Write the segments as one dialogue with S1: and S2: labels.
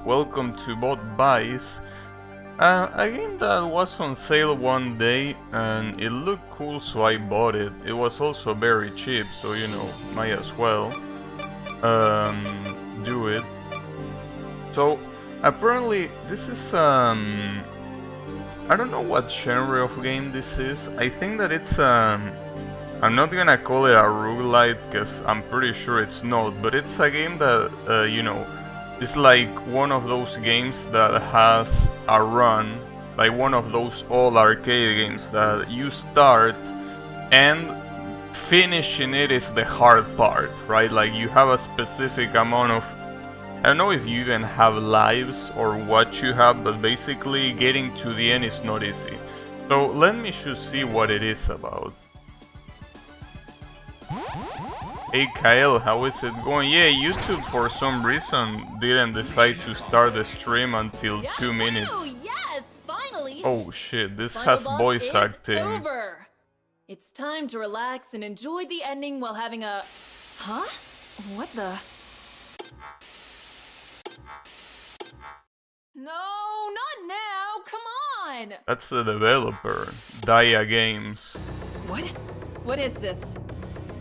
S1: welcome to Bot Buys, a game that was on sale one day and it looked cool, so I bought it. It was also very cheap, so you know, might as well do it. So apparently this is I don't know what genre of game this is. I think that it's I'm not gonna call it a roguelite because I'm pretty sure it's not, but it's a game that you know, it's like one of those games that has a run, like one of those old arcade games that you start and finishing it is the hard part, right? Like you have a specific amount of, I don't know if you even have lives or what you have, but basically getting to the end is not easy. So let me just see what it is about. Hey Kyle, how is it going? Yeah, YouTube for some reason didn't decide to start the stream until 2 minutes.
S2: Yes, finally.
S1: Oh shit, this
S2: Final
S1: has
S2: boss
S1: voice
S2: is
S1: acting.
S2: Over. It's time to relax and enjoy the ending while having a... Huh? What the... No, not now! Come on!
S1: That's the developer, Dia Games.
S2: What? What is this?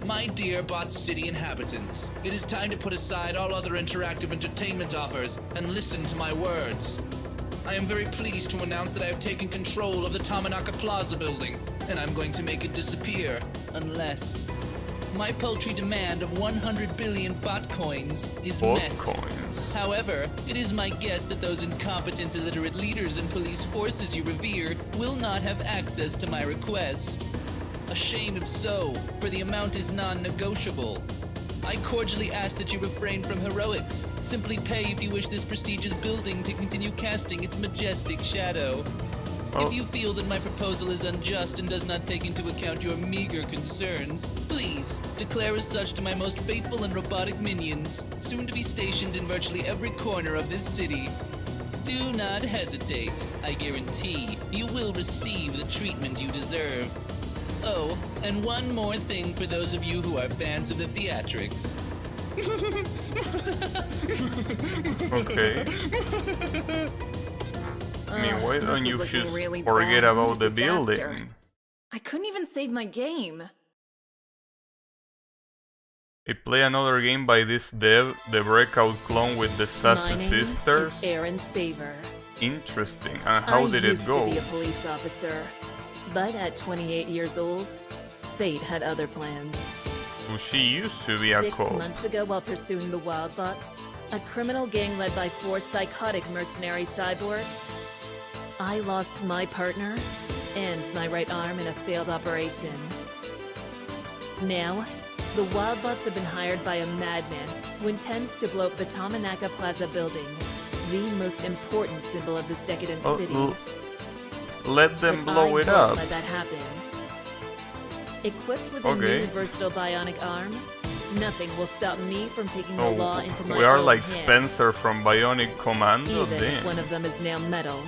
S3: My dear Bot City inhabitants, it is time to put aside all other interactive entertainment offers and listen to my words. I am very pleased to announce that I have taken control of the Tamanaka Plaza building, and I'm going to make it disappear, unless... My paltry demand of 100 billion bot coins is met.
S1: Coins.
S3: However, it is my guess that those incompetent illiterate leaders and police forces you revere will not have access to my request. A shame if so, for the amount is non-negotiable. I cordially ask that you refrain from heroics. Simply pay if you wish this prestigious building to continue casting its majestic shadow. If you feel that my proposal is unjust and does not take into account your meager concerns, please declare as such to my most faithful and robotic minions, soon to be stationed in virtually every corner of this city. Do not hesitate. I guarantee you will receive the treatment you deserve. Oh, and one more thing for those of you who are fans of the theatrics.
S1: Okay. I mean, why don't you just
S2: really
S1: forget
S2: bad.
S1: about the
S2: Disaster.
S1: building?
S2: I couldn't even save my game.
S1: They play another game by this dev, the Breakout clone with the Sassy
S2: My name
S1: Sisters.
S2: is Aaron Saver.
S1: Interesting. And how did it go?
S2: I used to be a police officer, but at 28 years old, fate had other plans.
S1: Well, she used to be a
S2: 6
S1: cop.
S2: months ago, while pursuing the Wildbots, a criminal gang led by 4 psychotic mercenary cyborgs, I lost my partner and my right arm in a failed operation. Now, the Wildbots have been hired by a madman who intends to blow up the Tamanaka Plaza building, the most important symbol of this decadent city.
S1: Let them
S2: But
S1: blow
S2: I
S1: it
S2: won't
S1: up.
S2: let that happen. Equipped with a
S1: Okay.
S2: new versatile bionic arm, nothing will stop me from taking the
S1: Oh,
S2: law into my
S1: we are
S2: own
S1: like
S2: hands,
S1: Spencer from Bionic Commando.
S2: even if one
S1: Damn.
S2: of them is now metal.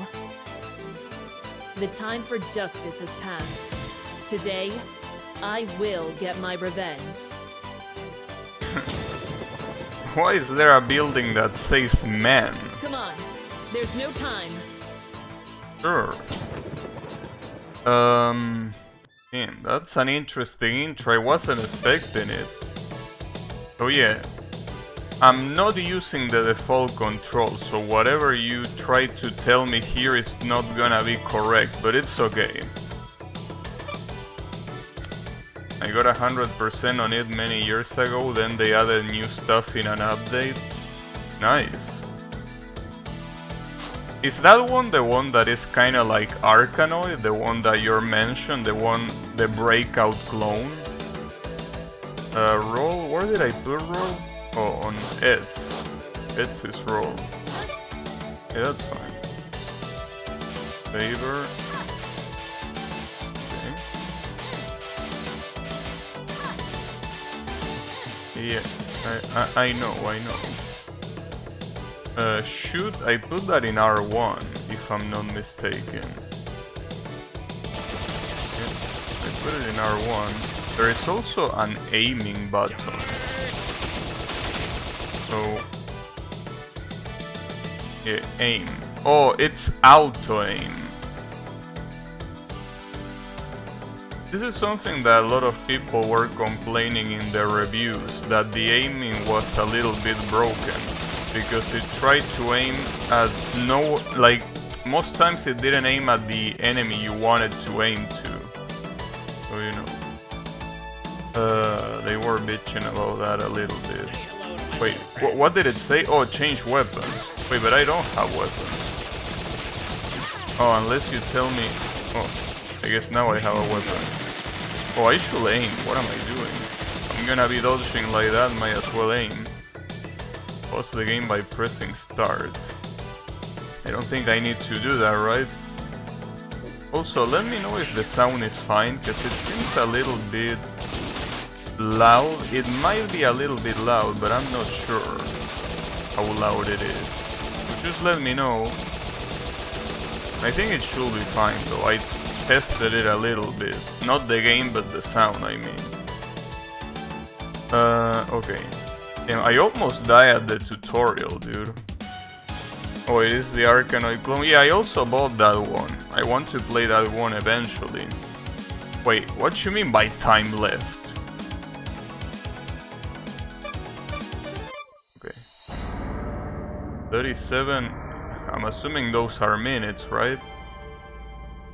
S2: The time for justice has passed. Today, I will get my revenge.
S1: Why is there a building that says man?
S2: Come on, there's no time.
S1: Sure. Damn, that's an interesting intro. I wasn't expecting it. So yeah, I'm not using the default control, so whatever you try to tell me here is not gonna be correct, but it's okay. I got 100% on it many years ago, then they added new stuff in an update. Nice. Is that one the one that is kinda like Arkanoid, the one that you're mentioned, the Breakout clone? Roll, where did I put roll? Oh, on Eds. Eds is roll. Yeah, that's fine. Favor. Okay. Yeah, I know. Shoot, I put that in R1, if I'm not mistaken. Yeah, I put it in R1. There is also an aiming button. So aim. Oh, it's auto-aim. This is something that a lot of people were complaining in their reviews, that the aiming was a little bit broken, because it tried to aim at most times it didn't aim at the enemy you wanted to aim to. So, you know, they were bitching about that a little bit. Wait, what did it say? Oh, change weapons. Wait, but I don't have weapons. Oh, unless you tell me... Oh, I guess now I have a weapon. Oh, I should aim. What am I doing? I'm gonna be dodging like that, might as well aim. Pause the game by pressing start. I don't think I need to do that, right? Also, let me know if the sound is fine, because it seems a little bit loud. It might be a little bit loud, but I'm not sure how loud it is. So just let me know. I think it should be fine though. I tested it a little bit. Not the game, but the sound, I mean. Okay. Damn, I almost died at the tutorial, dude. Oh, it is the Arkanoid clone. Yeah, I also bought that one. I want to play that one eventually. Wait, what you mean by time left? Okay. 37. I'm assuming those are minutes, right?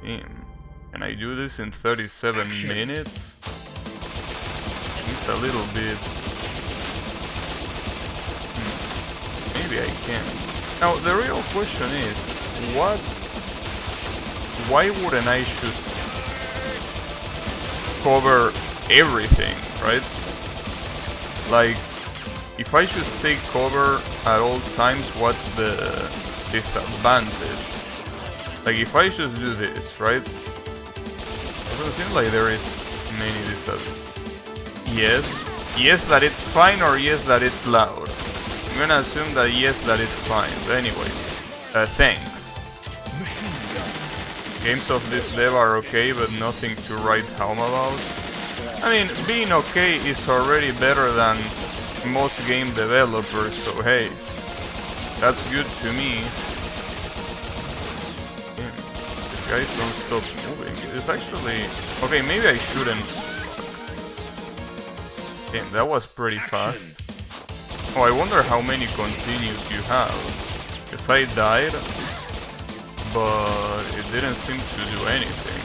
S1: Damn. Can I do this in 37 minutes? It's a little bit... Maybe I can. Now, the real question is, why wouldn't I just cover everything, right? Like, if I just take cover at all times, what's the disadvantage? Like, if I just do this, right? It doesn't seem like there is many disadvantages. Yes that it's fine, or yes that it's loud. I'm gonna assume that yes that it's fine. But anyway, thanks. Games of this dev are okay, but nothing to write home about. I mean, being okay is already better than most game developers, so hey, that's good to me. Damn, these guys don't stop moving. It's actually... Okay, maybe I shouldn't... Damn, that was pretty fast. Oh, I wonder how many continues you have. Because I died, but it didn't seem to do anything.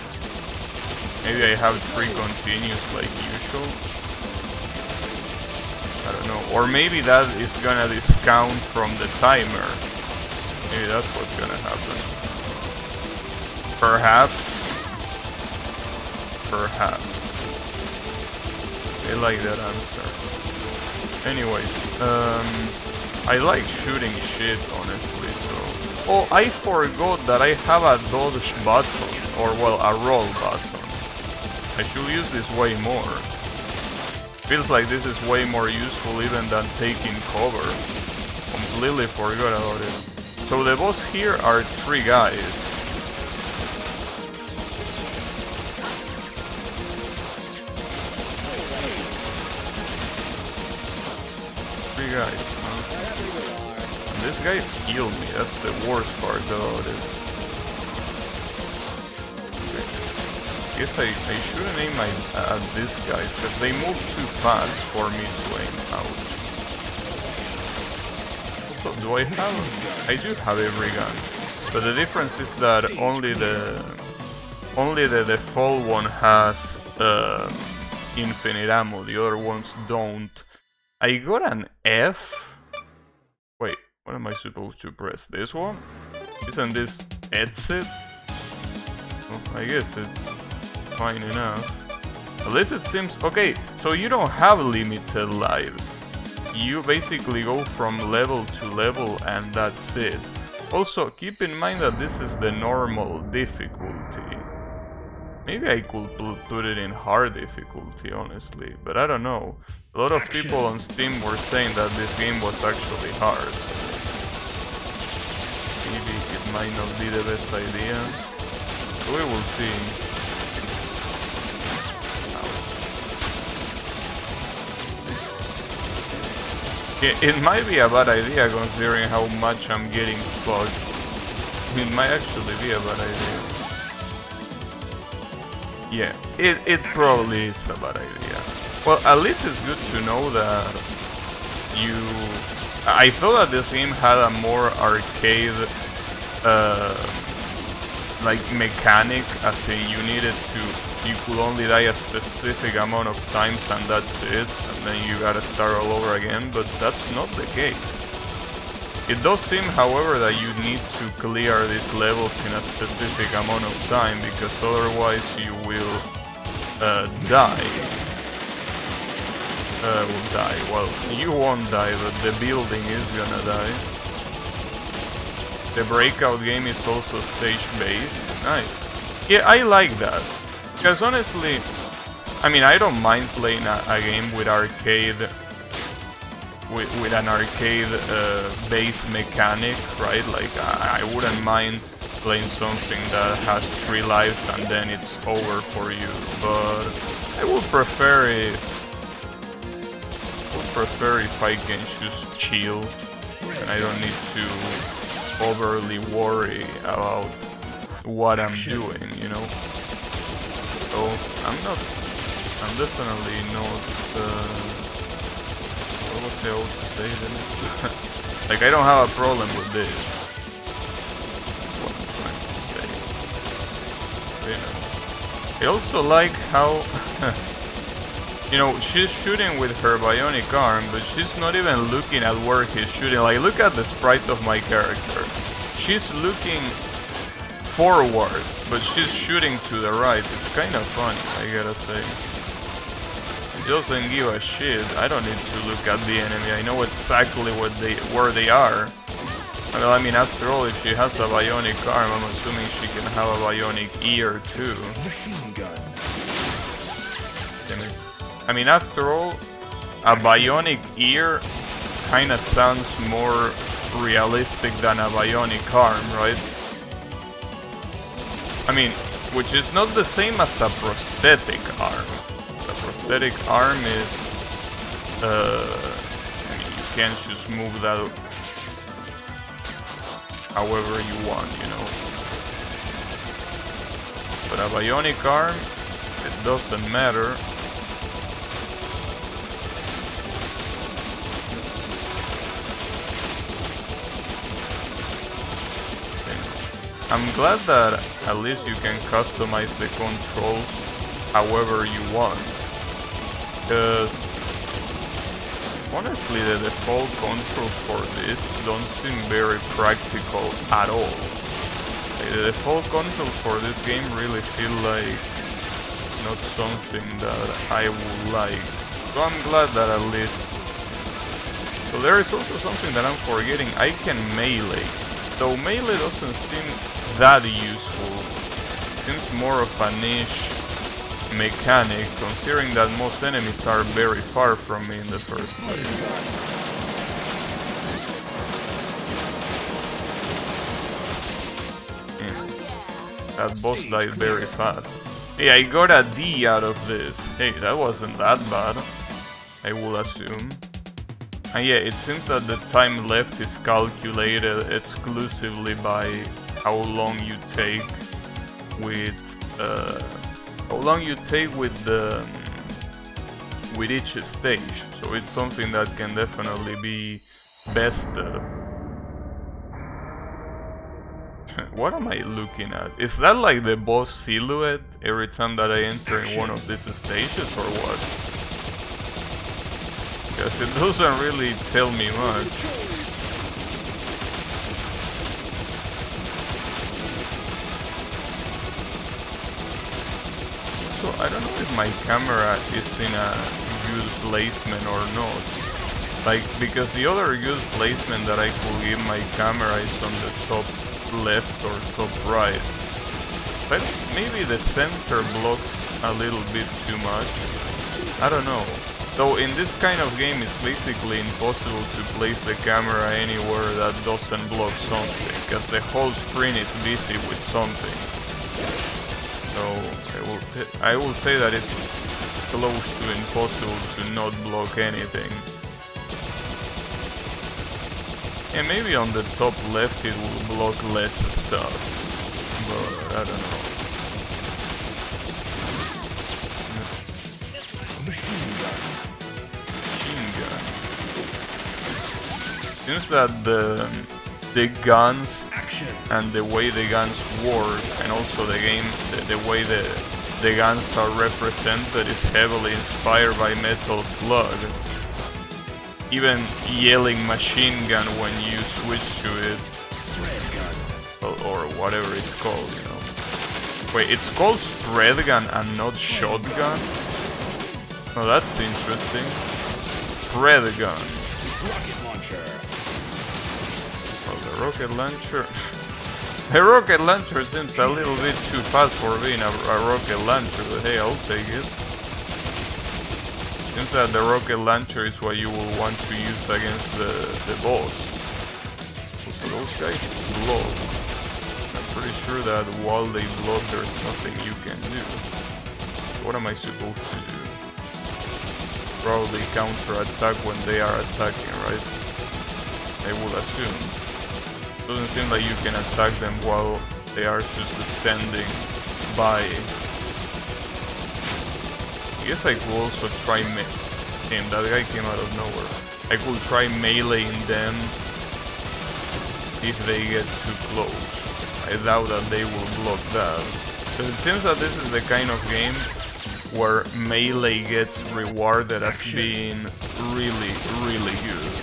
S1: Maybe I have 3 continues like usual. I don't know. Or maybe that is gonna discount from the timer. Maybe that's what's gonna happen. Perhaps. I like that answer. Anyways, I like shooting shit, honestly, so... Oh, I forgot that I have a dodge button, or well, a roll button. I should use this way more. Feels like this is way more useful even than taking cover. Completely forgot about it. So the boss here are 3 guys. 3 guys, huh? And this guy's killed me, that's the worst part about it. Okay. Guess I shouldn't aim at these guys, because they move too fast for me to aim out. Also, do I have... I do have every gun, but the difference is that only the default one has infinite ammo, the other ones don't. I got an F? Wait, what am I supposed to press? This one? Isn't this exit? Well, I guess it's fine enough. At least it seems... Okay, so you don't have limited lives. You basically go from level to level and that's it. Also, keep in mind that this is the normal difficulty. Maybe I could put it in hard difficulty, honestly, but I don't know. A lot of people on Steam were saying that this game was actually hard. Maybe it might not be the best idea. We will see. It might be a bad idea considering how much I'm getting fucked. It might actually be a bad idea. Yeah, it probably is a bad idea. Well, at least it's good to know that you... I thought that this game had a more arcade like mechanic, as in you needed to, you could only die a specific amount of times and that's it, and then you gotta start all over again, but that's not the case. It does seem, however, that you need to clear these levels in a specific amount of time, because otherwise you will die. Well, you won't die, but the building is gonna die. The breakout game is also stage-based. Nice. Yeah, I like that. Because honestly, I mean, I don't mind playing a game with arcade, with an arcade base mechanic, right? Like, I wouldn't mind playing something that has 3 lives and then it's over for you. But I would prefer if I can just chill and I don't need to overly worry about what I'm doing, you know. So I'm definitely not. What was I able to say then? Like, I don't have a problem with this. That's what I'm trying to say. You know. I also like how. You know, she's shooting with her bionic arm, but she's not even looking at where he's shooting. Like, look at the sprite of my character. She's looking forward, but she's shooting to the right. It's kind of funny, I gotta say. She doesn't give a shit. I don't need to look at the enemy. I know exactly where they are. Well, I mean, after all, if she has a bionic arm, I'm assuming she can have a bionic ear too.
S4: Machine gun.
S1: I mean, after all, a bionic ear kinda sounds more realistic than a bionic arm, right? I mean, which is not the same as a prosthetic arm. A prosthetic arm is, I mean, you can just move that however you want, you know. But a bionic arm, it doesn't matter. I'm glad that at least you can customize the controls however you want, because honestly the default controls for this don't seem very practical at all. The default controls for this game really feel like not something that I would like, so I'm glad that at least. So there is also something that I'm forgetting. I can melee, though melee doesn't seem that useful. Seems more of a niche mechanic, considering that most enemies are very far from me in the first place. Yeah. That boss died very fast. Hey, I got a D out of this. Hey, that wasn't that bad, I will assume. And yeah, it seems that the time left is calculated exclusively by how long you take with with each stage. So it's something that can definitely be bested. What am I looking at? Is that like the boss silhouette every time that I enter in one of these stages, or what? Because it doesn't really tell me much. So I don't know if my camera is in a good placement or not. Like, because the other good placement that I could give my camera is on the top left or top right. But maybe the center blocks a little bit too much. I don't know. Though in this kind of game it's basically impossible to place the camera anywhere that doesn't block something, because the whole screen is busy with something. So I will say that it's close to impossible to not block anything. And maybe on the top left it will block less stuff, but I don't know. Machine gun. Seems that the guns and the way the guns work, and also the game, the way the guns are represented is heavily inspired by Metal Slug. Even yelling machine gun when you switch to it, or whatever it's called, you know. Wait, it's called spread gun and not shotgun? Oh, that's interesting. Spread gun.
S4: Rocket launcher.
S1: Well, the rocket launcher. The rocket launcher seems a little bit too fast for being a rocket launcher, but hey, I'll take it. Seems that the rocket launcher is what you will want to use against the boss. Also, those guys blow. I'm pretty sure that while they blow, there's nothing you can do. What am I supposed to do? Probably counter-attack when they are attacking, right? I would assume. Doesn't seem like you can attack them while they are just standing by. I guess I could also try him. That guy came out of nowhere. I could try meleeing them if they get too close. I doubt that they will block that. But it seems that this is the kind of game where melee gets rewarded as being really, really good.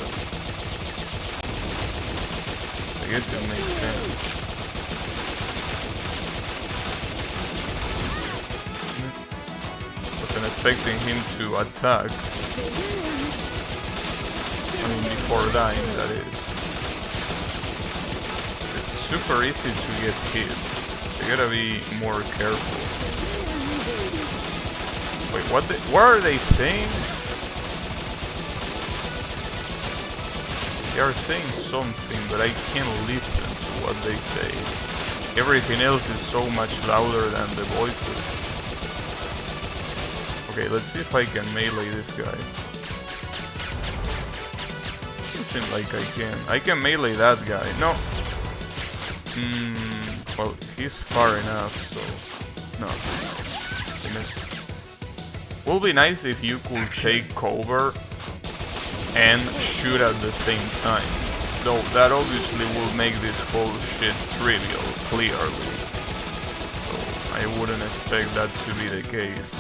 S1: I guess it makes sense. Wasn't expecting him to attack. I mean, before dying, that is. It's super easy to get hit. You gotta be more careful. Wait, what are they saying? They are saying something, but I can't listen to what they say. Everything else is so much louder than the voices. Okay, let's see if I can melee this guy. Doesn't seem like I can. I can melee that guy. No. Well, he's far enough, so no. Would be nice if you could take cover and shoot at the same time. Though that obviously will make this whole shit trivial, clearly. So I wouldn't expect that to be the case.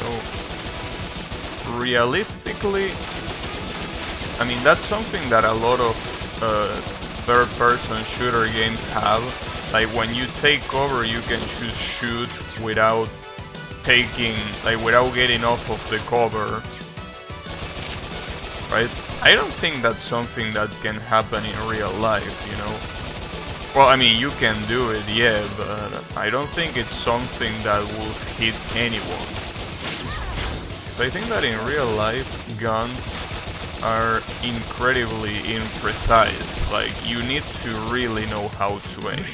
S1: So realistically, I mean, that's something that a lot of third-person shooter games have. Like when you take cover, you can just shoot without without getting off of the cover, right? I don't think that's something that can happen in real life, you know? Well, I mean, you can do it, yeah, but I don't think it's something that will hit anyone. So I think that in real life, guns are incredibly imprecise. Like, you need to really know how to aim.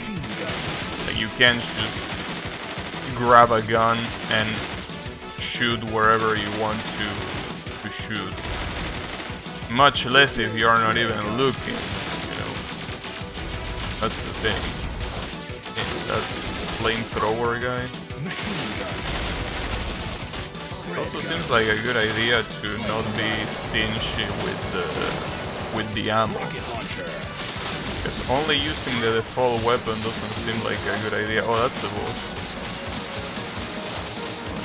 S1: Like, you can't just grab a gun and shoot wherever you want to shoot. Much less if you're not even looking, you know. That's the thing. And that flamethrower guy. It also seems like a good idea to not be stingy with the ammo. Because only using the default weapon doesn't seem like a good idea. Oh, that's the boss.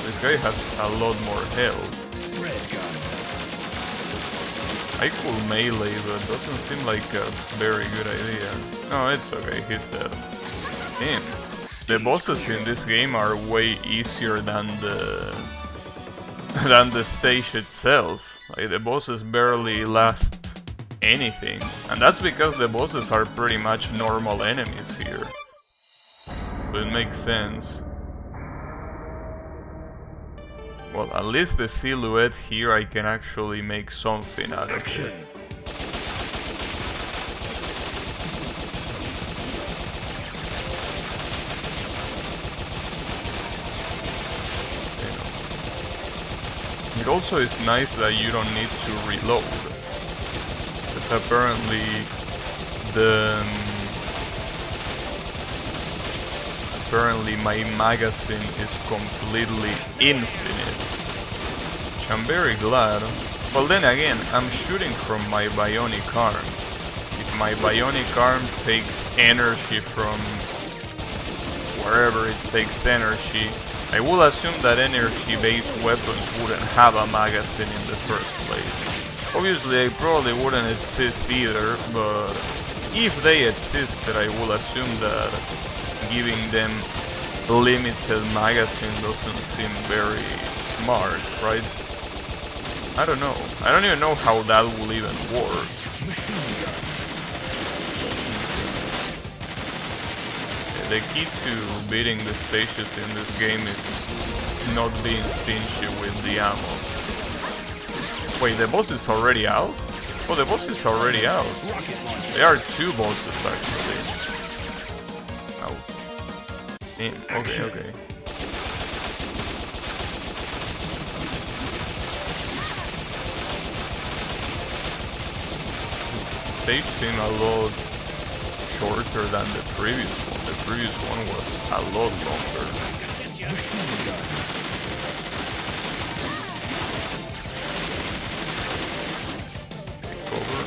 S1: This guy has a lot more health. I could melee, but it doesn't seem like a very good idea. No, it's okay, he's dead. Damn. The bosses in this game are way easier than the stage itself. Like, the bosses barely last anything. And that's because the bosses are pretty much normal enemies here. So it makes sense. Well, at least the silhouette here, I can actually make something out of it. It also is nice that you don't need to reload. apparently the apparently my magazine is completely infinite, which I'm very glad. Well, then again, I'm shooting from my bionic arm. If my bionic arm takes energy from wherever it takes energy, I will assume that energy-based weapons wouldn't have a magazine in the first place. Obviously, they probably wouldn't exist either, but if they existed, I will assume that giving them limited magazine doesn't seem very smart, right? I don't know. I don't even know how that will even work. The key to beating the stages in this game is not being stingy with the ammo. Wait, the boss is already out? Oh, the boss is already out. There are two bosses actually. Oh. Okay. This stage seemed a lot shorter than the previous one. The previous one was a lot longer. Take over.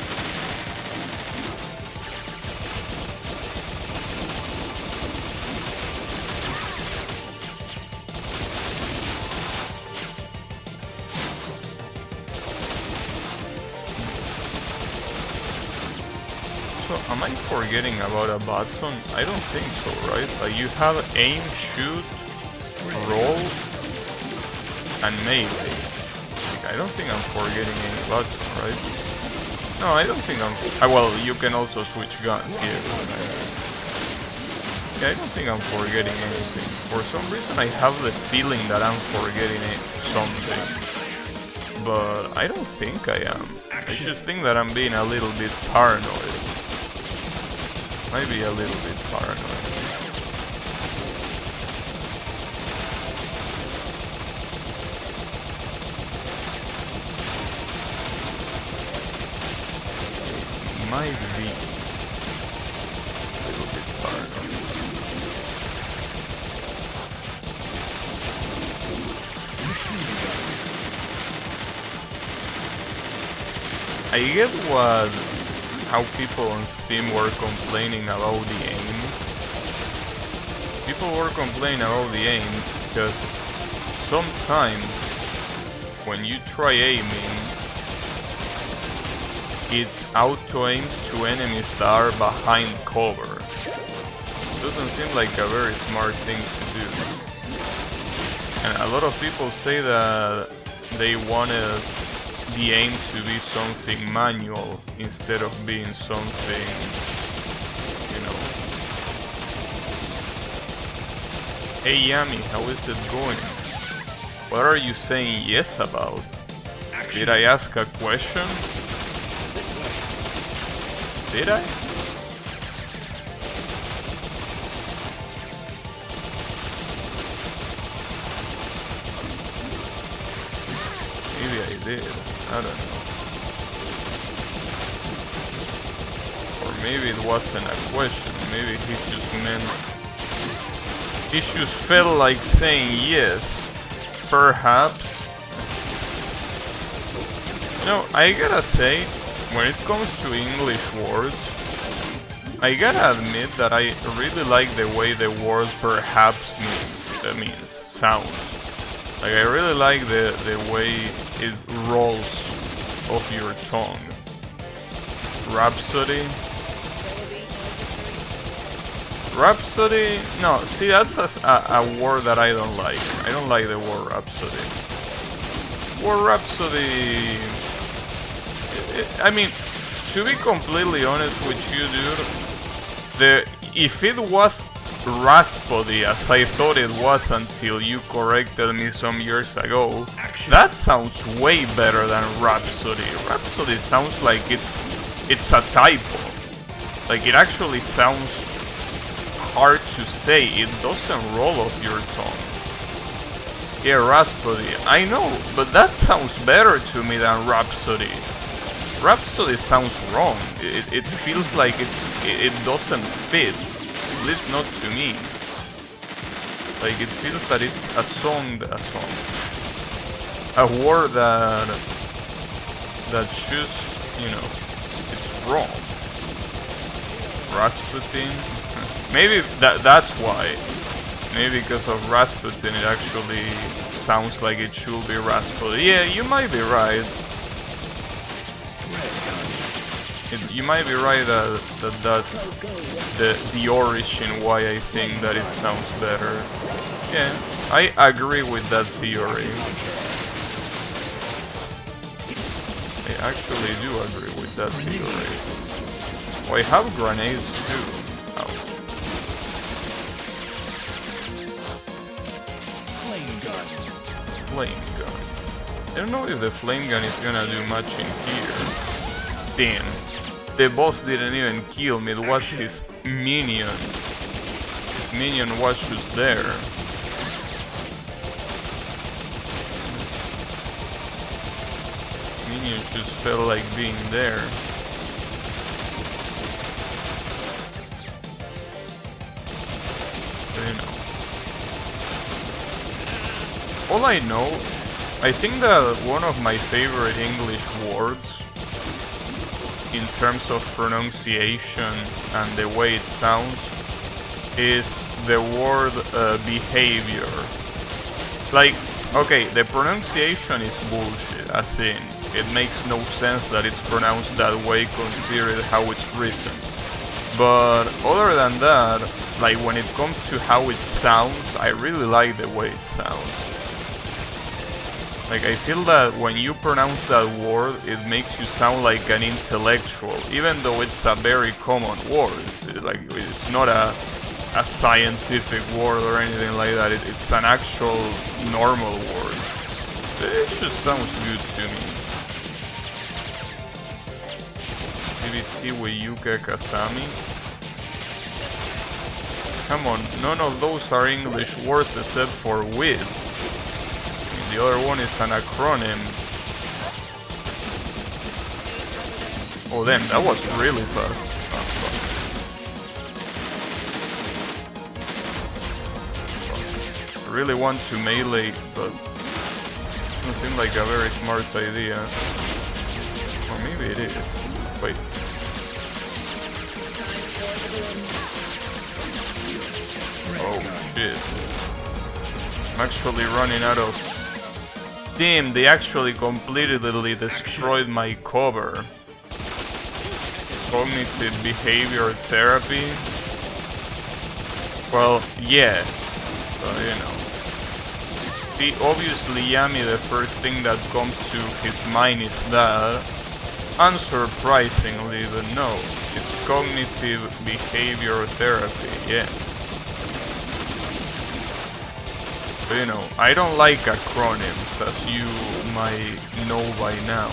S1: So, am I forgetting about a button? I don't think so, right? Like you have aim, shoot, roll, and melee. Like, I don't think I'm forgetting any button, right? No, I don't think I'm... well, you can also switch guns here. Yeah, I don't think I'm forgetting anything. For some reason, I have the feeling that I'm forgetting something. But I don't think I am. I just think that I'm being a little bit paranoid. Maybe a little bit paranoid. Might be a little bit paranoid. I get how people on Steam were complaining about the aim. People were complaining about the aim because sometimes when you try aiming, it auto-aims to enemies that are behind cover. It doesn't seem like a very smart thing to do. And a lot of people say that they wanted the aim to be something manual instead of being something, you know. Hey Yami, how is it going? What are you saying yes about? Did I ask a question? Did I? Maybe I did. I don't know. Or maybe it wasn't a question. Maybe he just meant... he just felt like saying yes. Perhaps. You know, I gotta say, when it comes to English words, I gotta admit that I really like the way the word perhaps sounds. Like, I really like the way it rolls off your tongue. Rhapsody. Rhapsody? No, see, that's a word that I don't like. I don't like the word rhapsody. Word rhapsody... I mean, to be completely honest with you, dude, if it was Raspody, as I thought it was until you corrected me some years ago, that sounds way better than Rhapsody. Rhapsody sounds like it's a typo. Like, it actually sounds hard to say. It doesn't roll off your tongue. Yeah, Raspody. I know, but that sounds better to me than Rhapsody. Rhapsody sounds wrong. It feels like it doesn't fit. At least not to me. Like it feels that it's a song, a word that just, you know, it's wrong. Rasputin. Maybe that's why. Maybe because of Rasputin, it actually sounds like it should be Rasputin. Yeah, you might be right. You might be right that that's the origin why I think that it sounds better. Yeah, I agree with that theory. I actually do agree with that theory. Oh, I have grenades too. Oh. Flame gun. I don't know if the flame gun is gonna do much in here. Damn. The boss didn't even kill me, it was his minion. His minion was just there. Minion just felt like being there. But, you know. All I know, I think that one of my favorite English words in terms of pronunciation and the way it sounds is the word behavior. Like, okay, the pronunciation is bullshit, as in it makes no sense that it's pronounced that way considering how it's written. But other than that, like when it comes to how it sounds, I really like the way it sounds. Like I feel that when you pronounce that word, it makes you sound like an intellectual, even though it's a very common word. It's not a scientific word or anything like that. It's an actual normal word. It just sounds good to me. CBT with Yuka Kasami. Come on, none of those are English words except for with. The other one is an acronym. Oh damn, that was really fast. I really want to melee, but it doesn't seem like a very smart idea. Or maybe it is. Wait. Oh shit. I'm actually running out of... Damn, they actually completely destroyed my cover. Cognitive behavior therapy? Well, yeah. So, you know. See, obviously Yami, the first thing that comes to his mind is that. Unsurprisingly, but no. It's cognitive behavior therapy, yeah. But, you know, I don't like acronyms, as you might know by now.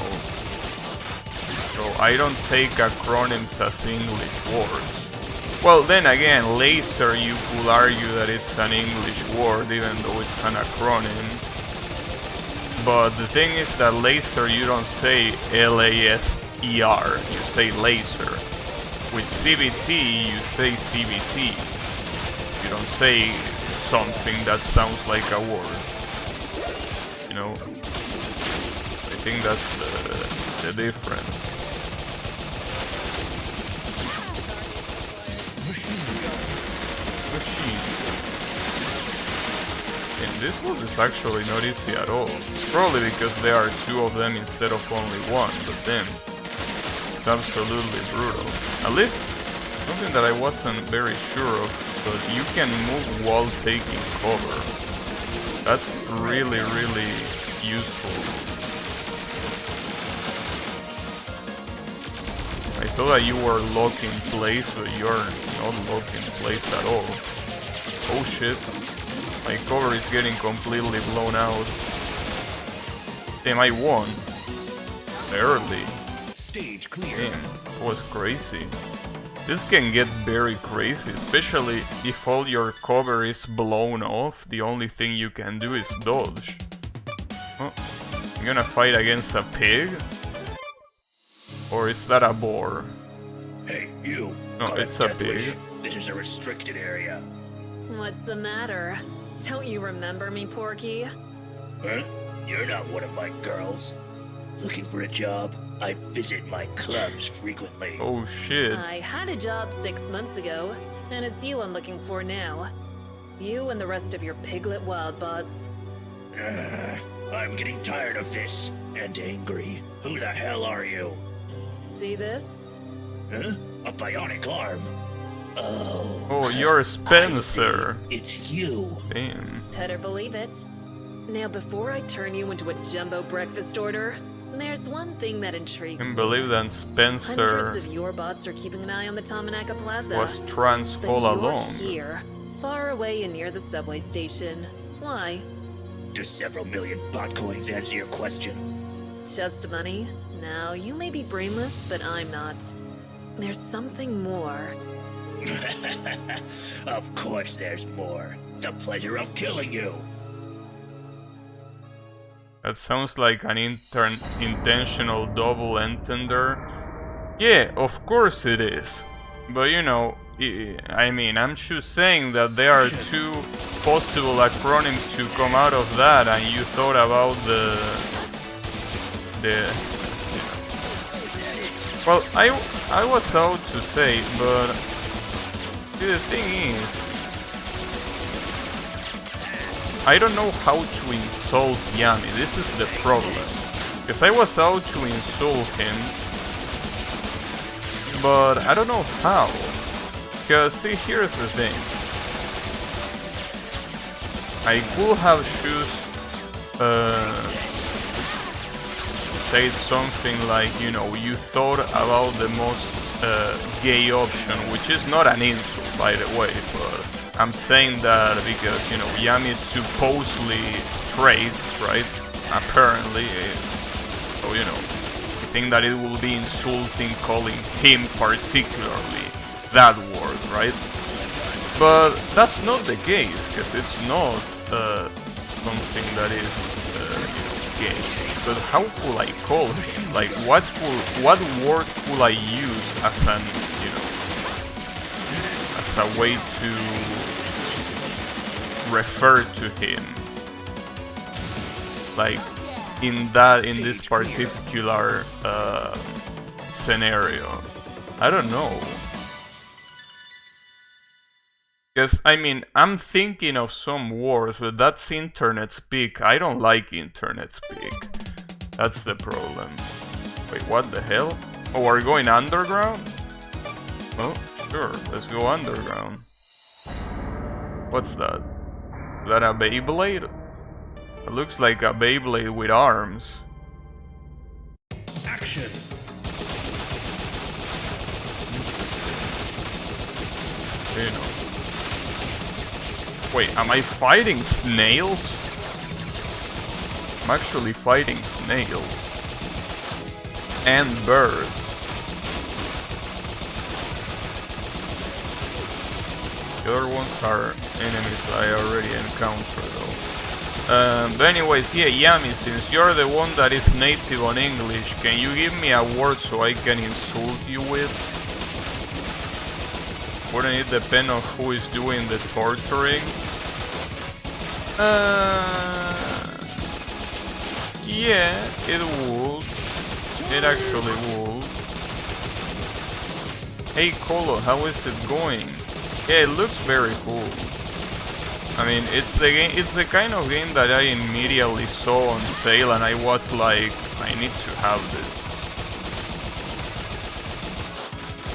S1: So I don't take acronyms as English words. Well, then again, laser, you could argue that it's an English word, even though it's an acronym. But the thing is that laser, you don't say L-A-S-E-R, you say laser. With CBT, you say CBT. You don't say something that sounds like a word. You know? I think that's the difference. Machine. And this one is actually not easy at all. It's probably because there are two of them instead of only one, but then it's absolutely brutal. At least something that I wasn't very sure of, but you can move while taking cover. That's really, really useful. I thought that you were locked in place, but you're not locked in place at all. Oh shit. My cover is getting completely blown out. Damn, I won. Barely.
S3: Stage clear.
S1: Damn, that was crazy. This can get very crazy, especially if all your cover is blown off. The only thing you can do is dodge. Oh, I'm gonna fight against a pig? Or is that a boar?
S4: Hey, you.
S1: No,
S4: Got
S1: it's a
S4: death
S1: pig.
S4: wish? This is a restricted area.
S2: What's the matter? Don't you remember me, Porky?
S4: Huh? You're not one of my girls. Looking for a job? I visit my clubs frequently.
S1: Oh shit.
S2: I had a job 6 months ago, and it's you I'm looking for now. You and the rest of your piglet wildbots.
S4: I'm getting tired of this, and angry. Who the hell are you?
S2: See this?
S4: Huh? A bionic arm? Oh.
S1: Oh, you're
S4: I
S1: Spencer.
S4: see. It's you.
S1: Damn.
S2: Better believe it. Now, before I turn you into a jumbo breakfast order, there's one thing that intrigues
S1: Can
S2: me.
S1: believe that
S2: Hundreds
S1: Spencer
S2: of your bots are keeping an eye on the Tamanaka Plaza.
S1: was trans
S2: But
S1: all
S2: you're
S1: along.
S2: here, far away and near the subway station. Why?
S4: Does several million bot coins answer your question?
S2: Just money? Now, you may be brainless, but I'm not. There's something more.
S4: Of course there's more. The pleasure of killing you.
S1: That sounds like an intentional double entender. Yeah, of course it is. But you know, I mean, I'm just saying that there are two possible acronyms to come out of that, and you thought about the well, I was out to say, but the thing is, I don't know how to insult Yami. This is the problem. Because I was out to insult him, but I don't know how. Because see, here's the thing. I could have said something like, you know, you thought about the most gay option, which is not an insult, by the way, but I'm saying that because, you know, Yami is supposedly straight, right? Apparently. So, you know, I think that it will be insulting calling him particularly that word, right? But that's not the case, because it's not something that is, you know, gay. But how could I call him? Like, what word could I use as an, you know, as a way to refer to him? Like, in this particular scenario, I don't know. Because, I mean, I'm thinking of some words, but that's internet speak. I don't like internet speak. That's the problem. Wait, what the hell? Oh, we're going underground? Oh, sure, let's go underground. What's that? Is that a Beyblade? It looks like a Beyblade with arms.
S4: Action!
S1: You know. Wait, am I fighting snails? I'm actually fighting snails. And birds. The other ones are enemies I already encountered though. But anyways, yeah, Yami, since you're the one that is native on English, can you give me a word so I can insult you with? Wouldn't it depend on who is doing the torturing? Yeah, it would. It actually would. Hey Colo, how is it going? Yeah, it looks very cool. I mean, it's the kind of game that I immediately saw on sale and I was like, I need to have this.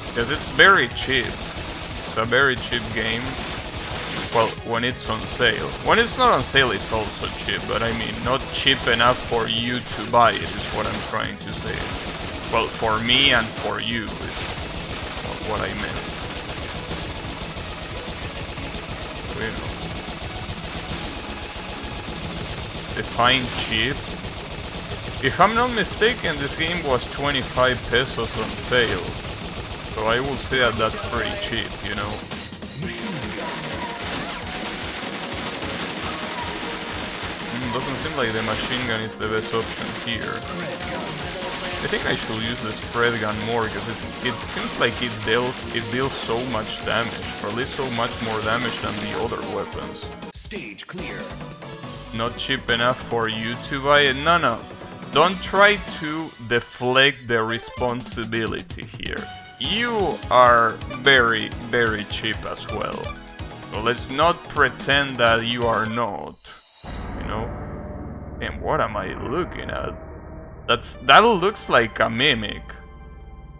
S1: Because it's very cheap. It's a very cheap game. Well, when it's on sale. When it's not on sale, it's also cheap, but I mean, not cheap enough for you to buy it, is what I'm trying to say. Well, for me and for you is what I meant. You know. Define cheap. If I'm not mistaken, this game was 25 pesos on sale. So I will say that that's pretty cheap, you know. doesn't seem like the machine gun is the best option here. I think I should use the spread gun more because it seems like it deals so much damage, or at least so much more damage than the other weapons.
S5: Stage clear.
S1: Not cheap enough for you to buy it? No. Don't try to deflect the responsibility here. You are very, very cheap as well. So let's not pretend that you are not. You know? And what am I looking at? That looks like a mimic.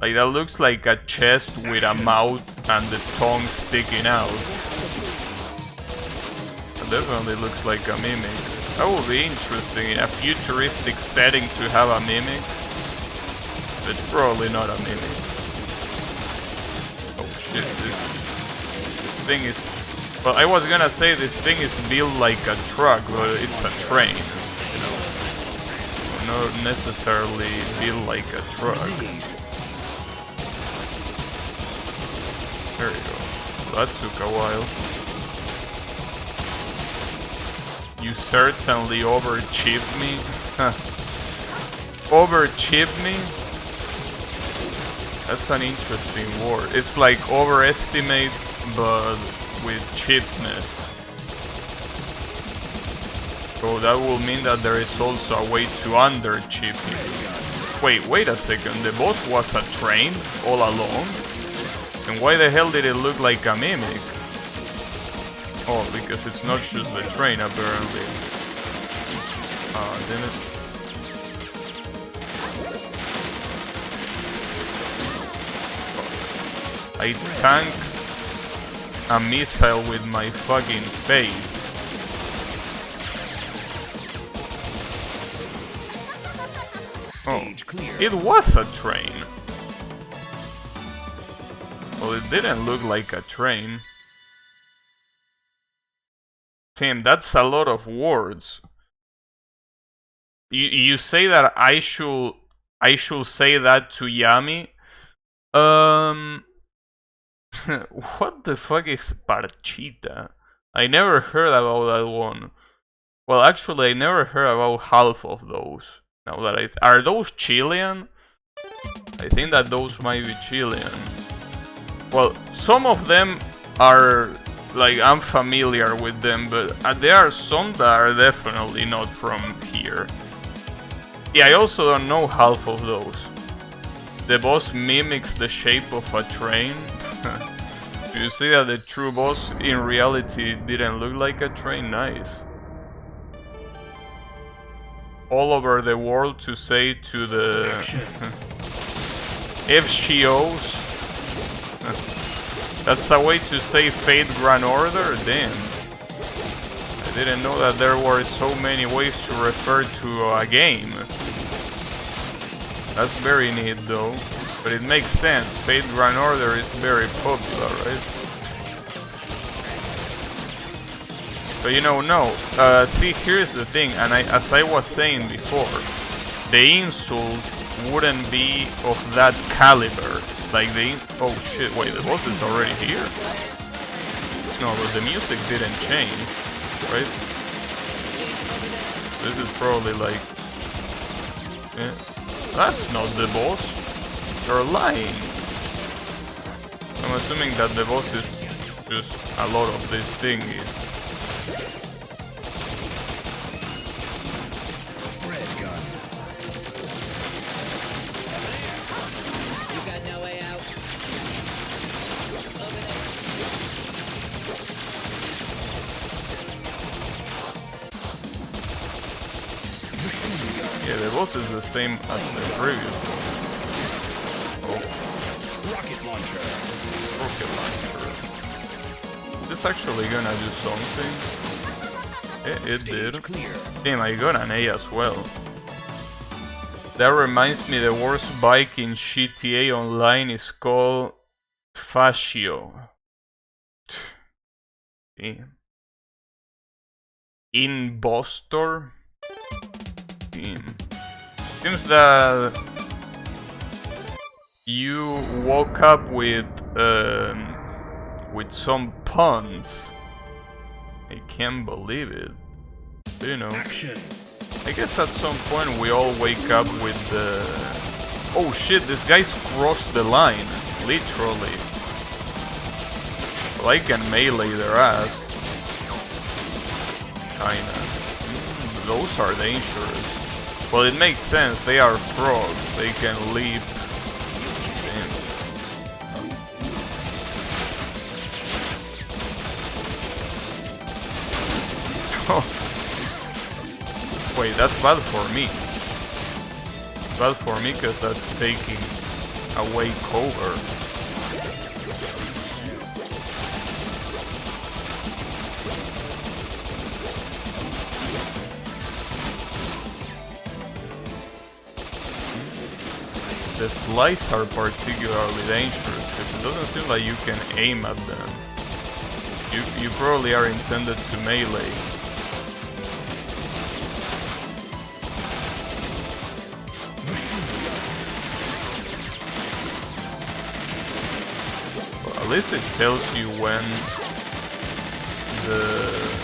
S1: Like that looks like a chest with a mouth and the tongue sticking out. That definitely looks like a mimic. That would be interesting in a futuristic setting to have a mimic. But it's probably not a mimic. Oh shit, this thing is... Well, I was gonna say this thing is built like a truck, but it's a train. Not necessarily built like a truck. There you go. That took a while. You certainly overchipped me. Overchipped me? That's an interesting word. It's like overestimate, but with cheapness. So that will mean that there is also a way to under-chip it. Wait a second, the boss was a train all along? And why the hell did it look like a mimic? Oh, because it's not just the train apparently. Ah, damn it. I tank a missile with my fucking face. Oh, it was a train. Well, it didn't look like a train. Tim, that's a lot of words. You say that I should say that to Yami? What the fuck is parchita? I never heard about that one. Well, actually, I never heard about half of those. Now that are those Chilean? I think that those might be Chilean. Well, some of them are like I'm familiar with them, but there are some that are definitely not from here. Yeah, I also don't know half of those. The boss mimics the shape of a train. Do you see that the true boss in reality didn't look like a train? Nice. All over the world to say to the FGOs. That's a way to say Fate Grand Order? Damn. I didn't know that there were so many ways to refer to a game. That's very neat though. But it makes sense. Fate Grand Order is very popular, right? But you know, no. See, here's the thing, and as I was saying before, the insult wouldn't be of that caliber. Like oh shit, wait, the boss is already here? No, but the music didn't change, right? This is probably like... that's not the boss. You're lying. I'm assuming that the boss is just a lot of this thing is... Yeah, the boss is the same as the previous one. Oh.
S5: Rocket launcher.
S1: Rocket launcher. Is this actually gonna do something? Yeah, it did.
S5: Clear.
S1: Damn, I got an A as well. That reminds me, the worst bike in GTA Online is called Fascio. Damn. Impostor? Seems that you woke up with some puns. I can't believe it. You know,
S5: Action.
S1: I guess at some point we all wake up with the... Oh shit, this guy's crossed the line, literally. Well, I can melee their ass. Kinda. Those are dangerous. Well, it makes sense, they are frogs, they can leap. Oh. Wait, that's bad for me. Bad for me because that's taking away cover. The flies are particularly dangerous because it doesn't seem like you can aim at them. You probably are intended to melee. Well, at least it tells you when the...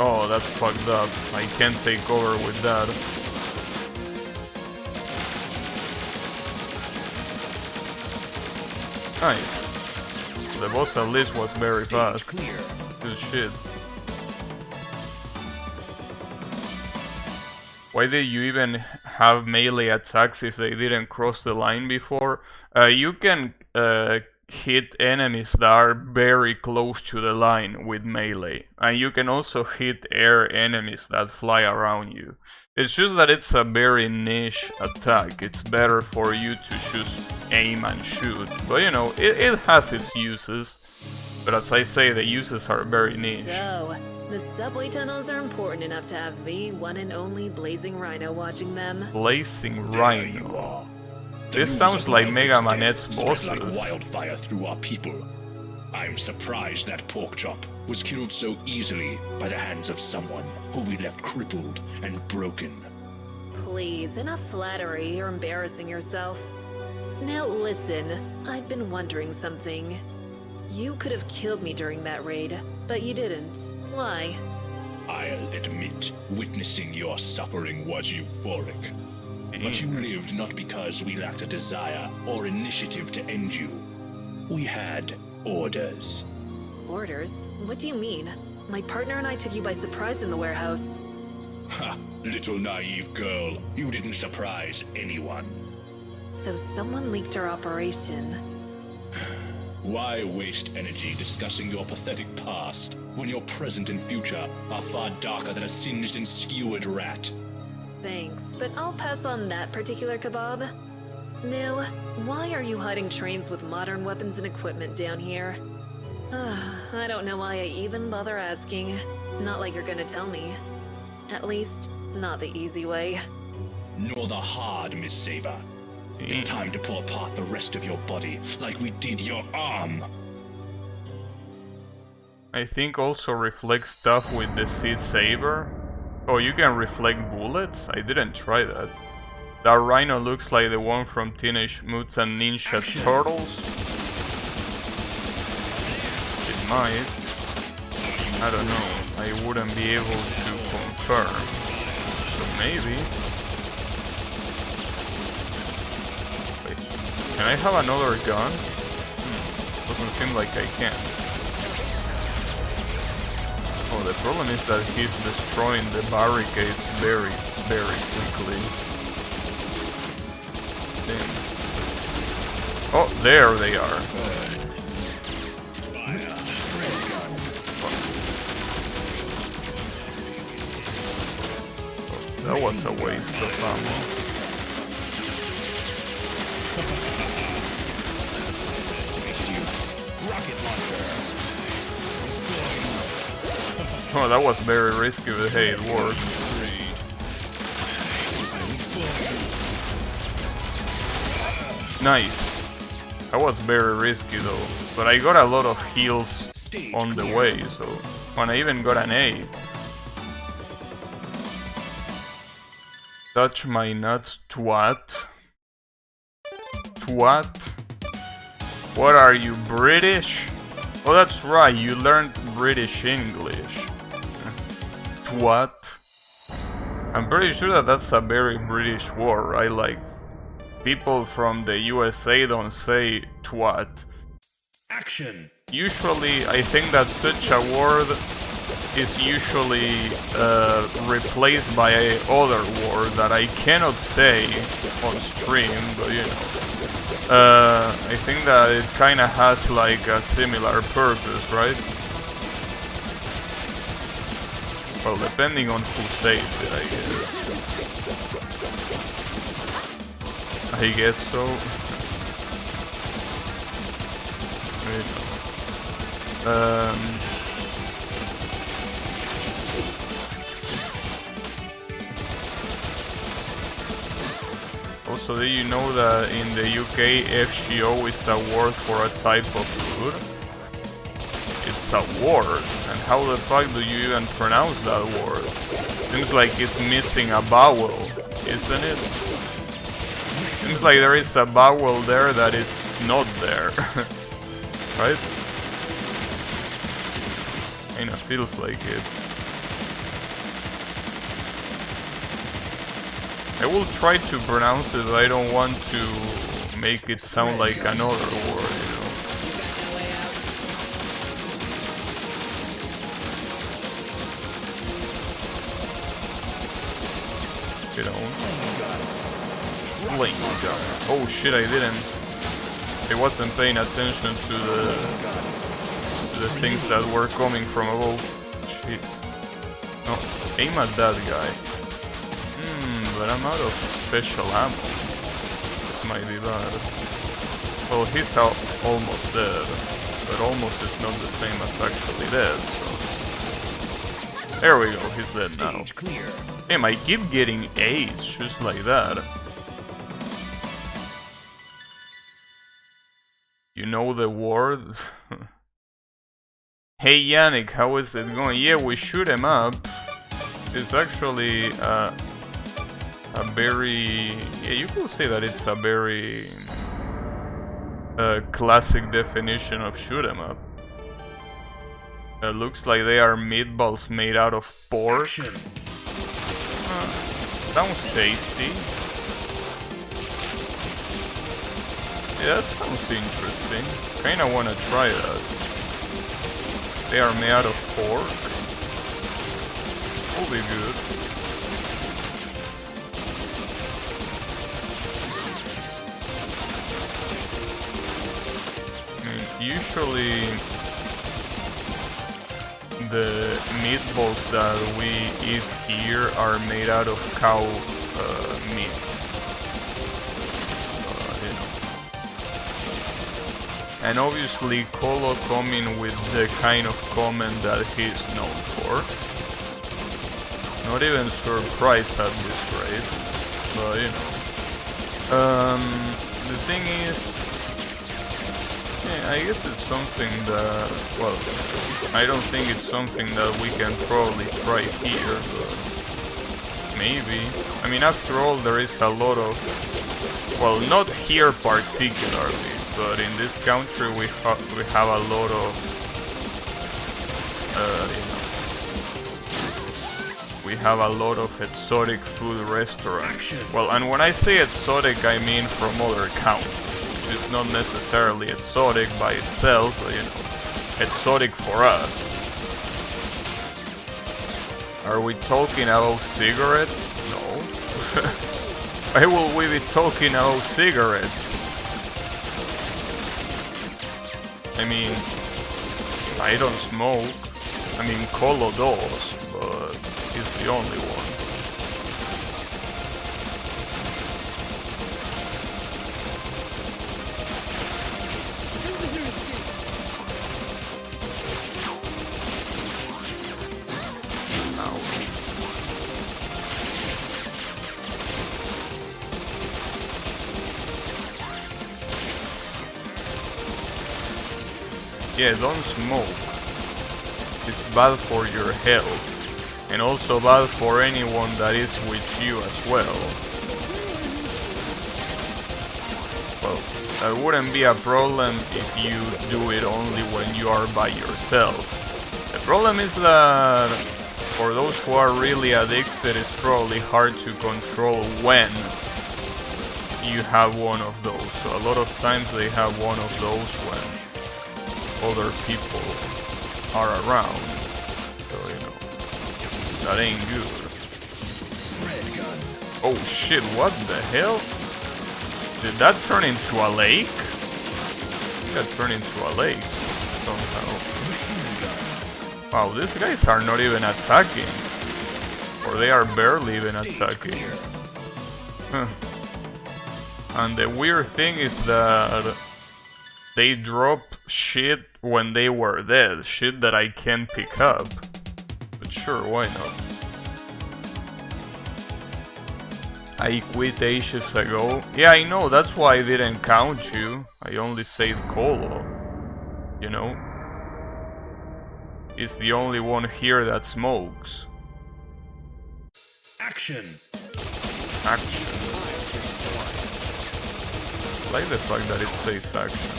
S1: Oh, that's fucked up. I can't take cover with that. Nice. The boss at least was very fast. Good shit. Why did you even have melee attacks if they didn't cross the line before? You can hit enemies that are very close to the line with melee, and you can also hit air enemies that fly around you. It's just that it's a very niche attack. It's better for you to just aim and shoot, but you know, it has its uses, but as I say, the uses are very niche.
S2: So, the subway tunnels are important enough to have the one and only Blazing Rhino watching them.
S1: Blazing
S5: There you
S1: Rhino.
S5: are.
S1: This
S5: The
S1: sounds
S5: news of
S1: like
S5: Wild
S1: Mega
S5: Pig's
S1: Manette's
S5: death spread
S1: bosses.
S5: like wildfire through our people. I'm surprised that pork chop was killed so easily by the hands of someone who we left crippled and broken.
S2: Please, enough flattery. You're embarrassing yourself. Now listen, I've been wondering something. You could have killed me during that raid, but you didn't. Why?
S5: I'll admit, witnessing your suffering was euphoric. But you lived not because we lacked a desire or initiative to end you. We had orders.
S2: Orders? What do you mean? My partner and I took you by surprise in the warehouse.
S5: Ha! Little naive girl, you didn't surprise anyone.
S2: So someone leaked our operation.
S5: Why waste energy discussing your pathetic past when your present and future are far darker than a singed and skewered rat?
S2: Thanks, but I'll pass on that particular kebab. Now, why are you hiding trains with modern weapons and equipment down here? I don't know why I even bother asking. Not like you're gonna tell me. At least, not the easy way.
S5: Nor the hard, Miss Saber. It's time to pull apart the rest of your body like we did your arm.
S1: I think also reflect stuff with the Seed Saber. Oh, you can reflect bullets? I didn't try that. That rhino looks like the one from Teenage Mutant Ninja Turtles. It might. I don't know. I wouldn't be able to confirm. So maybe. Wait, can I have another gun? Doesn't seem like I can. Oh, the problem is that he's destroying the barricades very, very quickly. Damn. Oh, there they are. Oh, that was a waste of ammo.
S5: Rocket launcher.
S1: Oh, that was very risky, but hey, it worked. Nice. That was very risky though, but I got a lot of heals on the way, so... And I even got an A. Touch my nuts, twat. Twat? What are you, British? Oh, that's right, you learned British English. Twat. I'm pretty sure that that's a very British word, right? Like, people from the USA don't say twat.
S4: Action!
S1: Usually, I think that such a word is usually replaced by a other word that I cannot say on stream, but you know. I think that it kinda has like a similar purpose, right? Well, depending on who says it, I guess. I guess so. Also, do you know that in the UK, FGO is a word for a type of food? It's a word, and how the fuck do you even pronounce that word? Seems like it's missing a vowel, isn't it? Seems like there is a vowel there that is not there, right? Kinda feels like it. I will try to pronounce it, but I don't want to make it sound like another word, you know. You know. Oh shit, I didn't. I wasn't paying attention to the things that were coming from above. Jeez. No, aim at that guy. But I'm out of special ammo. This might be bad. Well, he's almost dead. But almost is not the same as actually dead, so... There we go, he's dead now. Damn, I keep getting A's just like that. You know the word? Hey Yannick, how is it going? Yeah, we shoot him up. It's actually a very... Yeah, you could say that it's a very classic definition of shoot 'em up. Looks like they are meatballs made out of pork. Sounds tasty. Yeah, that sounds interesting. Kinda wanna try that. They are made out of pork. Will be good. Usually the meatballs that we eat here are made out of cow meat. You know. And obviously Colo coming with the kind of comment that he's known for. Not even surprised at this rate, but you know. The thing is, yeah, I guess it's something that, well, I don't think it's something that we can probably try here, but maybe. I mean, after all, there is a lot of, well, not here particularly, but in this country we have a lot of, you know, we have a lot of exotic food restaurants. Well, and when I say exotic, I mean from other countries. It's not necessarily exotic by itself, but, you know, exotic for us. Are we talking about cigarettes? No. Why will we be talking about cigarettes? I mean, I don't smoke. I mean, Colo does, but he's the only one. Yeah, don't smoke. It's bad for your health. And also bad for anyone that is with you as well. well, that wouldn't be a problem if you do it only when you are by yourself. The problem is that for those who are really addicted, it's probably hard to control when you have one of those. So a lot of times they have one of those when other people are around. So, you know, that ain't good. Oh shit, what the hell? Did that turn into a lake? I think that turned into a lake somehow. Wow, these guys are not even attacking. Or they are barely even attacking. Huh. And the weird thing is that they drop shit when they were dead. Shit that I can pick up. But sure, why not? I quit ages ago. Yeah, I know, that's why I didn't count you. I only saved Colo. You know? He's the only one here that smokes.
S4: Action!
S1: Action. I like the fact that it says action.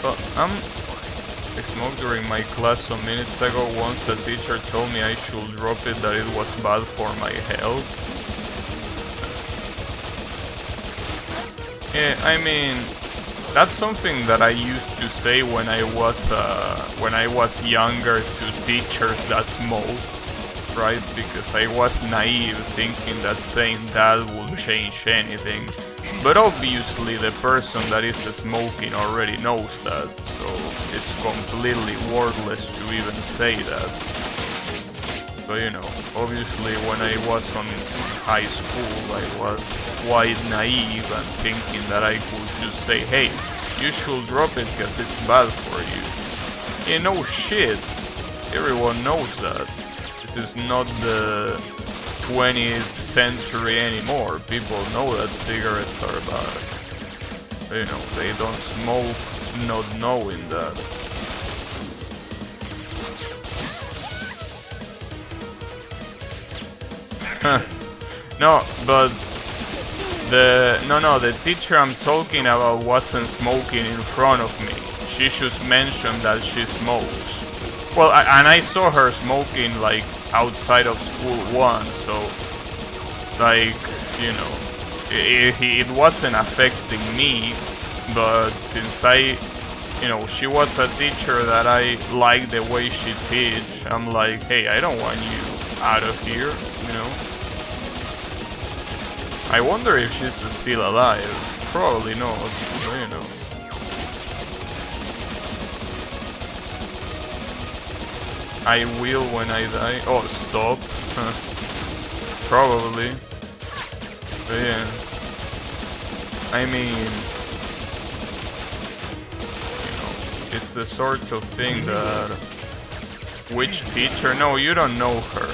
S1: But I smoked during my class some minutes ago. Once a teacher told me I should drop it, that it was bad for my health. Yeah, I mean, that's something that I used to say when I was younger to teachers that smoked, right? Because I was naive, thinking that saying that would change anything. But obviously the person that is smoking already knows that, so it's completely worthless to even say that. So, you know, obviously when I was on high school, I was quite naive and thinking that I could just say, hey, you should drop it because it's bad for you. Yeah, no shit. Everyone knows that. This is not the 20th century anymore. People know that cigarettes are bad. You know, they don't smoke not knowing that. No, but the teacher I'm talking about wasn't smoking in front of me. She just mentioned that she smokes. Well, and I saw her smoking like outside of school once, so like, you know, it wasn't affecting me. But since you know, she was a teacher that I liked the way she teach, I'm like, hey, I don't want you out of here, you know. I wonder if she's still alive. Probably not, but, you know. I will when I die. Oh, stop. Probably. But yeah. I mean, you know, it's the sort of thing that... Which teacher? No, you don't know her.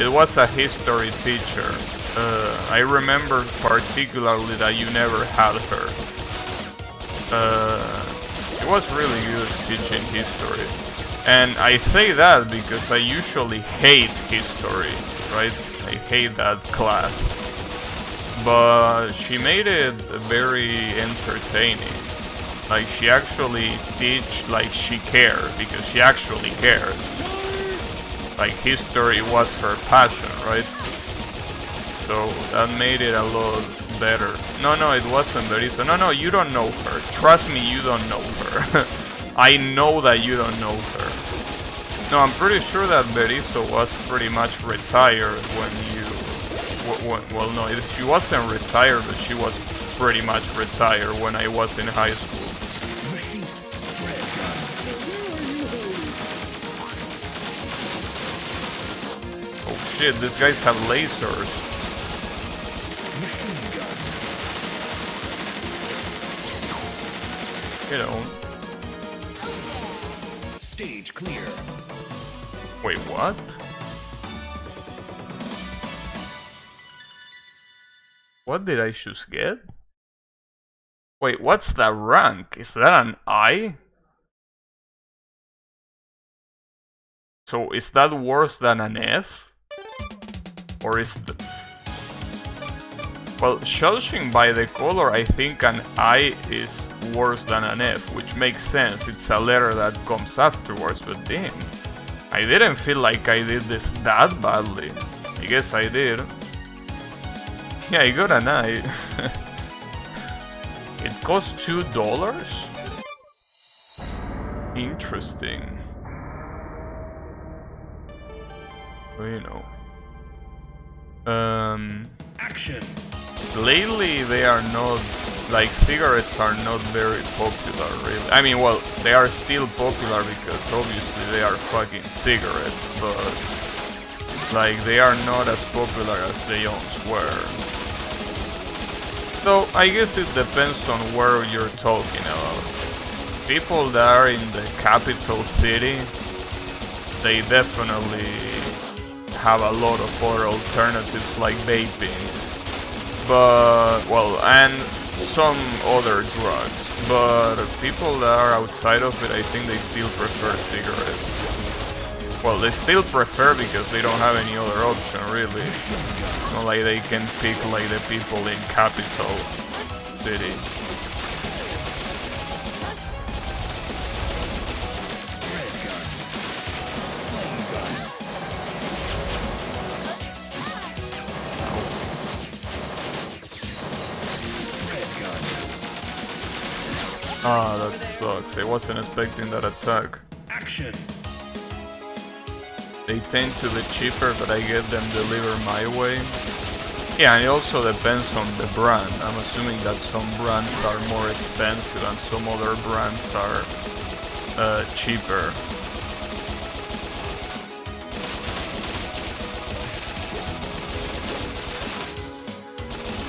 S1: It was a history teacher. I remember particularly that you never had her. It was really good teaching history. And I say that because I usually hate history, right? I hate that class. But she made it very entertaining. Like, she actually teach like she cared, because she actually cared. Like, history was her passion, right? So that made it a lot better. No, it wasn't Beriso. No, you don't know her. Trust me, you don't know her. I know that you don't know her. No, I'm pretty sure that Beriso was pretty much retired when you... Well, no, she wasn't retired, but she was pretty much retired when I was in high school. Oh shit, these guys have lasers. You know.
S4: Stage clear.
S1: Wait, what? What did I just get? Wait, what's that rank? Is that an I? So is that worse than an F? Or is the... Well, judging by the color, I think an I is worse than an F, which makes sense. It's a letter that comes afterwards, but damn. I didn't feel like I did this that badly. I guess I did. Yeah, I got an I. It costs $2? Interesting. Well, you know.
S4: Action.
S1: Lately they are not, like, cigarettes are not very popular, really. I mean, well, they are still popular because obviously they are fucking cigarettes, but like they are not as popular as they once were. So I guess it depends on where you're talking about. People that are in the capital city, they definitely have a lot of other alternatives like vaping, but well, and some other drugs. But people that are outside of it, I think they still prefer cigarettes. Well, they still prefer because they don't have any other option, really. It's not like they can pick like the people in capital city. Ah, that sucks. I wasn't expecting that attack.
S4: Action.
S1: They tend to be cheaper, but I get them delivered my way. Yeah, and it also depends on the brand. I'm assuming that some brands are more expensive and some other brands are cheaper.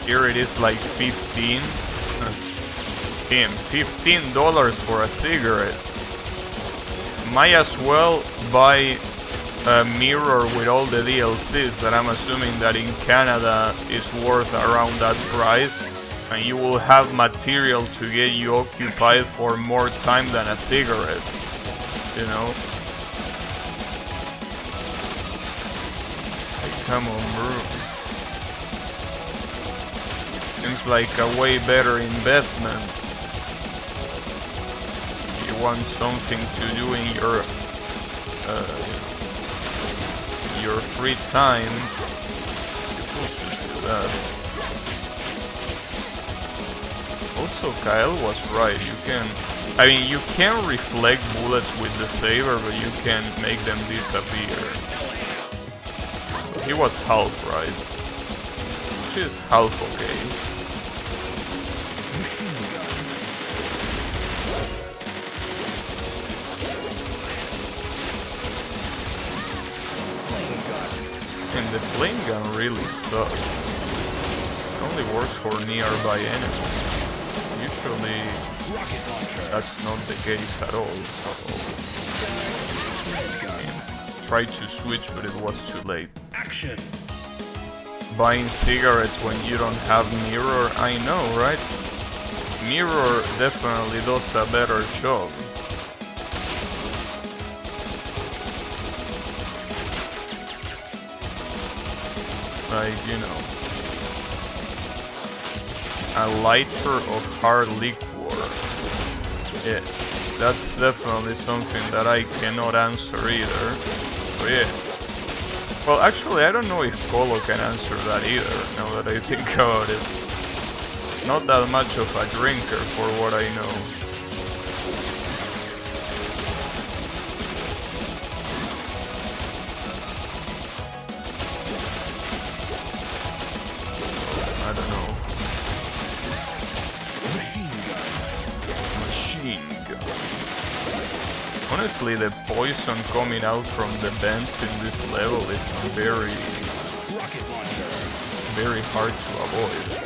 S1: Here it is like 15. Damn, $15 for a cigarette. Might as well buy a mirror with all the DLCs that I'm assuming that in Canada is worth around that price, and you will have material to get you occupied for more time than a cigarette, you know? Like, come on, bro. Seems like a way better investment. You want something to do in your free time, people should do that. Also, Kyle was right. You can reflect bullets with the saber, but you can make them disappear. He was half right, which is half okay. And the flame gun really sucks. It only works for nearby enemies. Usually that's not the case at all. So, tried to switch, but it was too late.
S4: Action.
S1: Buying cigarettes when you don't have mirror, I know, right? Mirror definitely does a better job. Like, you know, a lighter of hard liquor. Yeah, that's definitely something that I cannot answer either. So yeah. Well, actually, I don't know if Colo can answer that either, now that I think about it. Not that much of a drinker for what I know. I don't know. Machine gun. Honestly, the poison coming out from the vents in this level is very hard to avoid.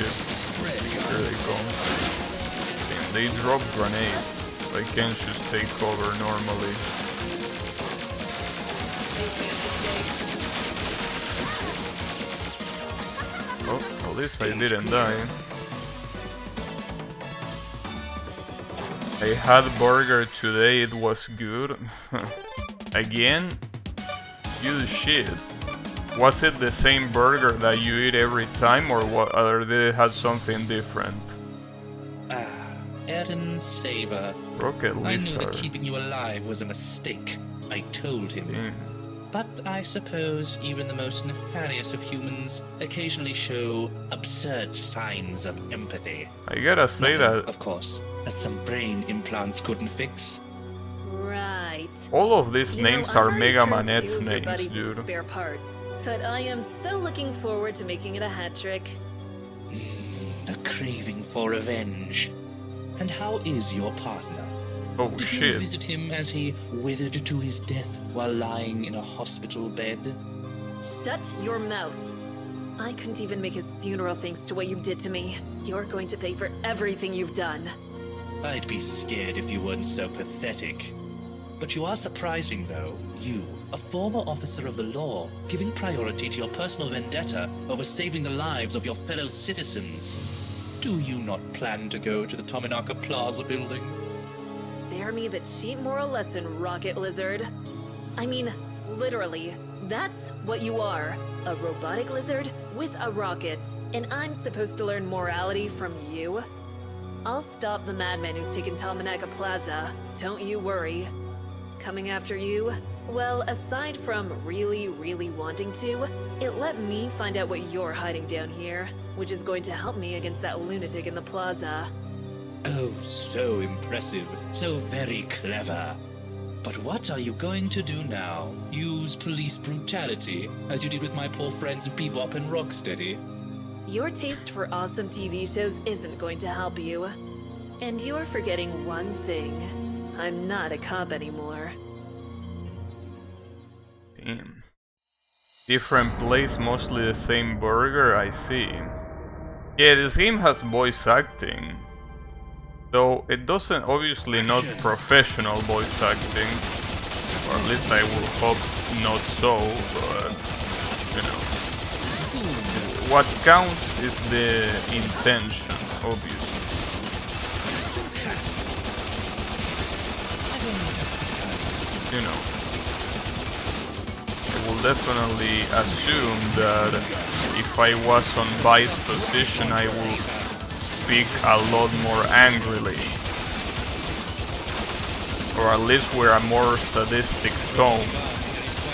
S1: Here they come. Damn, they drop grenades. I can't just take cover normally. Oh, at least I didn't die. I had burger today, it was good. Again? You shit. Was it the same burger that you eat every time, or what? Or did it have something different?
S3: Aaron Saber.
S1: Rocket
S3: I knew that
S1: lizard.
S3: keeping you alive was a mistake. I told him.
S1: Damn.
S3: But I suppose even the most nefarious of humans occasionally show absurd signs of empathy.
S1: I gotta say
S3: Nothing,
S1: that
S3: of course, that some brain implants couldn't fix.
S2: Right.
S1: all of these
S2: You know,
S1: names
S2: I've
S1: are
S2: already
S1: Mega
S2: turned
S1: Manette's
S2: 2 of your
S1: names,
S2: buddies into
S1: dude.
S2: spare parts, but I am so looking forward to making it a hat trick.
S3: A craving for revenge. And how is your partner?
S1: Oh
S3: Did you
S1: shit.
S3: visit him as he withered to his death while lying in a hospital bed?
S2: Shut your mouth. I couldn't even make his funeral thanks to what you did to me. You're going to pay for everything you've done.
S3: I'd be scared if you weren't so pathetic. But you are surprising, though. You, a former officer of the law, giving priority to your personal vendetta over saving the lives of your fellow citizens. Do you not plan to go to the Tominaka Plaza building?
S2: Spare me the cheap moral lesson, Rocket Lizard. I mean, literally, that's what you are. A robotic lizard with a rocket. And I'm supposed to learn morality from you? I'll stop the madman who's taken Tominaka Plaza. Don't you worry. Coming after you? Well, aside from really, really wanting to, it let me find out what you're hiding down here, which is going to help me against that lunatic in the plaza.
S3: Oh, so impressive. So very clever. But what are you going to do now? Use police brutality, as you did with my poor friends Bebop and Rocksteady?
S2: Your taste for awesome TV shows isn't going to help you. And you're forgetting one thing. I'm not a cop anymore.
S1: Damn. Different place, mostly the same burger, I see. Yeah, this game has voice acting. Though it doesn't, obviously not professional voice acting. Or at least I will hope not so, but you know. What counts is the intention, obviously. You know. I will definitely assume that if I was on Vice position, I will speak a lot more angrily. Or at least with a more sadistic tone.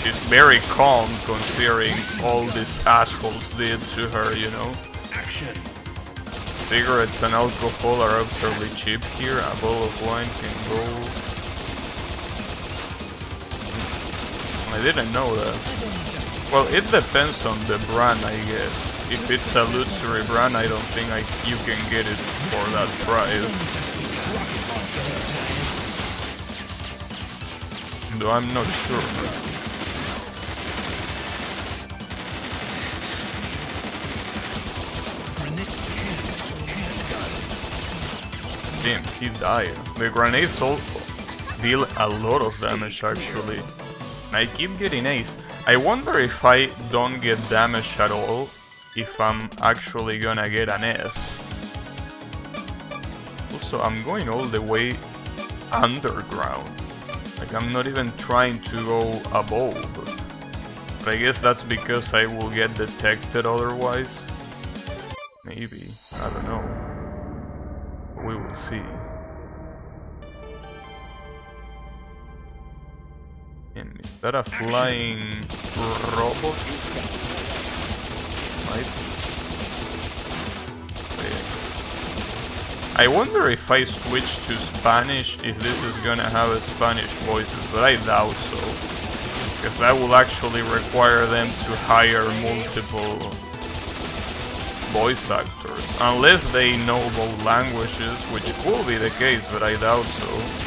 S1: She's very calm considering all these assholes did to her, you know.
S4: Action.
S1: Cigarettes and alcohol are absurdly cheap here. A bottle of wine can go... I didn't know that. Well, it depends on the brand, I guess. If it's a luxury brand, I don't think you can get it for that price. Though I'm not sure. Damn, he died. The grenades also deal a lot of damage actually. I keep getting ace. I wonder if I don't get damage at all, if I'm actually gonna get an S. Also, I'm going all the way underground. Like, I'm not even trying to go above. But I guess that's because I will get detected otherwise. Maybe. I don't know. We will see. Is that a flying robot? Might be. Wait. I wonder if I switch to Spanish, if this is gonna have a Spanish voices, but I doubt so. Because that will actually require them to hire multiple voice actors. Unless they know both languages, which could be the case, but I doubt so.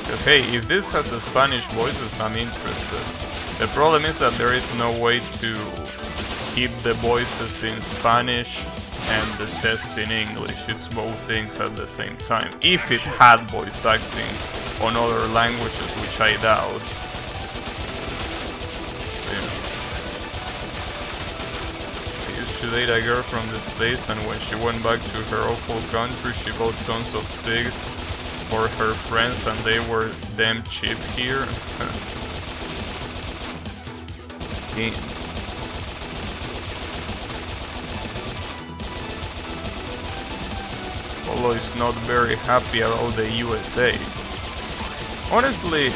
S1: Because hey, if this has the Spanish voices, I'm interested. The problem is that there is no way to keep the voices in Spanish and the test in English. It's both things at the same time. If it had voice acting on other languages, which I doubt. Yeah. I used to date a girl from the States, and when she went back to her awful country, she bought tons of cigs for her friends and they were damn cheap here. Damn. Polo is not very happy about the USA. Honestly,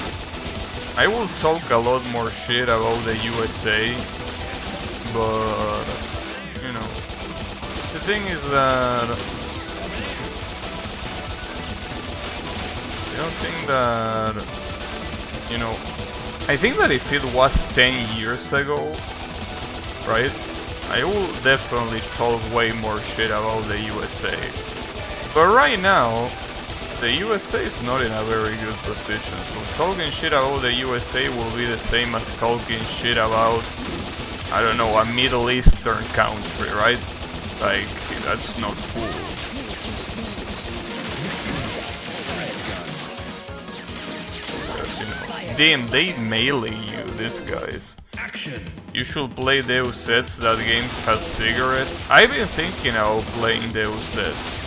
S1: I will talk a lot more shit about the USA, but, you know, the thing is that I don't think that, you know, I think that if it was 10 years ago, right, I will definitely talk way more shit about the USA. But right now, the USA is not in a very good position, so talking shit about the USA will be the same as talking shit about, I don't know, a Middle Eastern country, right? Like, that's not cool. Because, you know, damn, they melee you, these guys. You should play Deus Ex, that game has cigarettes. I've been thinking about playing Deus Ex.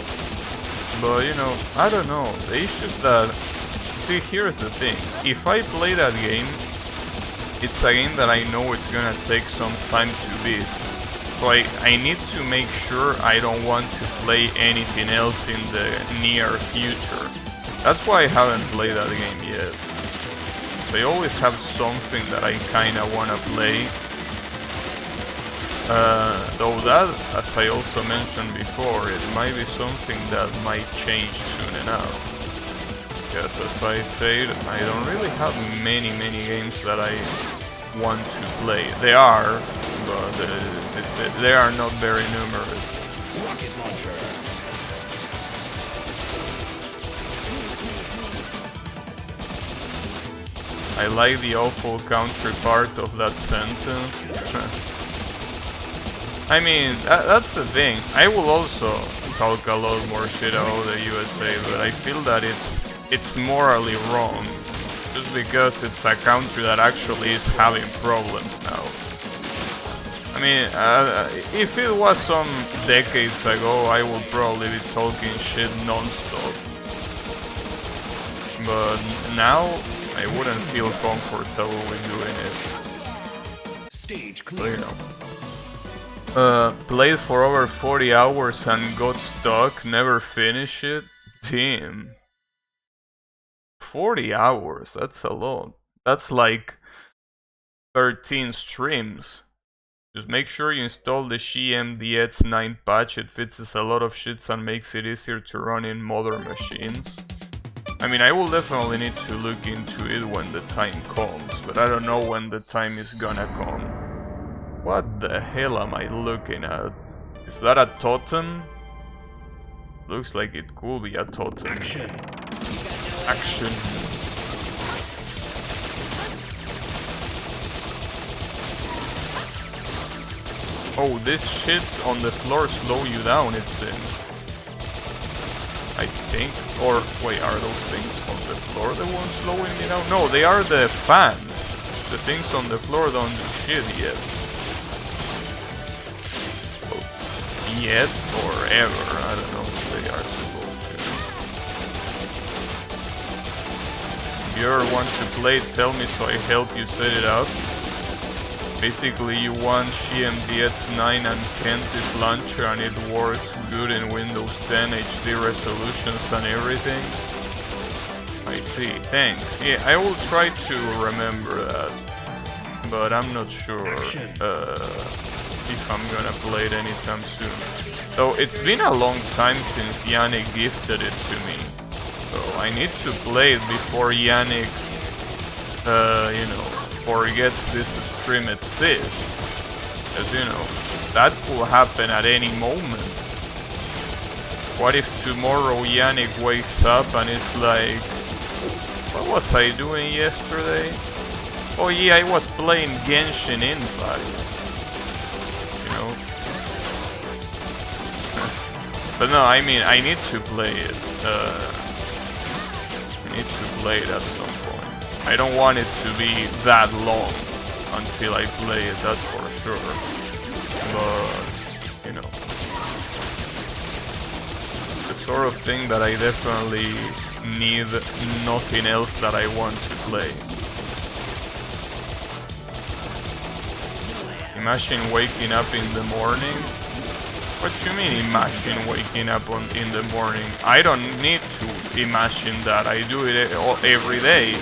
S1: But, you know, I don't know, the issues that... See, here's the thing, if I play that game, it's a game that I know it's gonna take some time to beat. So I need to make sure I don't want to play anything else in the near future. That's why I haven't played that game yet. So I always have something that I kinda wanna play. Though that, as I also mentioned before, it might be something that might change soon enough. Because as I said, I don't really have many games that I want to play. They are, but they are not very numerous.
S4: Rocket launcher.
S1: I like the awful country part of that sentence. I mean, that's the thing. I will also talk a lot more shit about the USA, but I feel that it's morally wrong, just because it's a country that actually is having problems now. I mean, if it was some decades ago, I would probably be talking shit non-stop. But now, I wouldn't feel comfortable with doing it.
S4: Stage
S1: So,
S4: clear.
S1: you know. Played for over 40 hours and got stuck, never finished it? Damn. 40 hours, that's a lot. That's like 13 streams. Just make sure you install the GMDX 9 patch, it fixes a lot of shits and makes it easier to run in modern machines. I mean, I will definitely need to look into it when the time comes, but I don't know when the time is gonna come. What the hell am I looking at? Is that a totem? Looks like it could be a totem.
S4: Action.
S1: Action. Oh, this shit's on the floor slow you down, it seems. I think. Or, wait, are those things on the floor the ones slowing me down? No, they are the fans. The things on the floor don't do shit yet. Yet or ever, I don't know if they are supposed to. If you ever want to play, tell me so I help you set it up. Basically you want GMDX 9 and Kentis launcher and it works good in Windows 10 HD resolutions and everything. I see, thanks. Yeah, I will try to remember that, but I'm not sure if I'm gonna play it anytime soon. So it's been a long time since Yannick gifted it to me. So I need to play it before Yannick, you know, forgets this stream exists. As you know, that could happen at any moment. What if tomorrow Yannick wakes up and is like, what was I doing yesterday? Oh yeah, I was playing Genshin Impact. But no, I mean, I need to play it. I need to play it at some point. I don't want it to be that long until I play it, that's for sure. But, you know, the sort of thing that I definitely need nothing else that I want to play. Imagine waking up in the morning. What do you mean imagine waking up in the morning? I don't need to imagine that. I do it every day.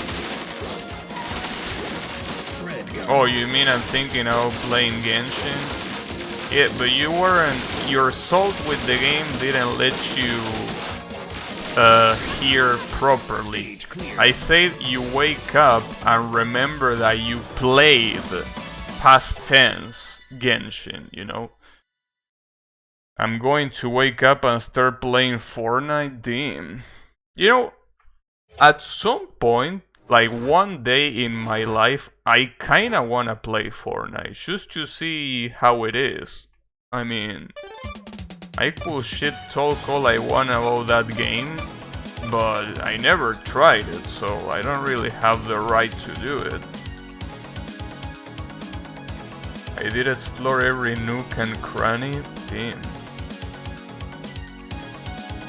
S1: Oh, you mean I'm thinking of playing Genshin? Yeah, but you weren't. Your salt with the game didn't let you hear properly. I said you wake up and remember that you played past tense Genshin, you know? I'm going to wake up and start playing Fortnite? Damn. You know, at some point, like one day in my life, I kinda wanna play Fortnite, just to see how it is. I mean, I could shit talk all I want about that game, but I never tried it, so I don't really have the right to do it. I did explore every nook and cranny. Damn.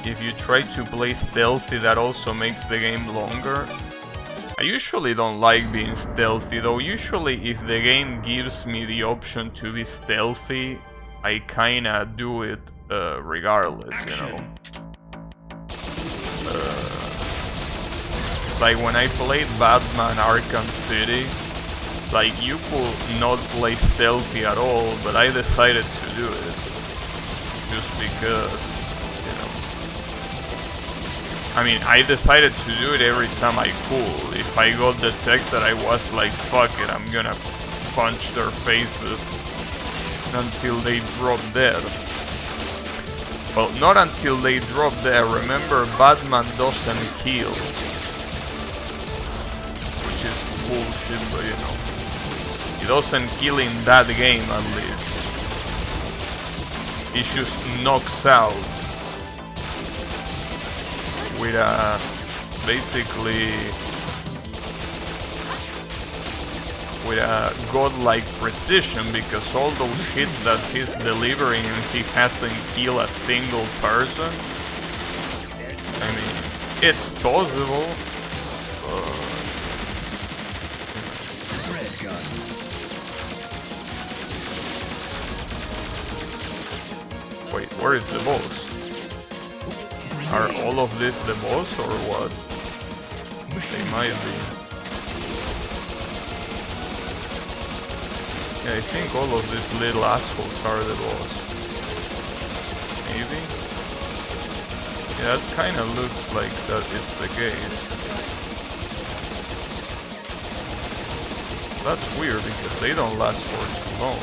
S1: If you try to play stealthy, that also makes the game longer. I usually don't like being stealthy, though usually if the game gives me the option to be stealthy, I kinda do it regardless, you know. Like when I played Batman Arkham City, like you could not play stealthy at all, but I decided to do it. Just because, you know. I mean, I decided to do it every time I could. If I got detected, I was like, fuck it, I'm gonna punch their faces until they drop dead. Well, not until they drop dead. Remember, Batman doesn't kill. Which is bullshit, but you know. He doesn't kill in that game, at least. He just knocks out with a basically with a godlike precision, because all those hits that he's delivering and he hasn't killed a single person. I mean, it's possible. Wait, where is the boss? Are all of this the boss or what? They might be. Yeah, I think all of these little assholes are the boss. Maybe? Yeah, that kinda looks like that it's the case. That's weird because they don't last for too long.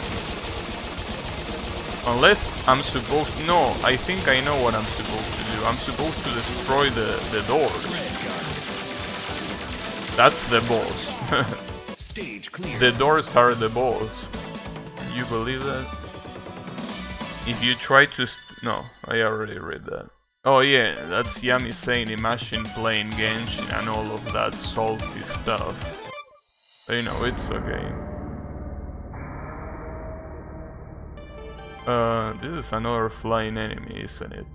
S1: Unless I'm supposed... No, I think I know what I'm supposed to do. I'm supposed to destroy the doors. That's the boss.
S6: Stage clear.
S1: The doors are the boss. You believe that? If you try to... No, I already read that. Oh yeah, that's Yami saying imagine playing Genshin and all of that salty stuff. But you know, it's okay. This is another flying enemy, isn't it?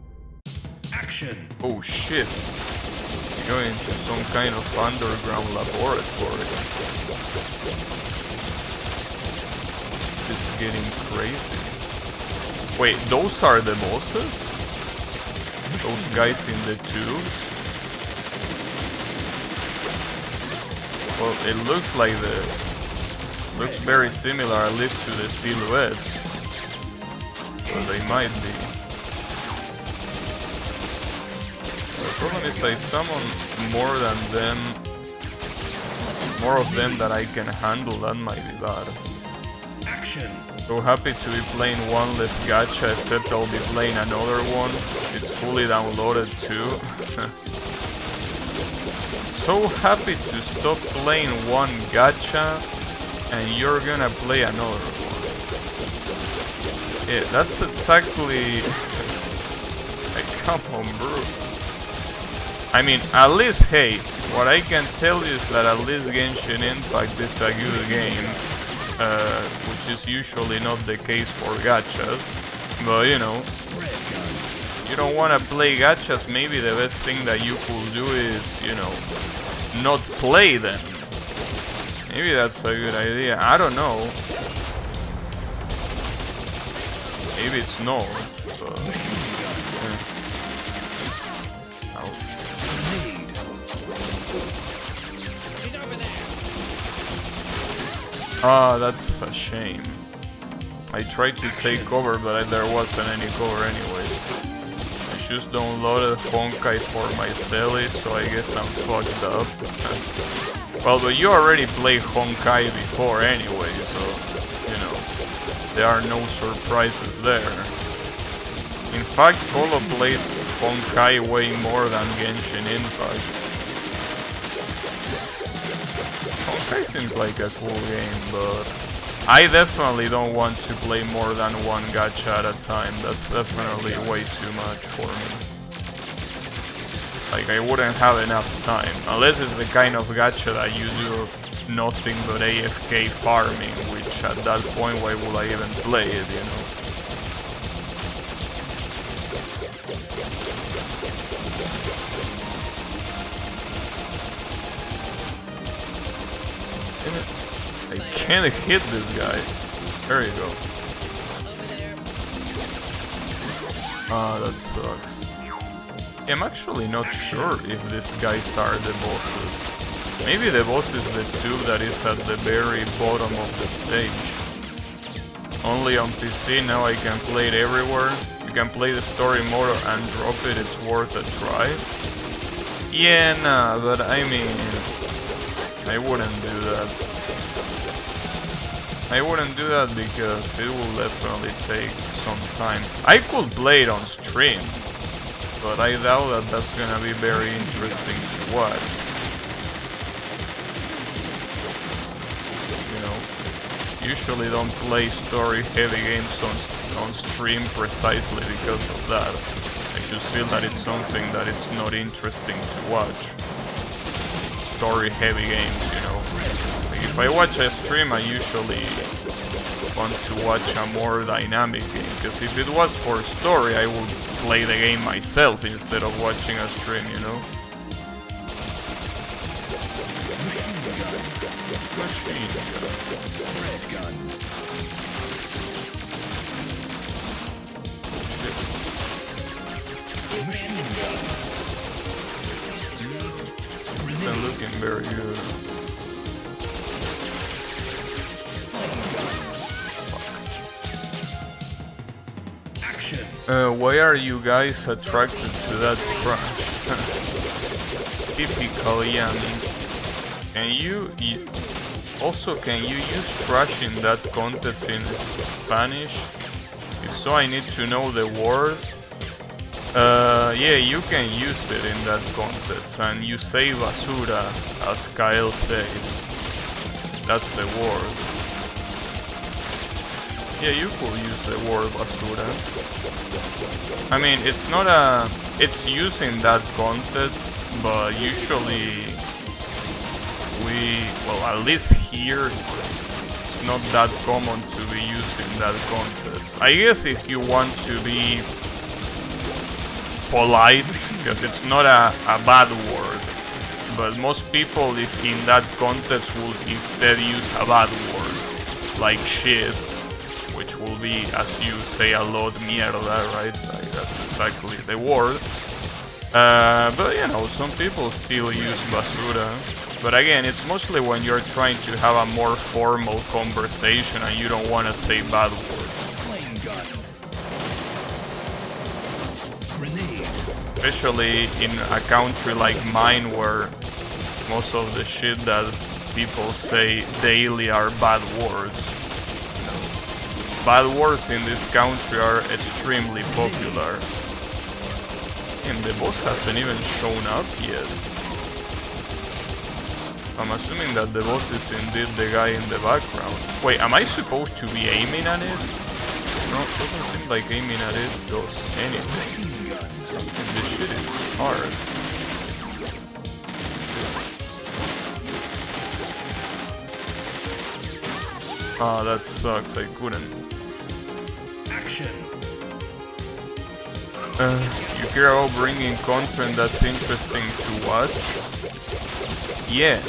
S6: Action.
S1: Oh shit. We're going to some kind of underground laboratory. It's getting crazy. Wait, those are the bosses? Those guys in the tubes? Well, it looks like looks very similar, at least to the silhouette. Well, they might be. The problem is I summon more of them that I can handle. That might be bad.
S6: Action.
S1: So happy to be playing one less gacha, except I'll be playing another one. It's fully downloaded too. So happy to stop playing one gacha and you're gonna play another one. Yeah, that's exactly... Like, come on, bro. I mean, at least, hey, what I can tell you is that at least Genshin Impact is a good game, which is usually not the case for gachas, but you know, you don't want to play gachas, maybe the best thing that you could do is, you know, not play them. Maybe that's a good idea. I don't know. Maybe it's no. But, yeah. Ah, that's a shame. I tried to take cover, but there wasn't any cover anyways. I just downloaded Honkai for my celly, so I guess I'm fucked up. Well, but you already played Honkai before anyway, so, you know, there are no surprises there. In fact, Polo plays Honkai way more than Genshin Impact. Honkai seems like a cool game, but I definitely don't want to play more than one gacha at a time. That's definitely way too much for me. Like, I wouldn't have enough time. Unless it's the kind of gacha that you do nothing but AFK farming, which at that point, why would I even play it, you know? I can't hit this guy. There you go. Ah, that sucks. I'm actually not sure if these guys are the bosses. Maybe the boss is the tube that is at the very bottom of the stage. Only on PC, now I can play it everywhere. You can play the story mode and drop it, it's worth a try. Yeah, nah, but I mean, I wouldn't do that. I wouldn't do that because it will definitely take some time. I could play it on stream, but I doubt that that's gonna be very interesting to watch. You know, usually don't play story-heavy games on stream precisely because of that. I just feel that it's something that it's not interesting to watch. Story-heavy games, you know. Like if I watch a stream, I usually want to watch a more dynamic game, because if it was for story, I would play the game myself instead of watching a stream, you know? Machine gun. Spread gun. This isn't looking very good. Why are you guys attracted to that trash? Typical Yami. Can you use trash in that context in Spanish? If so, I need to know the word. Yeah, you can use it in that context, and you say basura, as Kyle says. That's the word. Yeah, you could use the word basura. I mean, it's not it's used in that context, but usually well, at least here, it's not that common to be used in that context. I guess if you want to be polite, because it's not a bad word, but most people, if in that context, would instead use a bad word, like shit, which will be, as you say a lot, mierda, right? Like, that's exactly the word. But you know, some people still use basura. But again, it's mostly when you're trying to have a more formal conversation and you don't want to say bad words. Especially in a country like mine, where most of the shit that people say daily are bad words. Bad words in this country are extremely popular. And the boss hasn't even shown up yet. I'm assuming that the boss is indeed the guy in the background. Wait, am I supposed to be aiming at it? No, it doesn't seem like aiming at it does anything. This shit is hard. Ah, that sucks, I couldn't.
S6: Action.
S1: You care about bringing content that's interesting to watch? Yeah.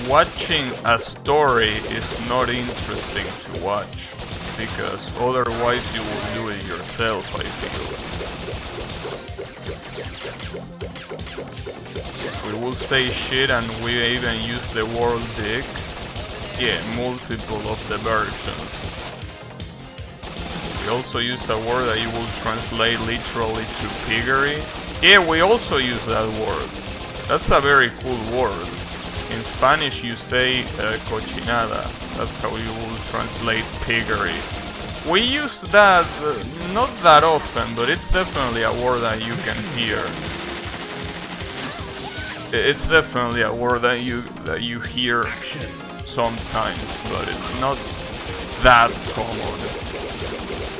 S1: Watching a story is not interesting to watch, because otherwise you will do it yourself, I feel. We will say shit and we even use the word dick. Yeah, multiple of the versions. We also use a word that you will translate literally to piggery. Yeah, we also use that word. That's a very cool word. In Spanish you say cochinada. That's how you will translate piggery. We use that not that often, but it's definitely a word that you can hear. It's definitely a word that you hear sometimes, but it's not that common.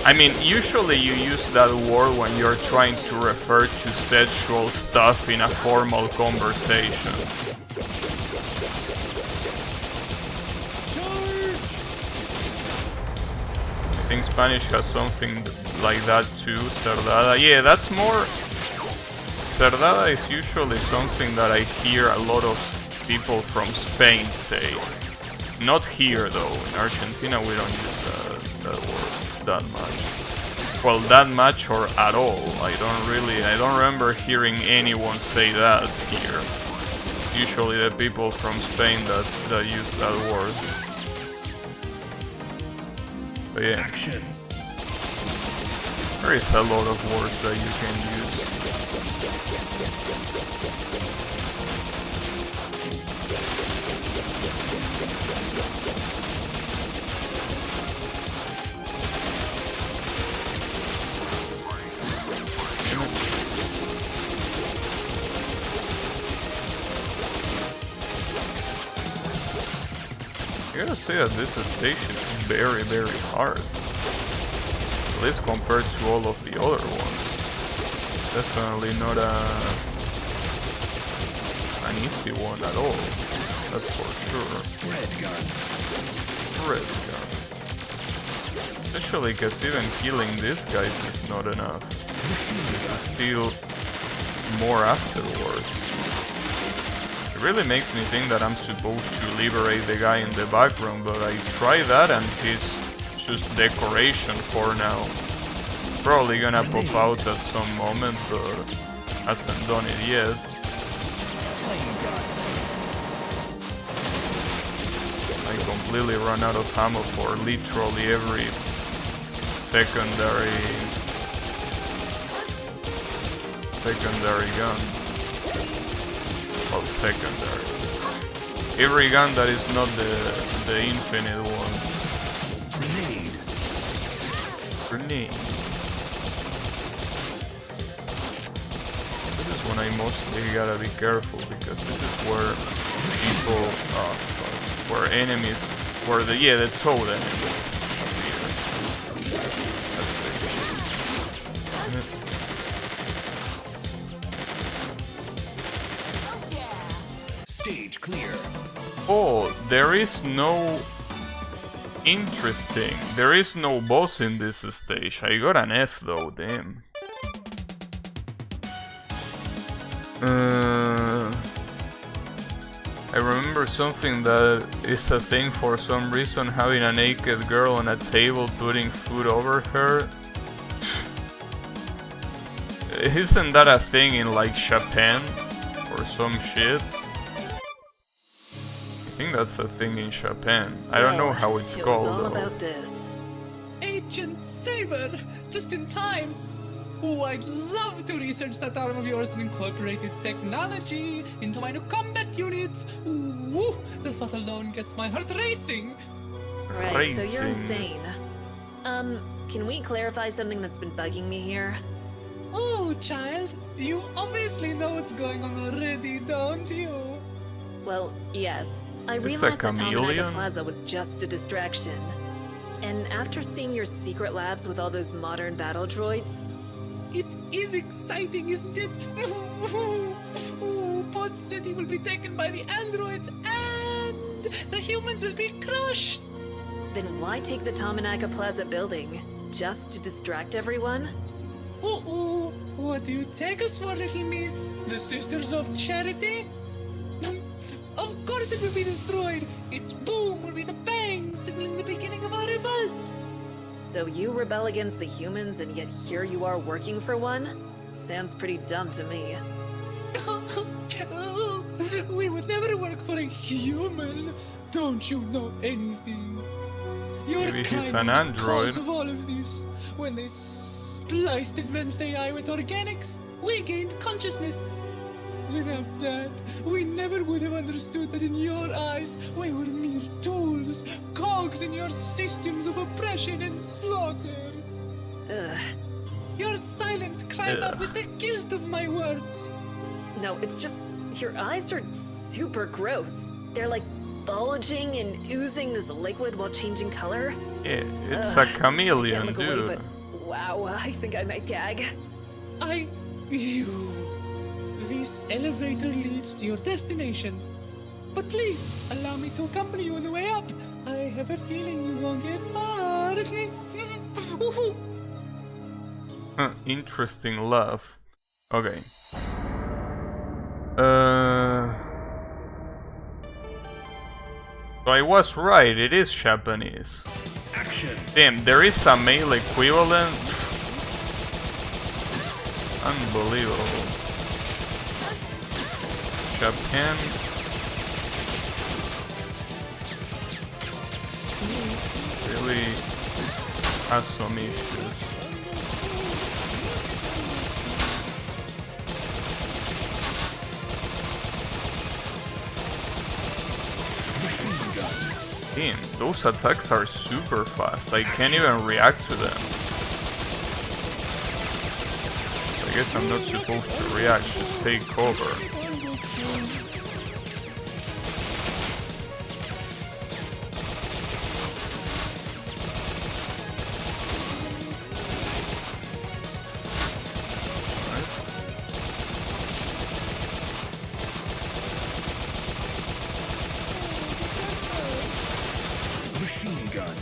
S1: I mean, usually you use that word when you're trying to refer to sexual stuff in a formal conversation. I think Spanish has something like that too, cerdada. Yeah, that's more... Cerdada is usually something that I hear a lot of people from Spain say. Not here though, in Argentina we don't use that word that much. Well, that much or at all. I don't remember hearing anyone say that here. Usually the people from Spain that use that word. But yeah.
S6: Action.
S1: There is a lot of words that you can use. I gotta say that this stage is very, very hard. At least compared to all of the other ones. Definitely not an easy one at all. That's for sure.
S6: Spread gun.
S1: Spread gun. Especially because even killing these guys is not enough. There's still more afterwards. It really makes me think that I'm supposed to liberate the guy in the background, but I try that and he's just decoration for now. Probably gonna pop out at some moment, but hasn't done it yet. I completely run out of ammo for literally every secondary gun. Well, secondary. Every gun that is not the infinite one.
S6: Grenade.
S1: Grenade. This is when I mostly gotta be careful, because this is where people, where enemies, where the toad enemies appear. That's it.
S6: Stage clear.
S1: Oh, there is no... Interesting. There is no boss in this stage. I got an F though, damn. I remember something that is a thing for some reason, having a naked girl on a table putting food over her. Isn't that a thing in like Japan or some shit? I think that's a thing in Japan. I don't know how it's called
S2: all
S1: though.
S2: about this.
S3: Agent Saber! Just in time! Oh, I'd love to research that arm of yours and incorporate its technology into my new combat units! Ooh, the thought alone gets my heart racing!
S2: Right, so you're
S1: Racing.
S2: insane. Can we clarify something that's been bugging me here?
S3: Oh, child, you obviously know what's going on already, don't you?
S2: Well, yes. I
S1: Is
S2: realized
S1: a
S2: that Tominaga
S1: chameleon?
S2: Plaza was just a distraction. And after seeing your secret labs with all those modern battle droids,
S3: It is exciting, isn't it? Pod City will be taken by the androids and the humans will be crushed!
S2: then why take the Tominaga Plaza building? Just to distract everyone?
S3: Uh-oh, what do you take us for, little miss? The Sisters of Charity? Of course it will be destroyed! Its boom will be the bang, signaling the beginning of our revolt!
S2: So you rebel against the humans, and yet here you are working for one? Sounds pretty dumb to me.
S3: We would never work for a human. Don't you know anything? Your
S1: Maybe he's
S3: kind
S1: an
S3: were the
S1: android.
S3: cause of all of this. When they spliced advanced AI with organics, we gained consciousness. Without that, we never would have understood that in your eyes, we were mere tools, cogs in your systems of oppression and slaughter.
S2: Ugh.
S3: Your silence cries out with the guilt of my words.
S2: No, it's just your eyes are super gross. They're like bulging and oozing this liquid while changing color.
S1: Yeah, it's a
S2: Can't
S1: chameleon,
S2: look away,
S1: dude.
S2: but wow, I think I might gag.
S3: This elevator leads to your destination. But please, allow me to accompany you on the way up. I have a feeling you won't get far.
S1: Interesting love. Okay. So I was right, it is Japanese.
S6: Action.
S1: Damn, there is a male equivalent? Unbelievable. Japan. Really has some issues.
S6: Machine gun.
S1: Damn, those attacks are super fast. I can't even react to them. I guess I'm not supposed to react, just take cover.
S6: Machine gun.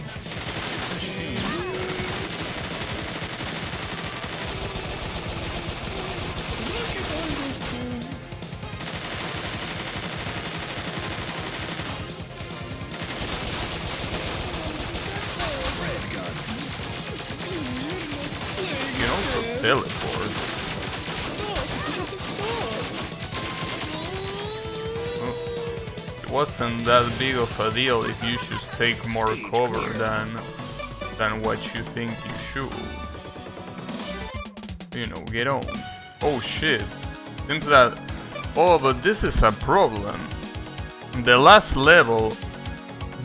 S6: Spread gun.
S1: You can also teleport. Oh, it wasn't that big of a deal if you should take more cover than what you think you should. You know, get on. Oh shit. Seems that... Oh, but this is a problem. The last level,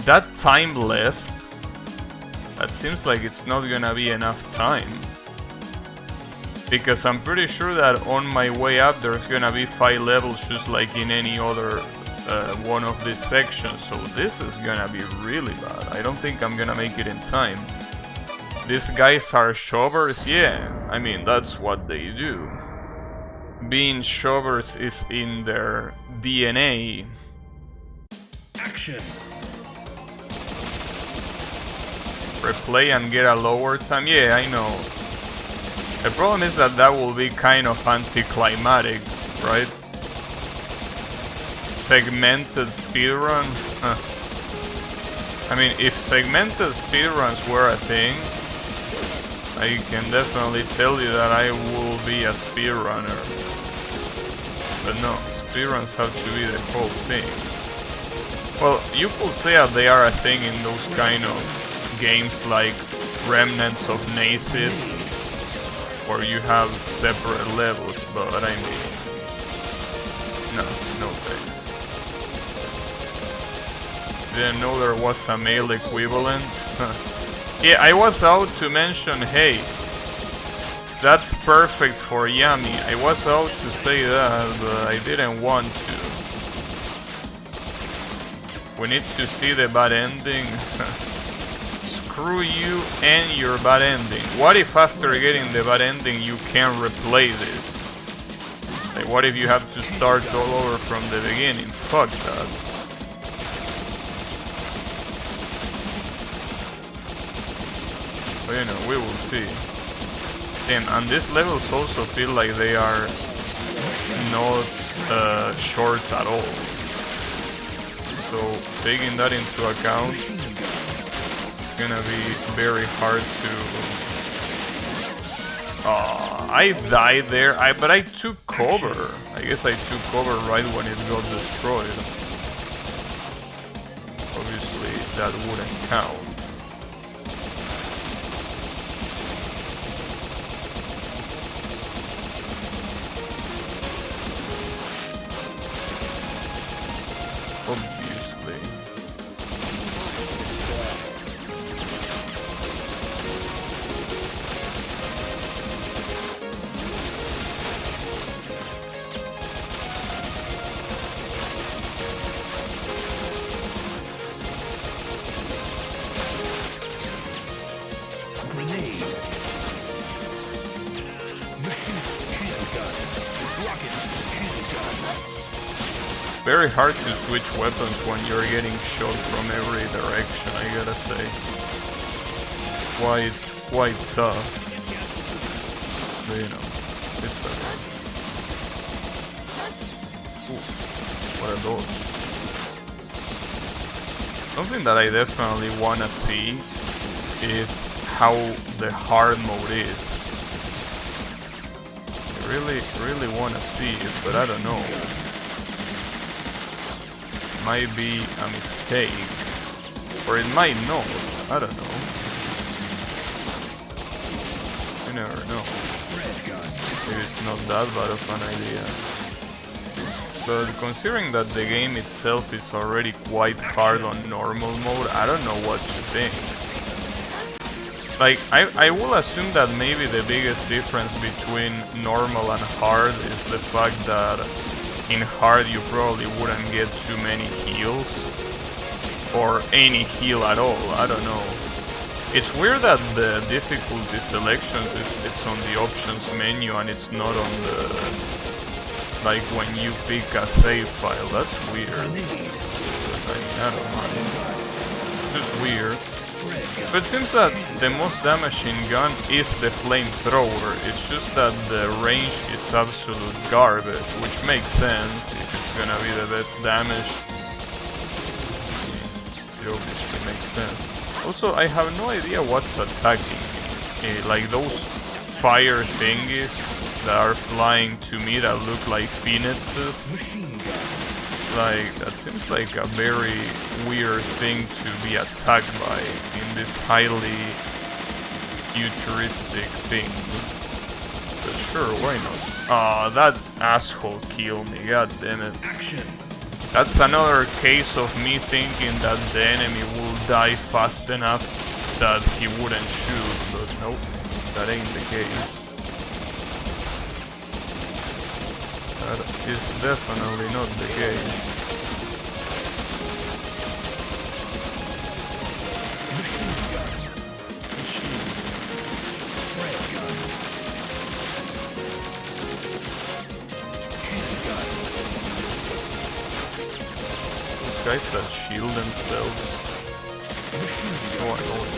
S1: that time left, that seems like it's not gonna be enough time. Because I'm pretty sure that on my way up there's gonna be 5 levels just like in any other one of these sections. So this is gonna be really bad. I don't think I'm gonna make it in time. These guys are shovers? Yeah, I mean that's what they do. Being shovers is in their DNA.
S6: Action.
S1: Replay and get a lower time? Yeah, I know. The problem is that that will be kind of anticlimactic, right? Segmented speedrun? Huh. I mean, if segmented speedruns were a thing, I can definitely tell you that I will be a speedrunner. But no, speedruns have to be the whole thing. Well, you could say that they are a thing in those kind of games like Remnants of Nacid, where you have separate levels, but I mean, no thanks. Didn't know there was a male equivalent. Yeah, I was out to mention, hey, that's perfect for Yami. I was out to say that, but I didn't want to. We need to see the bad ending. Screw you and your bad ending. What if after getting the bad ending you can't replay this? Like, what if you have to start all over from the beginning? Fuck that. But you know, we will see. And these levels also feel like they are not short at all. So taking that into account, it's gonna be very hard to... I died there, but I took cover. I guess I took cover right when it got destroyed. Obviously that wouldn't count. Obviously.
S6: Grenade. Machine handgun. Rocket handgun.
S1: Very hard to switch weapons when you're getting shot from every direction, I gotta say. Quite tough. But you know, it's okay. Ooh, what a dodge. Something that I definitely wanna see is how the hard mode is. I really wanna see it, but I don't know. Might be a mistake, or it might not. I don't know. You never know. Maybe it's not that bad of an idea. But considering that the game itself is already quite hard on normal mode, I don't know what to think. Like, I will assume that maybe the biggest difference between normal and hard is the fact that in hard you probably wouldn't get too many heals, or any heal at all, I don't know. It's weird that the difficulty selections it's on the options menu and it's not on the, like when you pick a save file. That's weird. I mean, I don't mind. It's just weird. But it seems that the most damaging gun is the flamethrower. It's just that the range is absolute garbage, which makes sense if it's gonna be the best damage. It obviously makes sense. Also, I have no idea what's attacking me. Like those fire thingies that are flying to me that look like phoenixes. Like, that seems like a very weird thing to be attacked by in this highly futuristic thing. But sure, why not? Ah, that asshole killed me, god damn it. That's another case of me thinking that the enemy will die fast enough that he wouldn't shoot, but nope, that ain't the case. That is definitely not the case. Those guys that shield themselves. Oh, I know it.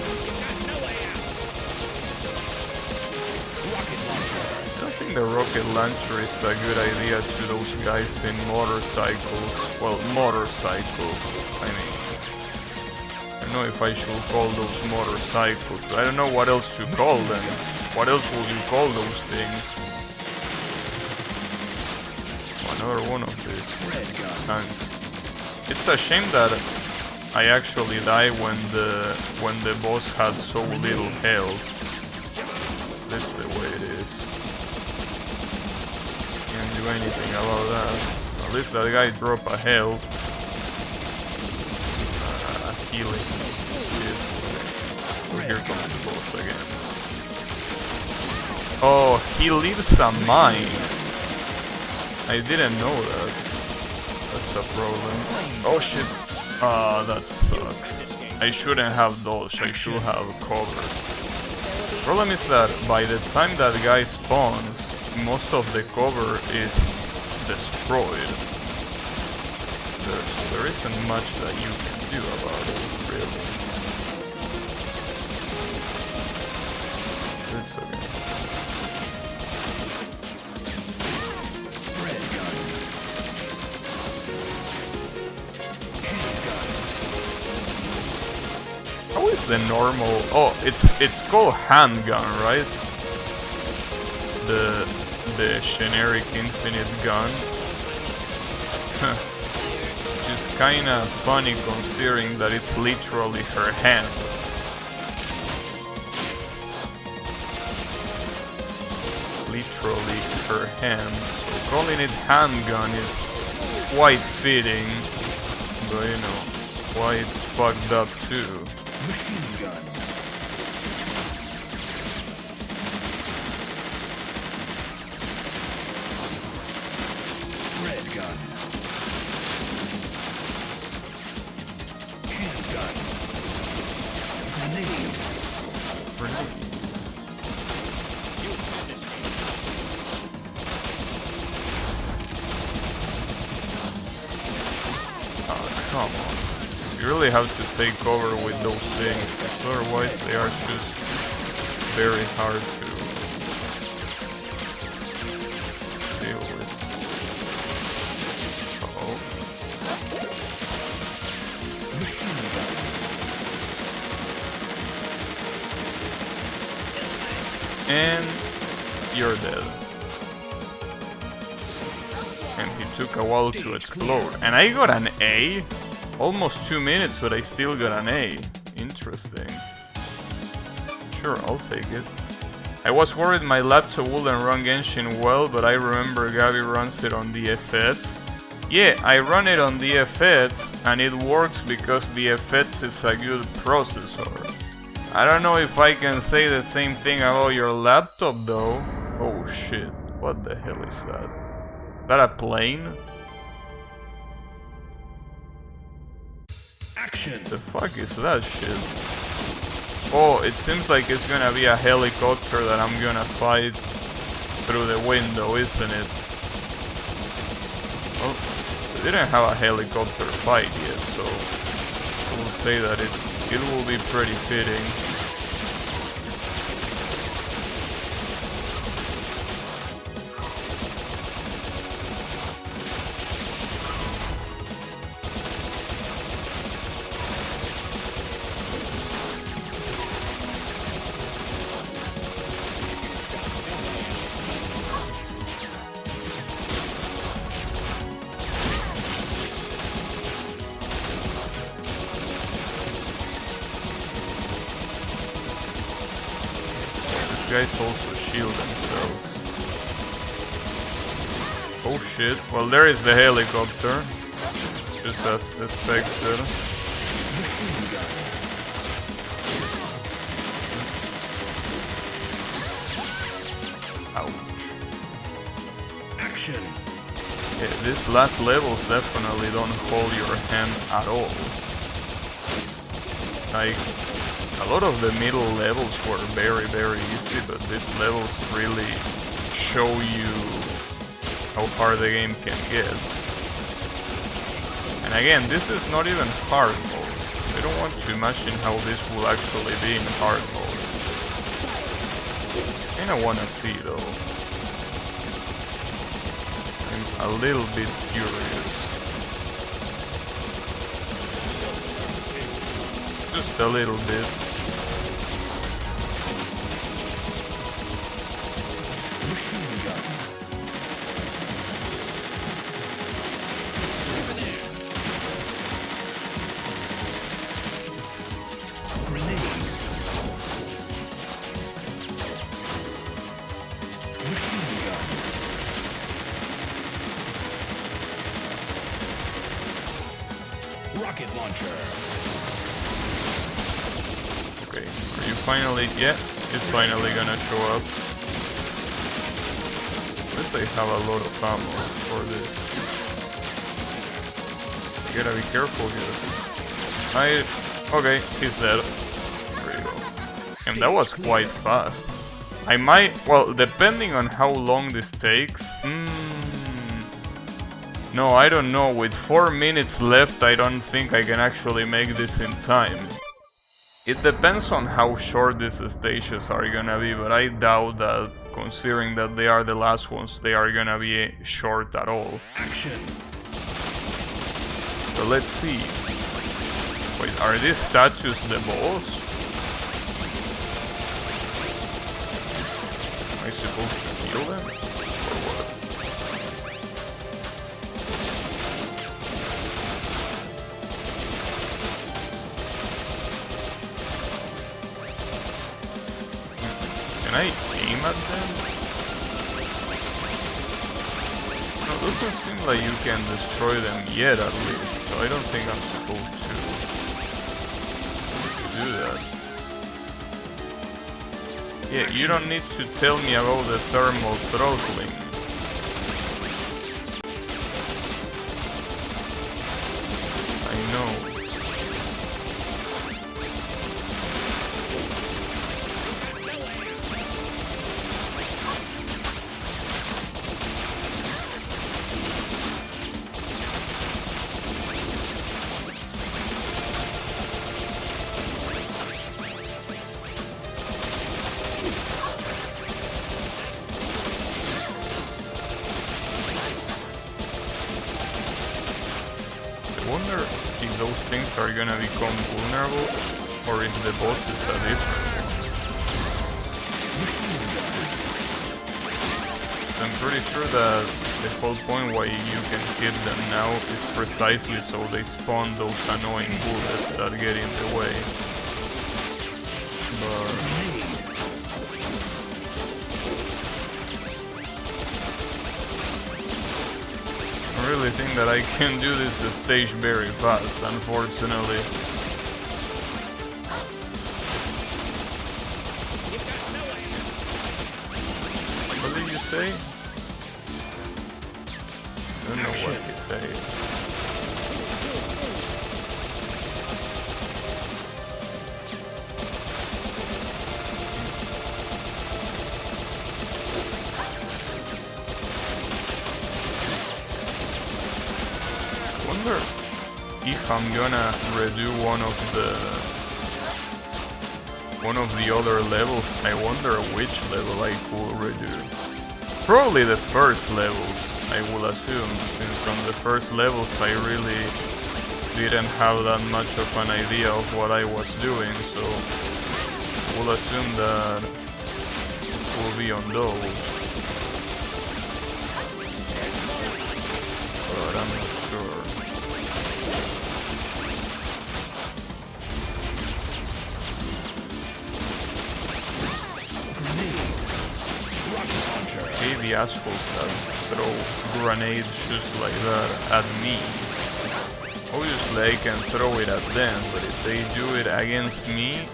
S1: I don't think the rocket launcher is a good idea to those guys in motorcycles. Well, motorcycles, I mean. I don't know if I should call those motorcycles, but I don't know what else to call them. What else would you call those things? Another one of these tanks. It's a shame that I actually die when the boss had so little health. That's the way it is. Can't do anything about that. At least that guy dropped a health. Healing. Oh, here comes the boss again. Oh, he leaves a mine. I didn't know that. That's a problem. Oh shit. Ah, that sucks. I shouldn't have dodged, I should have covered. Problem is that by the time that guy spawns, most of the cover is destroyed. There isn't much that you can do about it, really. It's okay. is the normal? Oh, it's called handgun, right? The generic infinite gun. Which is kinda funny considering that it's literally her hand. Literally her hand. So calling it handgun is quite fitting, but you know, quite fucked up too.
S6: Machine gun. Spread gun. Handgun. Grenade.
S1: Grenade. Oh, come on. You really have to take cover with those things, because otherwise they are just very hard to deal with. Uh-oh.
S6: Machine gun.
S1: And you're dead. And he took a while to explode. And I got an A? Almost 2 minutes, but I still got an A. Interesting. Sure, I'll take it. I was worried my laptop wouldn't run Genshin well, but I remember Gabby runs it on the FX. Yeah, I run it on the FX, and it works because the FX is a good processor. I don't know if I can say the same thing about your laptop though. Oh shit, what the hell is that? Is that a plane?
S6: Action.
S1: The fuck is that shit? Oh, it seems like it's gonna be a helicopter that I'm gonna fight through the window, isn't it? Well, we didn't have a helicopter fight yet, so I will say that it will be pretty fitting. Guys also shield themselves. Oh shit, well there is the helicopter. Just as expected. Ouch.
S6: Action.
S1: Yeah, these last levels definitely don't hold your hand at all. Like, a lot of the middle levels were very, very easy, but these levels really show you how far the game can get. And again, this is not even hard mode. I don't want to imagine how this will actually be in hard mode. Kinda wanna see though. I'm a little bit curious. Just a little bit.
S6: Machine gun. Grenade. Machine gun. Rocket launcher.
S1: Okay, are you finally... yeah, it's finally gonna show up. Let's say have a lot of ammo for this. You gotta be careful here. Okay, he's dead. There you go. And that was quite fast. I might... well, depending on how long this takes... no, I don't know. With 4 minutes left, I don't think I can actually make this in time. It depends on how short these stages are gonna be, but I doubt that, considering that they are the last ones, they are gonna be short at all.
S6: Action.
S1: So let's see. Wait, Are these statues the boss? Am I supposed to kill them? Or what? Can I aim at them? No, it doesn't seem like you can destroy them yet at least, so I don't think I'm supposed to do that. Yeah, you don't need to tell me about the thermal throttling. I know. I wonder if those things are gonna become vulnerable, or if the bosses are different. I'm pretty sure that the whole point why you can hit them now is precisely so they spawn those annoying bullets that get in the way. But I really think that I can do this stage very fast, unfortunately. What did you say? I don't know what you say. I wonder if I'm gonna redo one of the other levels. I wonder which level I could redo. Probably the first levels, I will assume, since on the first levels I really didn't have that much of an idea of what I was doing, so I will assume that it will be on those. But I'm not sure. Okay, the assholes that throw grenades just like that at me. Obviously I can throw it at them, but if they do it against me...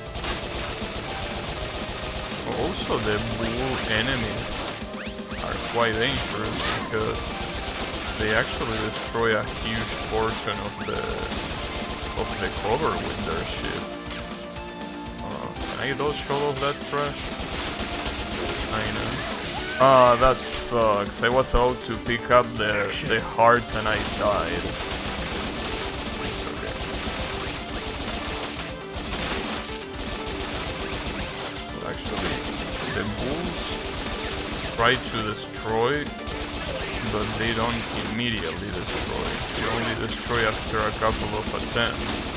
S1: Also the bull enemies are quite dangerous because they actually destroy a huge portion of the cover with their ship. Can I dodge all of that trash? I know. Ah, that sucks. I was about to pick up the heart and I died. It's okay. Well, actually, the bulls try to destroy, but they don't immediately destroy. They only destroy after a couple of attempts.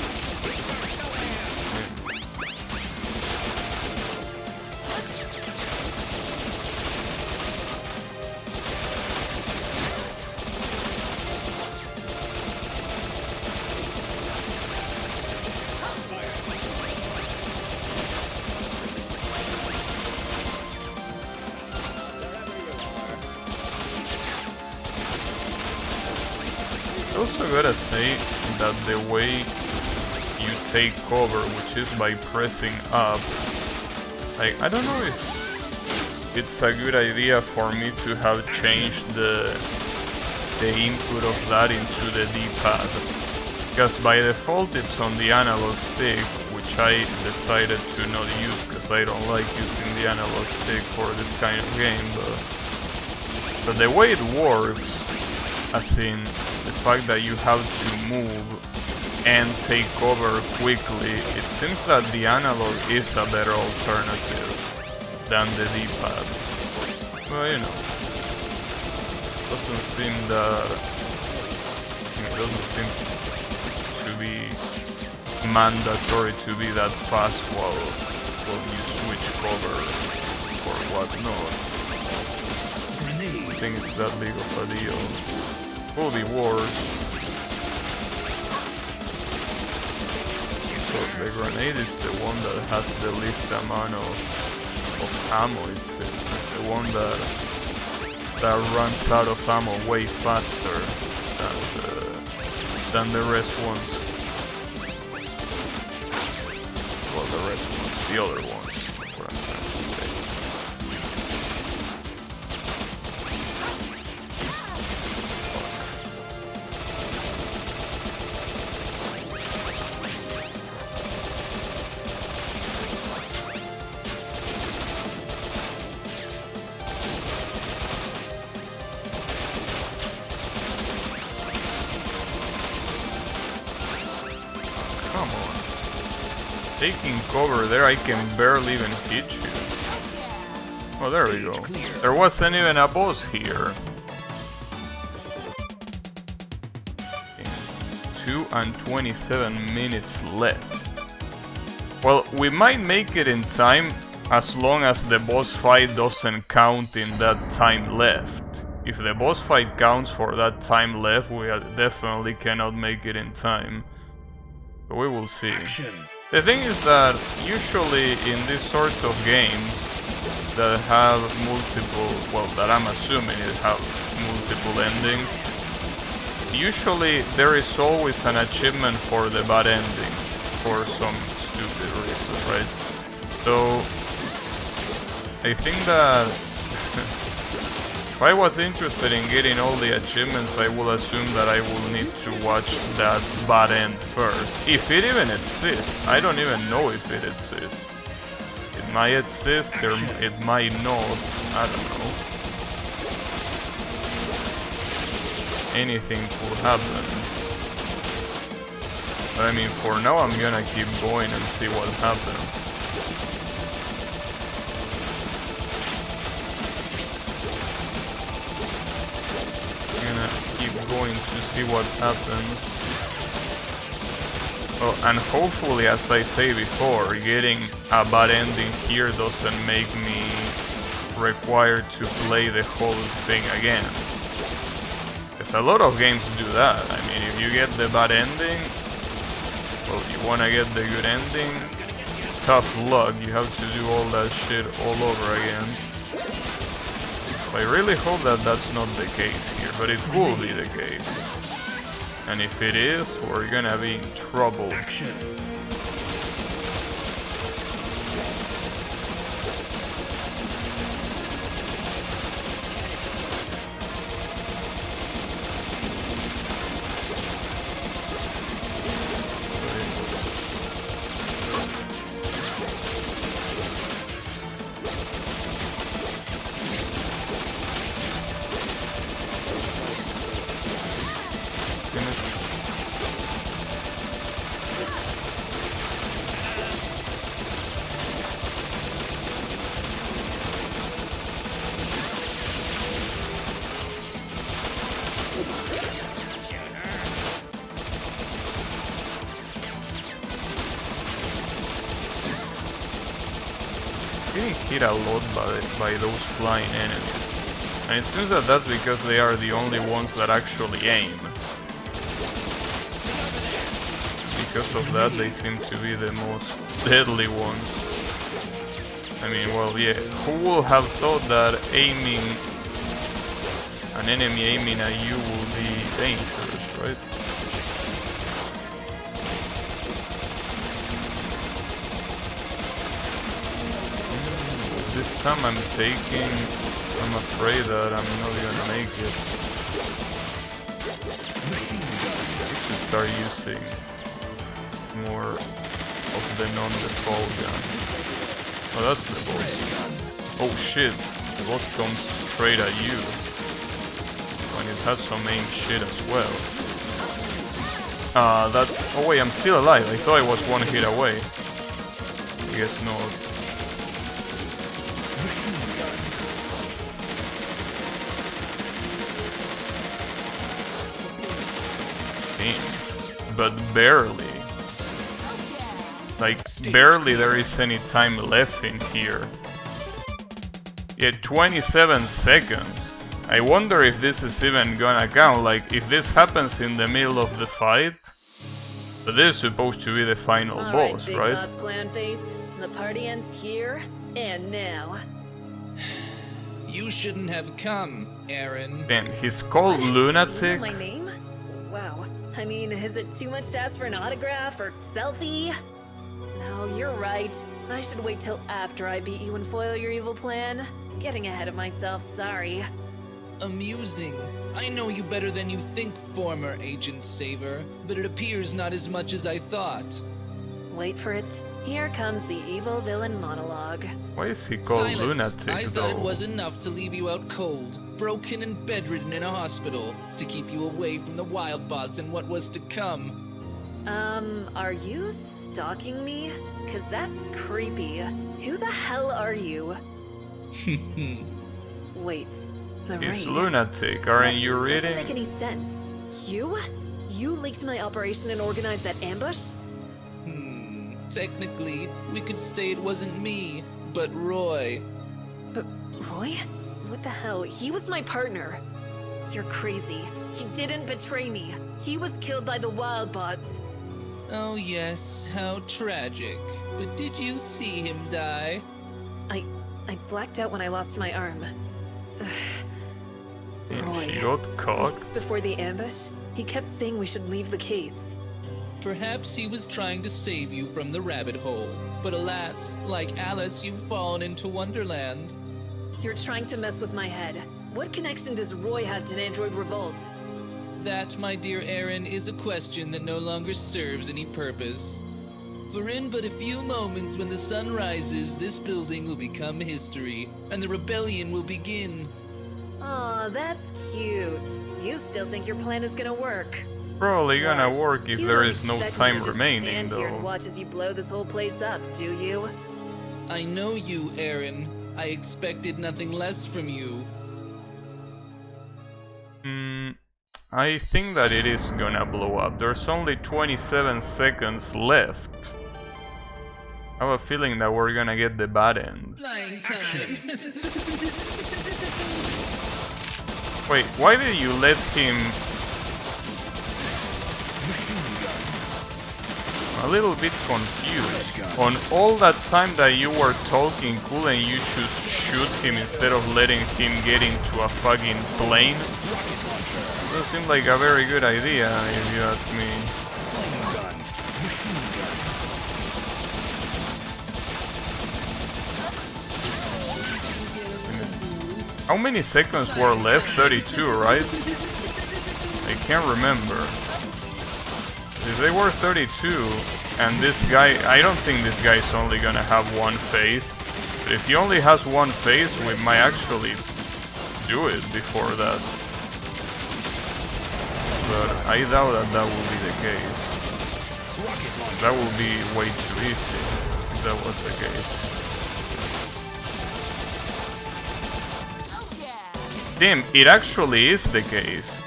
S1: I also gotta say that the way you take cover, which is by pressing up, like, I don't know if it's a good idea for me to have changed the input of that into the D-pad, because by default it's on the analog stick, which I decided to not use because I don't like using the analog stick for this kind of game, but the way it works, as in the fact that you have to move and take cover quickly, it seems that the analog is a better alternative than the D-pad. Well, you know, doesn't seem that... it doesn't seem to be mandatory to be that fast while you switch cover or whatnot. I think it's that big of a deal. Holy wars. So the grenade is the one that has the least amount of ammo, it seems. It's the one that runs out of ammo way faster than the rest ones. Well, the rest ones, the other ones. What I'm trying to say. Come on. Taking cover there, I can barely even hit you. Oh, there we go. There wasn't even a boss here. 2 and 27 minutes left. Well, we might make it in time as long as the boss fight doesn't count in that time left. If the boss fight counts for that time left, we definitely cannot make it in time. But we will see. The thing is that usually in these sorts of games that have multiple, well, that I'm assuming it have multiple endings, usually there is always an achievement for the bad ending for some stupid reason, right? So I think that if I was interested in getting all the achievements, I will assume that I will need to watch that bad end first. If it even exists, I don't even know if it exists. It might exist, or it might not, I don't know. Anything could happen. But I mean, for now I'm gonna keep going and see what happens. Going to see what happens. Oh, and hopefully, as I say before, getting a bad ending here doesn't make me required to play the whole thing again. Because a lot of games do that. I mean, if you get the bad ending, well, you want to get the good ending, tough luck, you have to do all that shit all over again. I really hope that that's not the case here, but it will be the case. And if it is, we're gonna be in trouble. Getting hit a lot by those flying enemies, and it seems that that's because they are the only ones that actually aim. Because of that, they seem to be the most deadly ones. I mean, well, yeah, who would have thought that aiming, an enemy aiming at you will be dangerous, right? This time I'm afraid that I'm not gonna make it. I should start using more of the non-default guns. Oh, that's the boss. Oh shit, the boss comes straight at you. When it has some aim shit as well. Oh wait, I'm still alive. I thought I was one hit away. I guess not. But barely. Like, barely there is any time left in here. Yeah, 27 seconds. I wonder if this is even gonna count, like, if this happens in the middle of the fight. But this is supposed to be the final boss,
S2: Big
S1: right?
S2: Boss Clown Face. The party ends here and now.
S3: You shouldn't have come, Aaron.
S1: Damn, he's called
S2: You
S1: Lunatic.
S2: know my name? Wow. I mean, is it too much to ask for an autograph or selfie? No, you're right. I should wait till after I beat you and foil your evil plan. Getting ahead of myself, sorry.
S3: Amusing. I know you better than you think, former Agent Saver, but it appears not as much as I thought.
S2: Wait for it. Here comes the evil villain monologue.
S1: Why is he called
S3: Silence.
S1: Lunatic,
S3: I thought it
S1: though?
S3: was enough to leave you out cold, broken and bedridden in a hospital, to keep you away from the wild boss and what was to come.
S2: Are you stalking me? 'Cause that's creepy. Who the hell are you? Wait, the
S1: He's
S2: raid.
S1: Lunatic, aren't you
S2: Doesn't
S1: reading?
S2: make any sense. You? You leaked my operation and organized that ambush?
S3: Technically, we could say it wasn't me, but Roy.
S2: But Roy? What the hell? He was my partner. You're crazy. He didn't betray me. He was killed by the wild bots.
S3: Oh yes, how tragic. But did you see him die?
S2: I blacked out when I lost my arm.
S1: Damn,
S2: Roy.
S1: she got cocked.
S2: Weeks before the ambush, he kept saying we should leave the case.
S3: Perhaps he was trying to save you from the rabbit hole. But alas, like Alice, you've fallen into Wonderland.
S2: You're trying to mess with my head. What connection does Roy have to Android Revolt?
S3: That, my dear Aaron, is a question that no longer serves any purpose. For in but a few moments when the sun rises, this building will become history, and the rebellion will begin.
S2: Aw, that's cute. You still think your plan is gonna work.
S1: Probably gonna work if
S2: You
S1: there
S2: don't
S1: is no
S2: expect me
S1: time
S2: to just
S1: remaining,
S2: stand here and
S1: though.
S2: watch as you blow this whole place up, do you?
S3: I know you, Aaron. I expected nothing less from you.
S1: I think that it is gonna blow up. There's only 27 seconds left. I have a feeling that we're gonna get the bad end.
S3: Flying time.
S1: Wait, why did you let him...
S6: Machine gun.
S1: A little bit confused. On all that time that you were talking, couldn't you just shoot him instead of letting him get into a fucking plane?
S6: Rocket launcher.
S1: Doesn't seem like a very good idea, if you ask me.
S6: Flame gun. Machine gun.
S1: How many seconds were left? 32, right? I can't remember. If they were 32, and this guy... I don't think this guy is only gonna have one phase. But if he only has one phase, we might actually do it before that. But I doubt that that will be the case.
S6: Rocket launcher.
S1: That would be way too easy if that was the case. Damn, it actually is the case.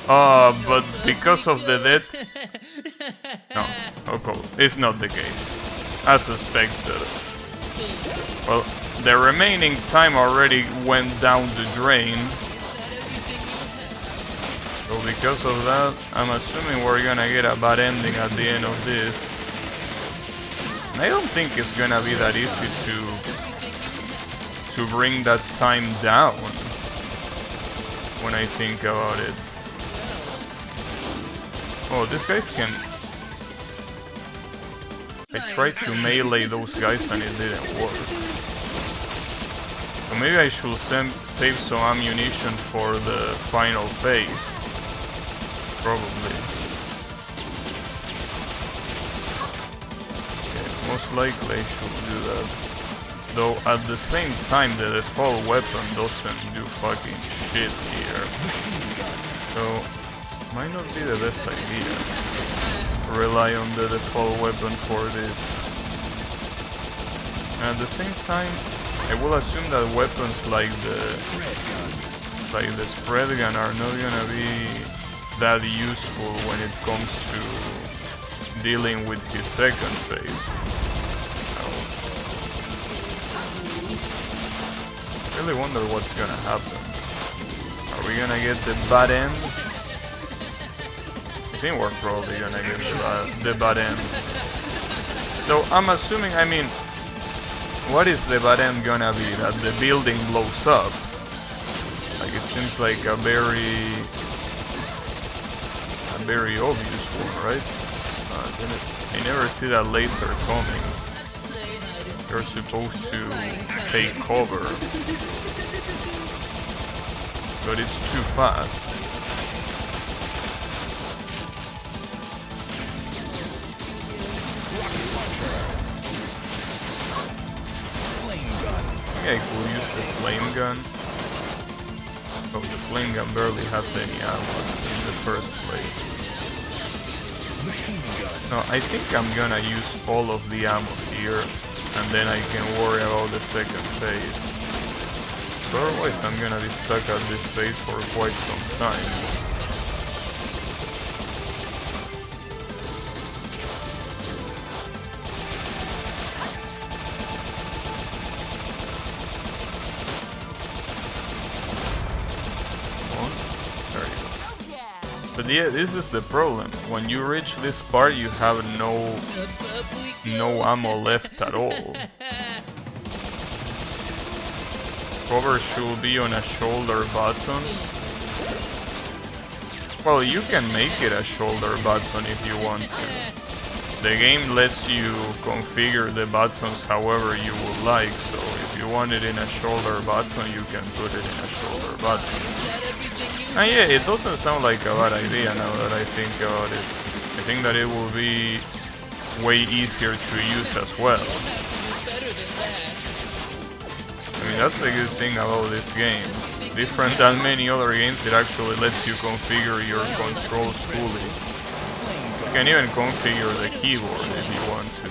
S1: But because of the death... No, okay, it's not the case. As suspected. Well, the remaining time already went down the drain. So because of that, I'm assuming we're gonna get a bad ending at the end of this. And I don't think it's gonna be that easy to bring that time down, when I think about it. Oh, these guys can... I tried to melee those guys and it didn't work. So maybe I should save some ammunition for the final phase. Probably. Yeah, most likely I should do that. Though at the same time the default weapon doesn't do fucking shit here. So might not be the best idea. Rely on the default weapon for this. And at the same time, I will assume that weapons like the spread gun are not gonna be that useful when it comes to dealing with his second phase. I really wonder what's gonna happen. Are we gonna get the bad end? I think we're probably gonna get the bad end. So I'm assuming, I mean, what is the bad end gonna be? That the building blows up? Like, it seems like a very obvious one, right? I never see that laser coming. You're supposed to take cover, but it's too fast. I think I could use the flame gun. Oh, the flame gun barely has any ammo in the first place. No, I think I'm gonna use all of the ammo here, and then I can worry about the second phase. But otherwise I'm gonna be stuck at this phase for quite some time. But yeah, this is the problem. When you reach this part, you have no ammo left at all. Cover should be on a shoulder button. Well, you can make it a shoulder button if you want to. The game lets you configure the buttons however you would like, so if you want it in a shoulder button, you can put it in a shoulder button. And yeah, it doesn't sound like a bad idea now that I think about it. I think that it will be way easier to use as well. I mean, that's the good thing about this game. Different than many other games, it actually lets you configure your controls fully. You can even configure the keyboard if you want to.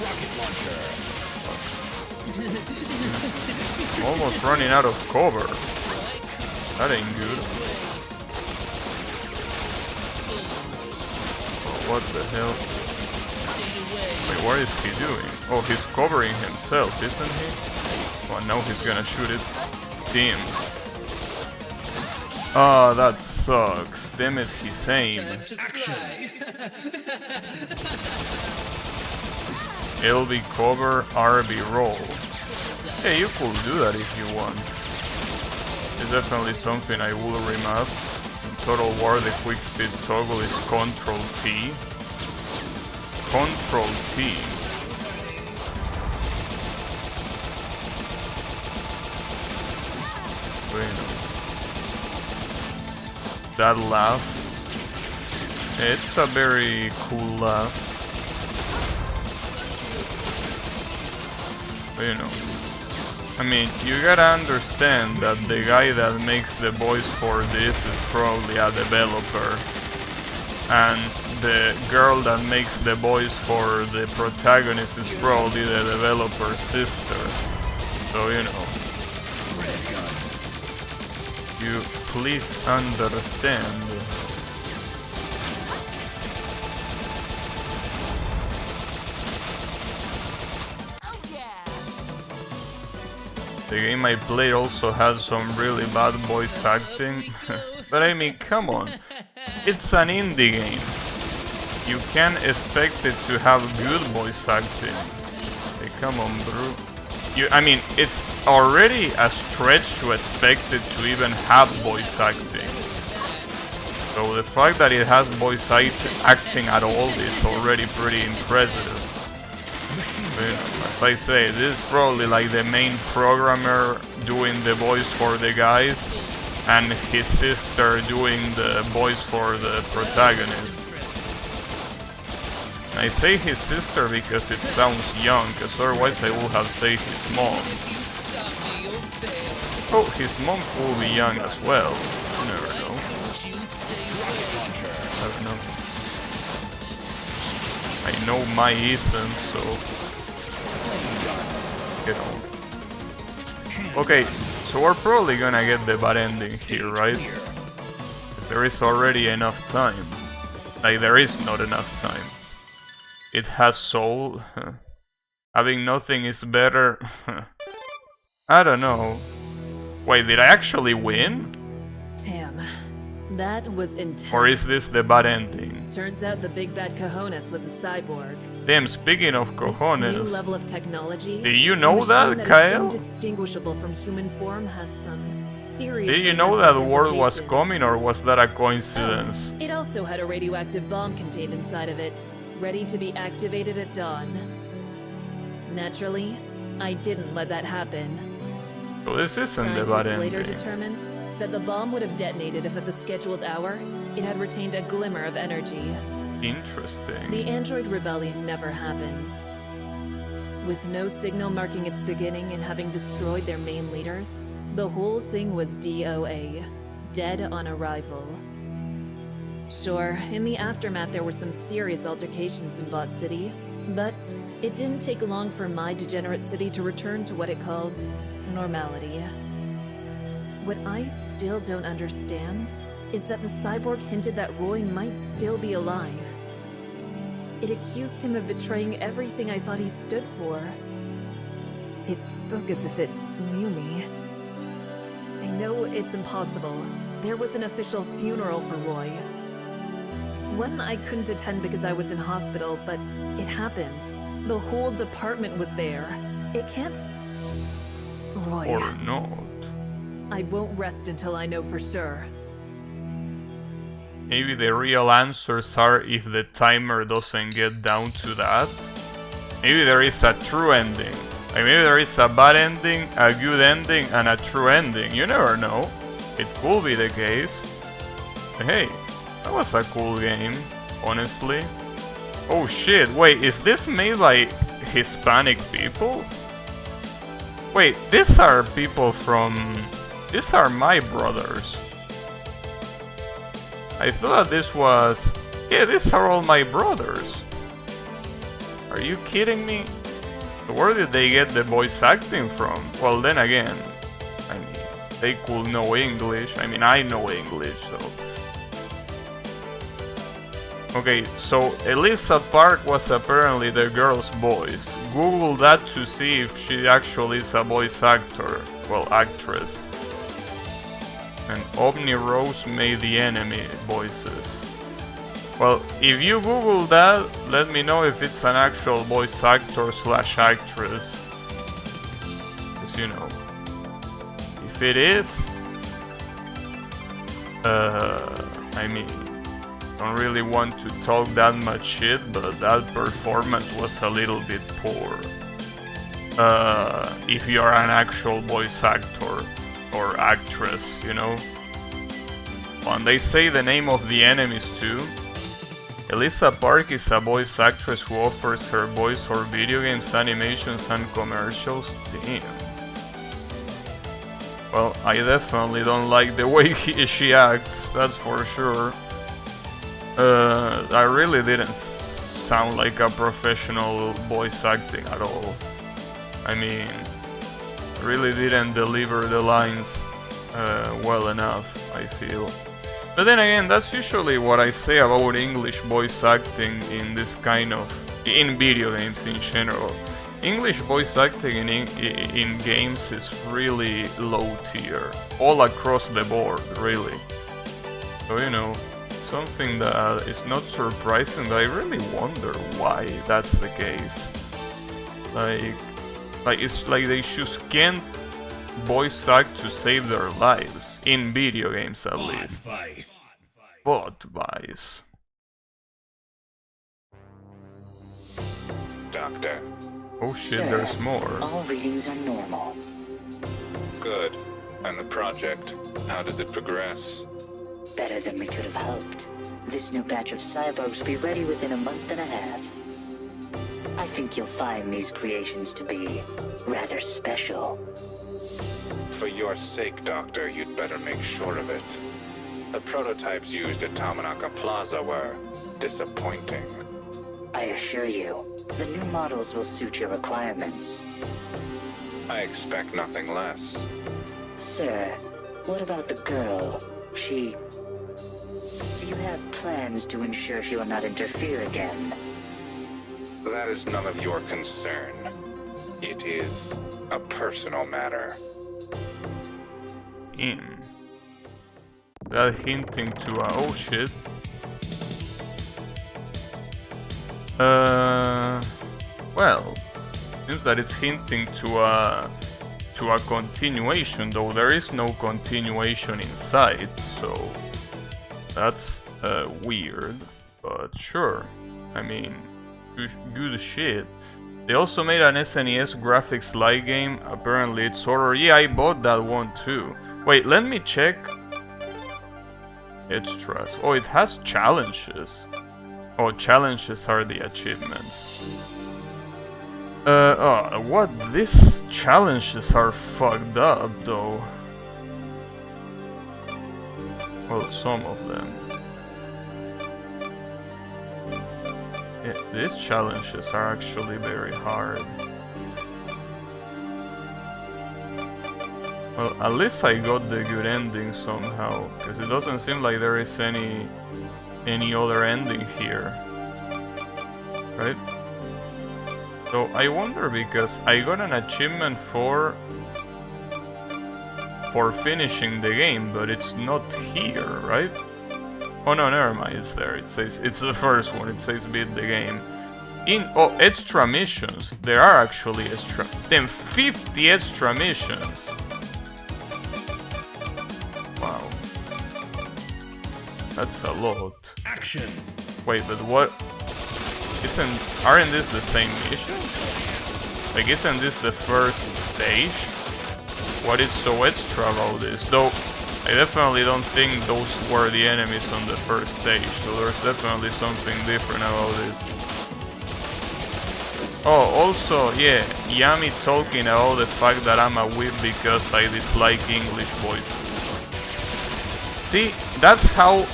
S6: Rocket launcher.
S1: Almost running out of cover. That ain't good. Oh, what the hell? Wait, what is he doing? Oh, he's covering himself, isn't he? Oh, now he's gonna shoot it. Damn. Oh, that sucks. Damn it, his aim. LB cover, RB roll. Yeah, you could do that if you want. It's definitely something I will remap. In Total War, the quick speed toggle is Control T. Control T. That laugh. It's a very cool laugh. But you know, I mean, you gotta understand that the guy that makes the voice for this is probably a developer, and the girl that makes the voice for the protagonist is probably the developer's sister. So you know, you please understand. The game I played also has some really bad voice acting, but I mean, come on, it's an indie game. You can't expect it to have good voice acting. Hey, come on, bro. I mean, it's already a stretch to expect it to even have voice acting. So the fact that it has voice acting at all is already pretty impressive. But, you know, as I say, this is probably like the main programmer doing the voice for the guys, and his sister doing the voice for the protagonist. I say his sister because it sounds young, because otherwise I would have said his mom. Oh, his mom will be young as well. You never know. I don't know. I know my isn't, so... Get on. Okay, So we're probably gonna get the bad ending
S6: Stage
S1: here, right?
S6: clear.
S1: There is already enough time. Like, there is not enough time. It has soul. Having nothing is better. I don't know. Wait, did I actually win?
S2: Damn, that was intense.
S1: Or is this the bad ending?
S2: Turns out the big bad cojones was a cyborg.
S1: Damn, speaking of
S2: This new
S1: cojones.
S2: level of technology.
S1: Did you
S2: a
S1: know
S2: machine
S1: that,
S2: is
S1: Kyle?
S2: indistinguishable from human form has some serious.
S1: Did you know that the world was
S2: implications.
S1: coming, or was that a coincidence?
S2: It also had a radioactive bomb contained inside of it, ready to be activated at dawn. Naturally, I didn't let that happen.
S1: So this isn't the bad
S2: Scientists later
S1: ending.
S2: determined that the bomb would have detonated if at the scheduled hour, it had retained a glimmer of energy.
S1: Interesting.
S2: The android rebellion never happened. With no signal marking its beginning and having destroyed their main leaders, the whole thing was DOA, dead on arrival. Sure, in the aftermath there were some serious altercations in Bot City, but it didn't take long for my degenerate city to return to what it called normality. What I still don't understand is that the cyborg hinted that Roy might still be alive. It accused him of betraying everything I thought he stood for. It spoke as if it knew me. I know it's impossible. There was an official funeral for Roy. One I couldn't attend because I was in hospital, but it happened. The whole department was there. It can't... Roy,
S1: Or not.
S2: I won't rest until I know for sure.
S1: Maybe the real answers are if the timer doesn't get down to that. Maybe there is a true ending. Like maybe there is a bad ending, a good ending, and a true ending. You never know. It could be the case. But hey, that was a cool game, honestly. Oh shit, wait, is this made by Hispanic people? Wait, these are people from... These are my brothers. I thought this was... Yeah, these are all my brothers. Are you kidding me? Where did they get the voice acting from? Well, then again, I mean, they could know English. I mean, I know English, so... Okay, so Elisa Park was apparently the girl's voice. Google that to see if she actually is a voice actor. Well, actress. And Omni Rose made the enemy voices. Well, if you Google that, let me know if it's an actual voice actor slash actress. Because, you know, if it is, I mean, don't really want to talk that much shit, but that performance was a little bit poor. If you're an actual voice actor or actress, you know. And they say the name of the enemies too. Elisa Park is a voice actress who offers her voice for video games, animations, and commercials. Damn. Well, I definitely don't like the way she acts, that's for sure. I really didn't sound like a professional voice acting at all. I mean, really didn't deliver the lines well enough, I feel. But then again, that's usually what I say about English voice acting in this kind of... in video games in general. English voice acting in games is really low tier. All across the board, really. So, you know, something that is not surprising, but I really wonder why that's the case. Like it's like they just can't voice act to save their lives. In video games, at least. Bot Vice.
S7: Doctor.
S1: Oh shit,
S8: Sir,
S1: there's more.
S8: All readings are normal.
S7: Good. And the project, how does it progress?
S8: Better than we could have hoped. This new batch of cyborgs will be ready within a month and a half. I think you'll find these creations to be rather special.
S7: For your sake, Doctor, you'd better make sure of it. The prototypes used at Tamanaka Plaza were disappointing.
S8: I assure you, the new models will suit your requirements.
S7: I expect nothing less.
S8: Sir, what about the girl? She... You have plans to ensure she will not interfere again.
S7: That is none of your concern. It is a personal matter.
S1: That hinting to a oh shit. Well, seems that it's hinting to a continuation, though there is no continuation inside, so that's weird. But sure, I mean, good shit. They also made an SNES graphics light game. Apparently it's horror. Yeah, I bought that one too. Wait, let me check. Extras. Oh, it has challenges. Oh, challenges are the achievements. Oh, what? These challenges are fucked up, though. Well, some of them. Yeah, these challenges are actually very hard. Well, at least I got the good ending somehow, because it doesn't seem like there is any other ending here, right? So I wonder, because I got an achievement for finishing the game, but it's not here, right? Oh no, never mind, it's there. It says it's the first one. It says beat the game. Extra missions. There are actually extra. Then 50 extra missions. Wow, that's a lot.
S6: Action.
S1: Wait, but what? Aren't this the same missions? Like, isn't this the first stage? What is so extra about this? Though, I definitely don't think those were the enemies on the first stage, so there's definitely something different about this. Oh, also, yeah, Yami talking about the fact that I'm a whip because I dislike English voices. See, that's how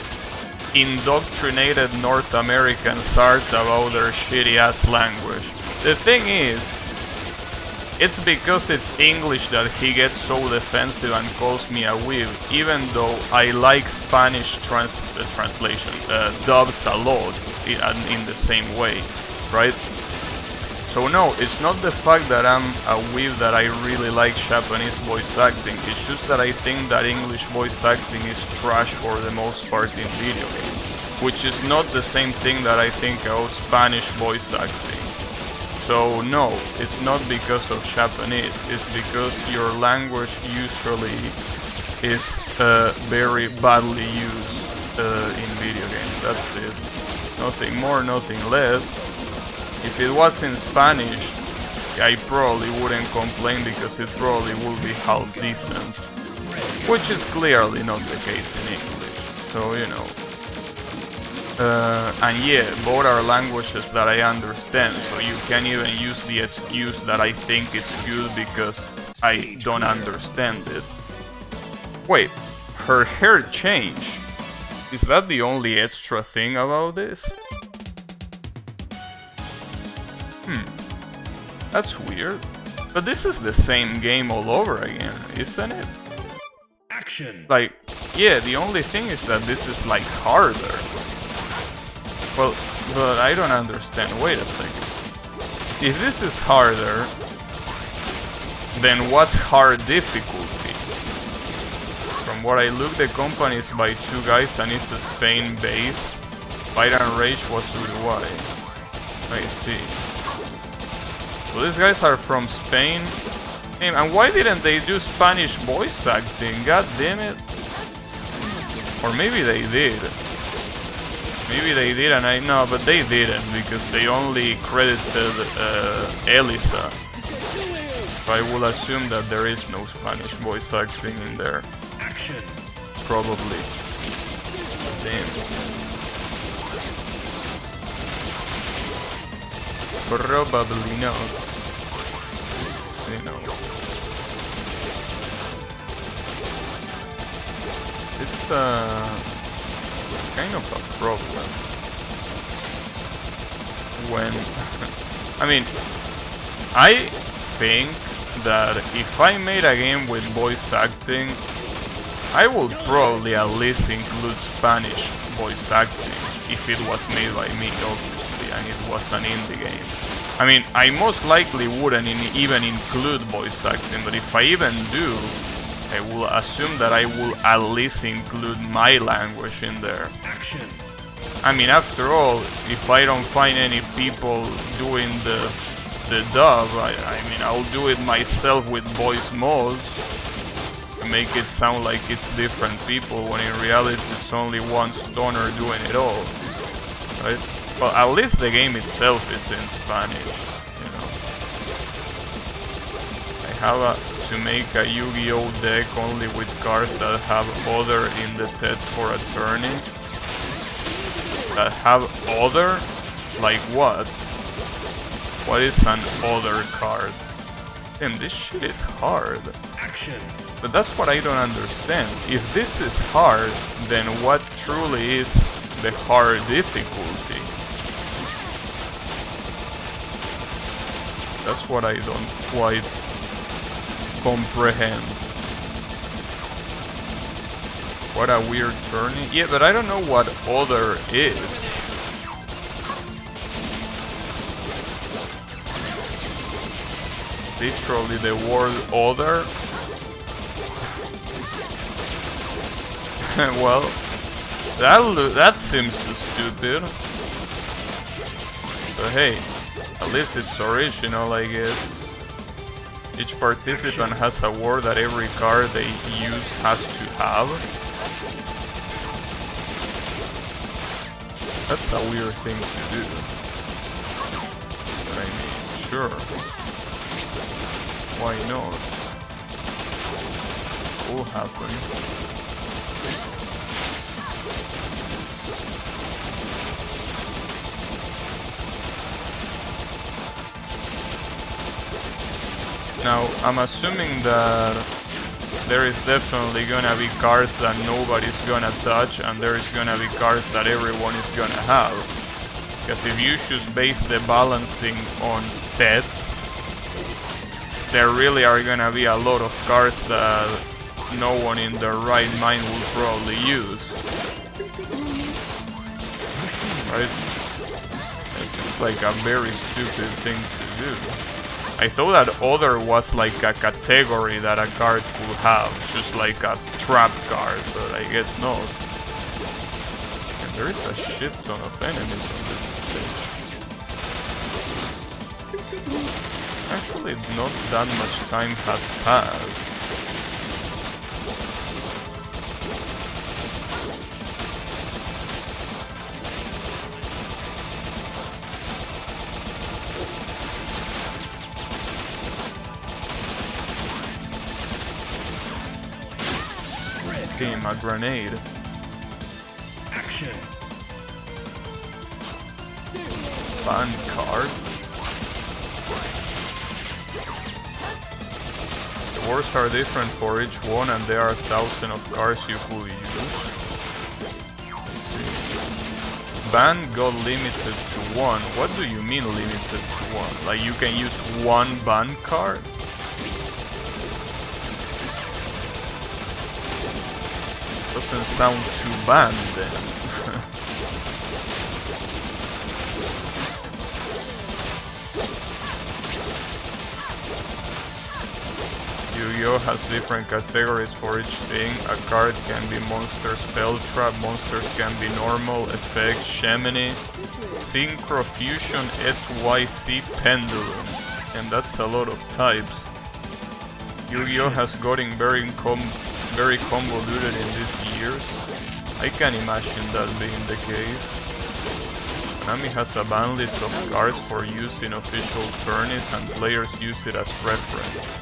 S1: indoctrinated North Americans are about their shitty ass language. The thing is, it's because it's English that he gets so defensive and calls me a weeb, even though I like Spanish translation, dubs a lot in the same way, right? So no, it's not the fact that I'm a weeb that I really like Japanese voice acting, it's just that I think that English voice acting is trash for the most part in video games, which is not the same thing that I think about Spanish voice acting. So no, it's not because of Japanese, it's because your language usually is very badly used in video games, that's it. Nothing more, nothing less. If it was in Spanish, I probably wouldn't complain because it probably would be half decent, which is clearly not the case in English, so you know. And yeah, both are languages that I understand, so you can't even use the excuse that I think it's good because I don't understand it. Wait, her hair changed. Is that the only extra thing about this? That's weird. But this is the same game all over again, isn't it?
S6: Action.
S1: Like, yeah, the only thing is that this is like harder. Well, but I don't understand. Wait a second. If this is harder, then what's hard difficulty? From what I look, the company is by two guys and it's a Spain base. Fight and Rage was Uruguay. I see. So these guys are from Spain. And why didn't they do Spanish voice acting? God damn it. Or maybe they did. Maybe they did and I know, but they didn't because they only credited Elisa. So I will assume that there is no Spanish voice acting in there.
S6: Action.
S1: Probably. Damn. Probably not. You know. It's kind of a problem when I mean, I think that if I made a game with voice acting, I would probably at least include Spanish voice acting if it was made by me, obviously, and it was an indie game. I mean, I most likely wouldn't even include voice acting, but if I even do, I will assume that I will at least include my language in there.
S6: Action.
S1: I mean, after all, if I don't find any people doing the dub, I mean, I'll do it myself with voice mods to make it sound like it's different people, when in reality it's only one stoner doing it all, right? Well, at least the game itself is in Spanish, you know. I have to make a Yu-Gi-Oh deck only with cards that have other in the text for a tourney. That have other? Like what? What is an other card? Damn, this shit is hard.
S6: Action.
S1: But that's what I don't understand. If this is hard, then what truly is the hard difficulty? That's what I don't quite comprehend. What a weird turning. Yeah, but I don't know what other is. Literally the word other. Well, that seems stupid. But hey, at least it's original, I guess. Each participant has a word that every card they use has to have. That's a weird thing to do. But I mean, sure. Why not? Will happen. Now, I'm assuming that there is definitely gonna be cards that nobody's gonna touch, and there is gonna be cards that everyone is gonna have. Because if you just base the balancing on pets, there really are gonna be a lot of cards that no one in their right mind will probably use. Right? It seems like a very stupid thing to do. I thought that other was like a category that a card could have, just like a trap card, but I guess not. And there is a shit ton of enemies on this stage. Actually, not that much time has passed. Game a grenade.
S6: Action.
S1: Ban cards. The words are different for each one, and there are thousands of cards you could use. Let's see. Ban got limited to one. What do you mean limited to one? Like you can use one ban card? Doesn't sound too bad then. Yu-Gi-Oh has different categories for each thing. A card can be monster, spell trap, monsters can be normal, effect, Shemini, Synchro, Fusion, SYC, Pendulum. And that's a lot of types. Yu-Gi-Oh has gotten very convoluted in these years. I can imagine that being the case. Konami has a ban list of cards for use in official tourneys, and players use it as reference.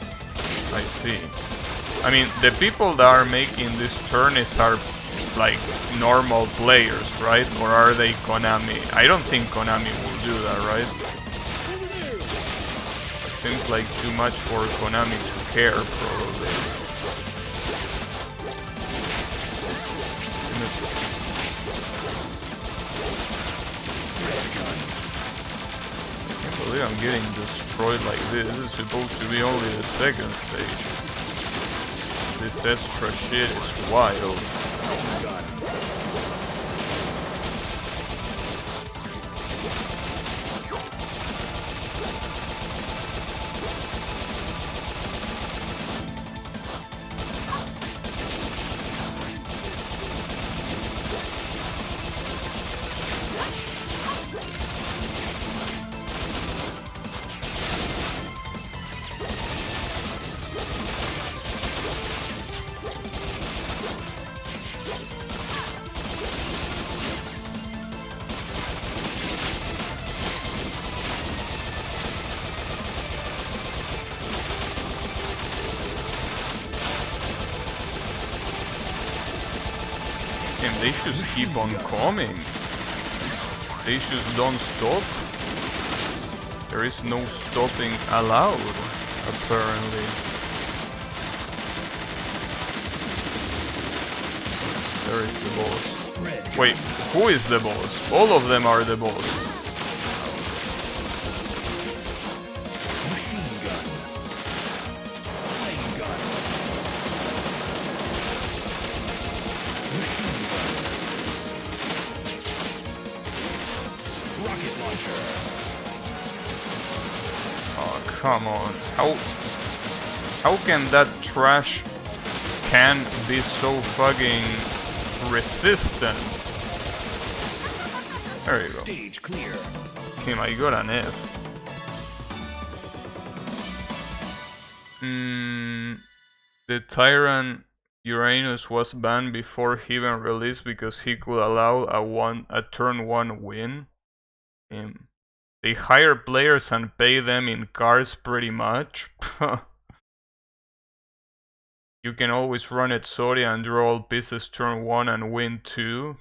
S1: I see. I mean, the people that are making these tourneys are like normal players, right? Or are they Konami? I don't think Konami will do that, right? It seems like too much for Konami to care, probably. I can't believe I'm getting destroyed like this. This is supposed to be only the second stage. This extra shit is wild. And they just keep on coming. They just don't stop. There is no stopping allowed, apparently. There is the boss. Wait, who is the boss? All of them are the boss.
S6: Machine gun. Flame gun. Machine gun. Rocket launcher.
S1: Oh, come on. How can that trash can be so fucking resistant? There you go.
S6: Stage clear.
S1: Him, I got an F. The Tyrant Uranus was banned before he even released because he could allow a turn 1 win. They hire players and pay them in cars pretty much. You can always run it sorry and draw all pieces turn 1 and win 2.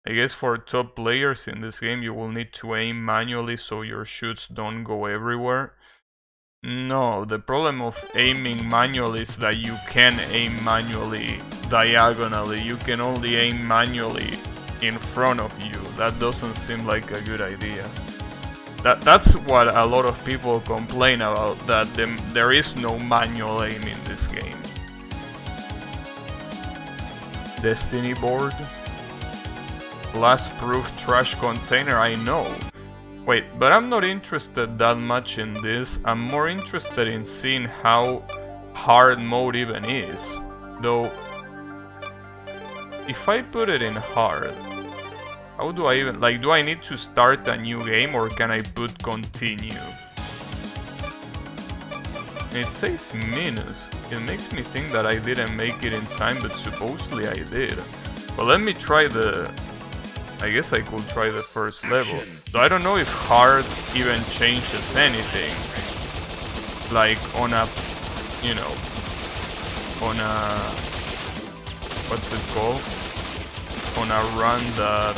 S1: I guess for top players in this game you will need to aim manually so your shoots don't go everywhere. No, the problem of aiming manually is that you can aim manually diagonally. You can only aim manually in front of you. That doesn't seem like a good idea. That's what a lot of people complain about, that there is no manual aim in this game. Destiny board. Last proof trash container, I know. Wait, but I'm not interested that much in this. I'm more interested in seeing how hard mode even is. Though, if I put it in hard, how do I even, like, do I need to start a new game or can I put continue? It says minus. It makes me think that I didn't make it in time, but supposedly I did. Well, let me try I guess I could try the first level. So I don't know if hard even changes anything. Like on a, you know, on a, what's it called? On a run that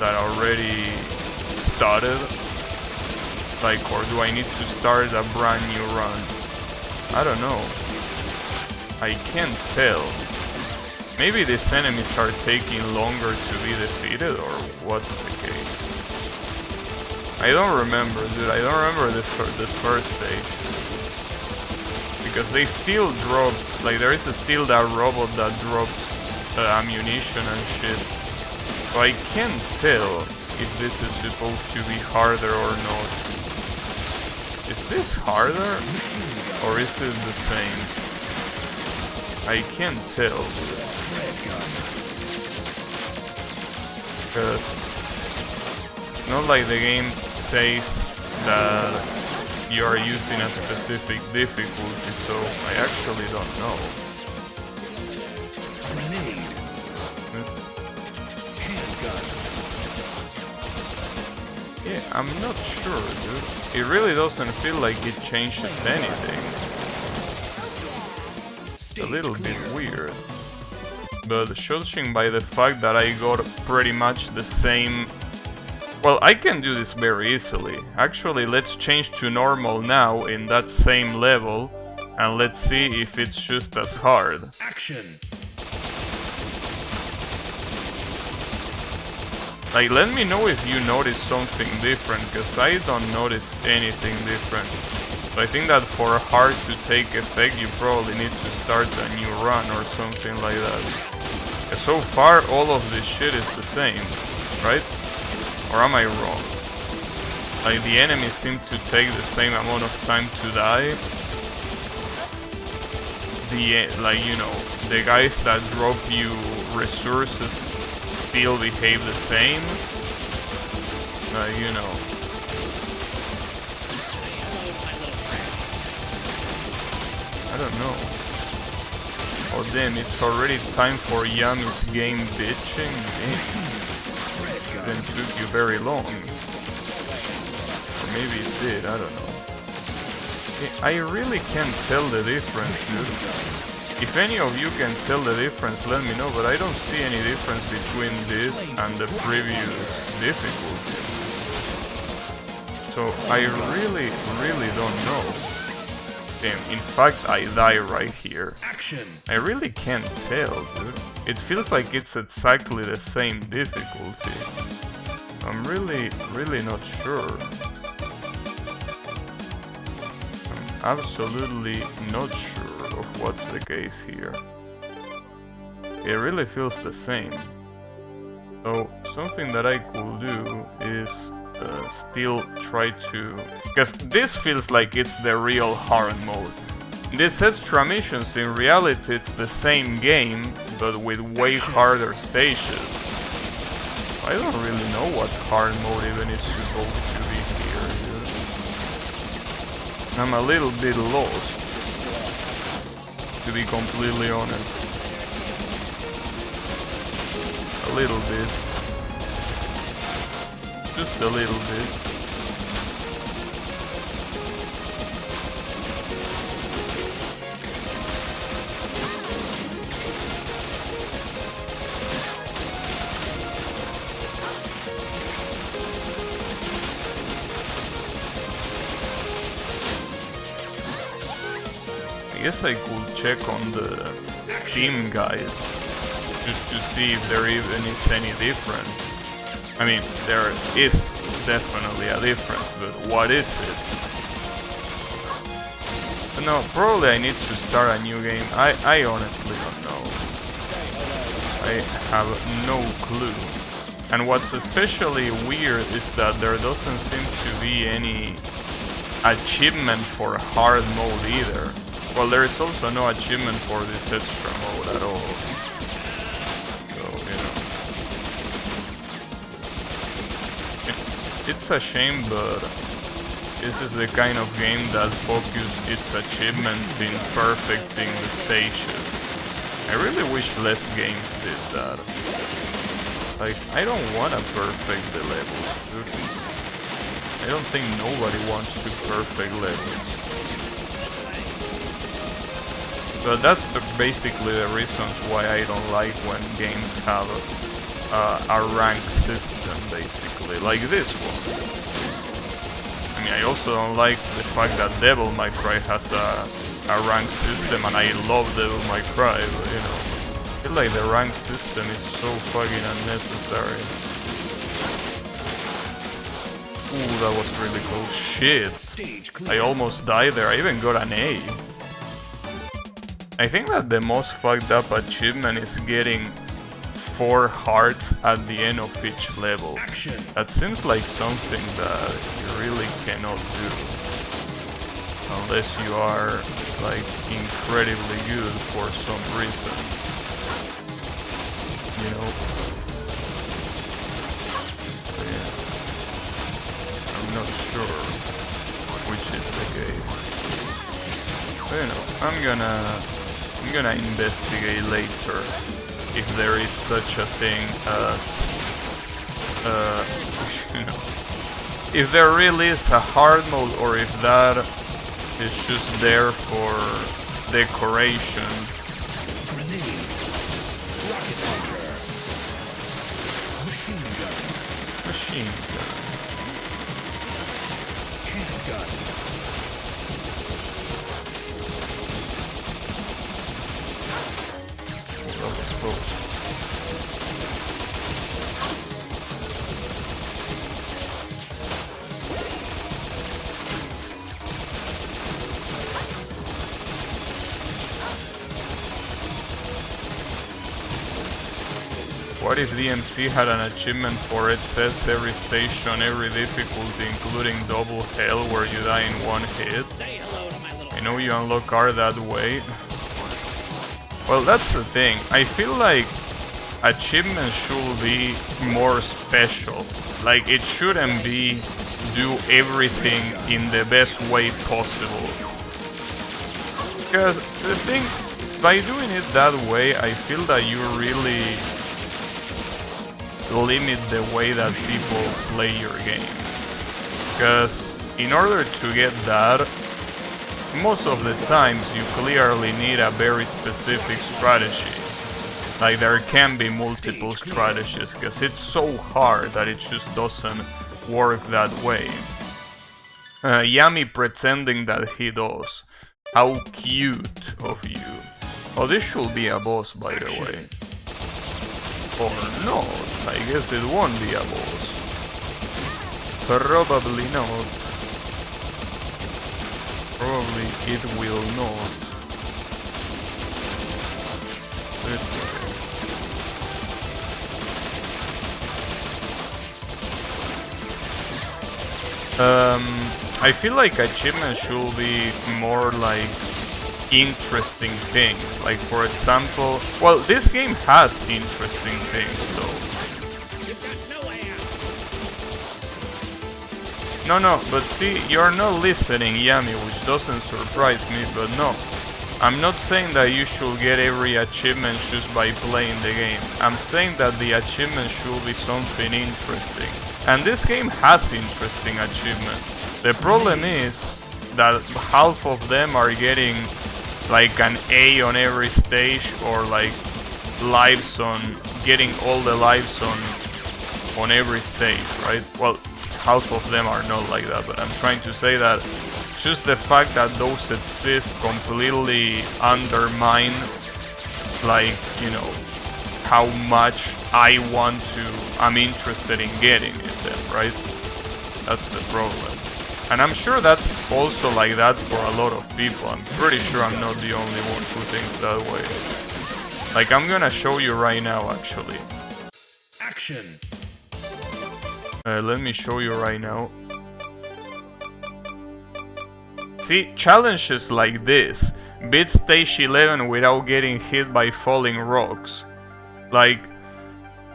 S1: already started. Like, or do I need to start a brand new run? I don't know. I can't tell. Maybe these enemies are taking longer to be defeated, or what's the case? I don't remember, dude. I don't remember this first stage. Because they still drop, like there is still that robot that drops ammunition and shit. So I can't tell if this is supposed to be harder or not. Is this harder? Or is it the same? I can't tell. Because it's not like the game says that you are using a specific difficulty, so I actually don't know.
S6: Grenade. Handgun.
S1: Yeah, I'm not sure, dude. It really doesn't feel like it changes anything. It's a little bit weird. But judging by the fact that I got pretty much the same... Well, I can do this very easily. Actually, let's change to normal now in that same level, and let's see if it's just as hard.
S6: Action.
S1: Like, let me know if you notice something different, because I don't notice anything different. So I think that for hard to take effect, you probably need to start a new run or something like that. Because so far, all of this shit is the same, right? Or am I wrong? Like, the enemies seem to take the same amount of time to die. Like, you know, the guys that drop you resources still behave the same. You know. I don't know. Oh damn, it's already time for Yami's game bitching. It didn't took you very long. Or maybe it did, I don't know. I really can't tell the difference, dude. If any of you can tell the difference, let me know, but I don't see any difference between this and the previous difficulty. So I really don't know. Damn, in fact I die right here.
S6: Action.
S1: I really can't tell, dude. It feels like it's exactly the same difficulty. I'm really not sure. I'm absolutely not sure of what's the case here. It really feels the same. So something that I could do is still try to... Because this feels like it's the real hard mode. This extra missions, in reality it's the same game, but with way harder stages. I don't really know what hard mode even is supposed to be here. I'm a little bit lost, to be completely honest. A little bit. Just a little bit. I guess I could check on the Steam guides just to see if there even is any difference. I mean, there is definitely a difference, but what is it? But no, probably I need to start a new game. I honestly don't know. I have no clue. And what's especially weird is that there doesn't seem to be any achievement for hard mode either. Well, there is also no achievement for this extra mode at all. So, you know. It's a shame, but this is the kind of game that focuses its achievements in perfecting the stages. I really wish less games did that. Like, I don't want to perfect the levels, dude. I don't think nobody wants to perfect levels. But that's basically the reasons why I don't like when games have a rank system, basically, like this one. I mean, I also don't like the fact that Devil May Cry has a rank system, and I love Devil May Cry, but, you know, I feel like the rank system is so fucking unnecessary. Ooh, that was really close. Shit, I almost died there. I even got an A. I think that the most fucked up achievement is getting 4 hearts at the end of each level. That seems like something that you really cannot do. Unless you are, like, incredibly good for some reason. You know? So, yeah. I'm not sure which is the case. But, you know, I'm gonna investigate later if there is such a thing as, you know, if there really is a hard mode, or if that is just there for decoration.
S6: Rocket launcher. Machine gun.
S1: Machine gun.
S6: Handgun.
S1: What if DMC had an achievement for it says every station, every difficulty, including double hell where you die in one hit?
S6: Say hello to my little...
S1: I know you unlock art that way. Well, that's the thing. I feel like achievements should be more special. Like, it shouldn't be do everything in the best way possible. Because the thing, by doing it that way, I feel that you really limit the way that people play your game. Because in order to get that, most of the times you clearly need a very specific strategy. Like, there can be multiple strategies, because it's so hard that it just doesn't work that way. Yami pretending that he does. How cute of you. Oh, this should be a boss, by the way. Or not. I guess it won't be a boss. Probably not. Probably it will not. It's okay. I feel like achievements should be more like interesting things. Like, for example, well, this game has interesting things though. No, but see, you're not listening, Yami, which doesn't surprise me, but no. I'm not saying that you should get every achievement just by playing the game. I'm saying that the achievement should be something interesting. And this game has interesting achievements. The problem is that half of them are getting like an A on every stage, or like lives on, getting all the lives on every stage, right? Well, half of them are not like that, but I'm trying to say that just the fact that those exist completely undermine, like, you know, how much I'm interested in getting them, right? That's the problem. And I'm sure that's also like that for a lot of people. I'm pretty sure I'm not the only one who thinks that way. Like, I'm gonna show you right now, actually.
S6: Action!
S1: Let me show you right now. See, challenges like this beat stage 11 without getting hit by falling rocks. Like,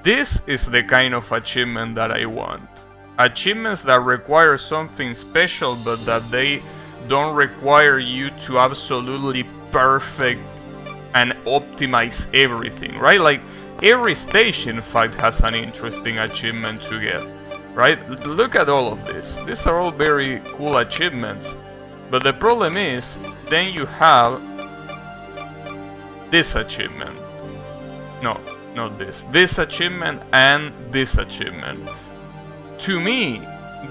S1: this is the kind of achievement that I want. Achievements that require something special, but that they don't require you to absolutely perfect and optimize everything, right? Like, every stage, in fact, has an interesting achievement to get, right? Look at all of this. These are all very cool achievements. But the problem is, then you have this achievement. No, not this. This achievement and this achievement. To me,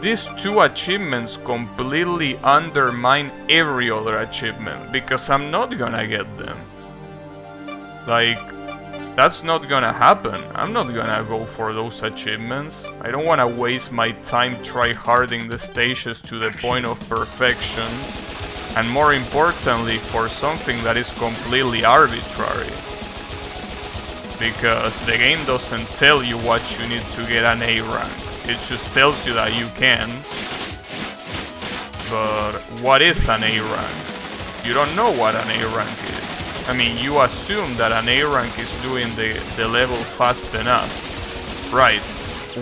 S1: these two achievements completely undermine every other achievement, because I'm not gonna get them. Like, that's not gonna happen. I'm not gonna go for those achievements. I don't wanna waste my time tryharding the stages to the point of perfection, and more importantly, for something that is completely arbitrary. Because the game doesn't tell you what you need to get an A rank. It just tells you that you can. But what is an A rank? You don't know what an A rank is. I mean, you assume that an A rank is doing the level fast enough. Right.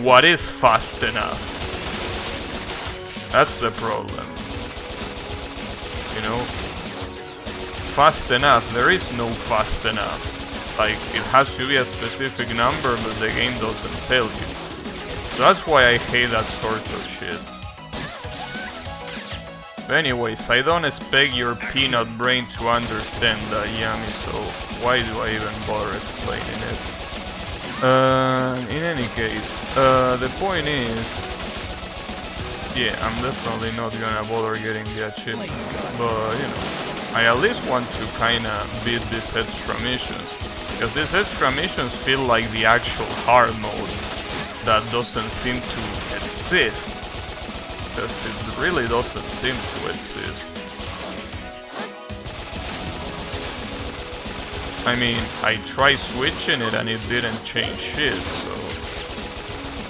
S1: What is fast enough? That's the problem. You know? Fast enough. There is no fast enough. Like, it has to be a specific number, but the game doesn't tell you. So that's why I hate that sort of shit. But anyways, I don't expect your peanut brain to understand that, Yami, so why do I even bother explaining it? In any case, the point is, yeah, I'm definitely not gonna bother getting the achievements, but, you know, I at least want to kinda beat these extra missions, because these extra missions feel like the actual hard mode that doesn't seem to exist, because it really doesn't seem to exist. I mean, I tried switching it and it didn't change shit, so...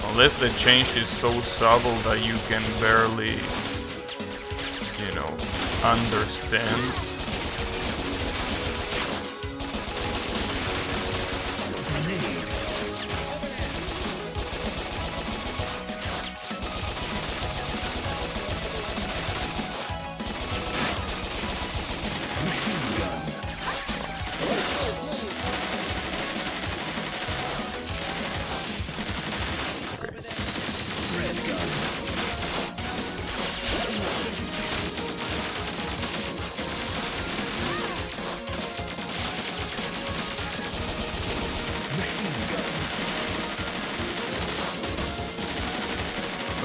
S1: Unless the change is so subtle that you can barely, you know, understand.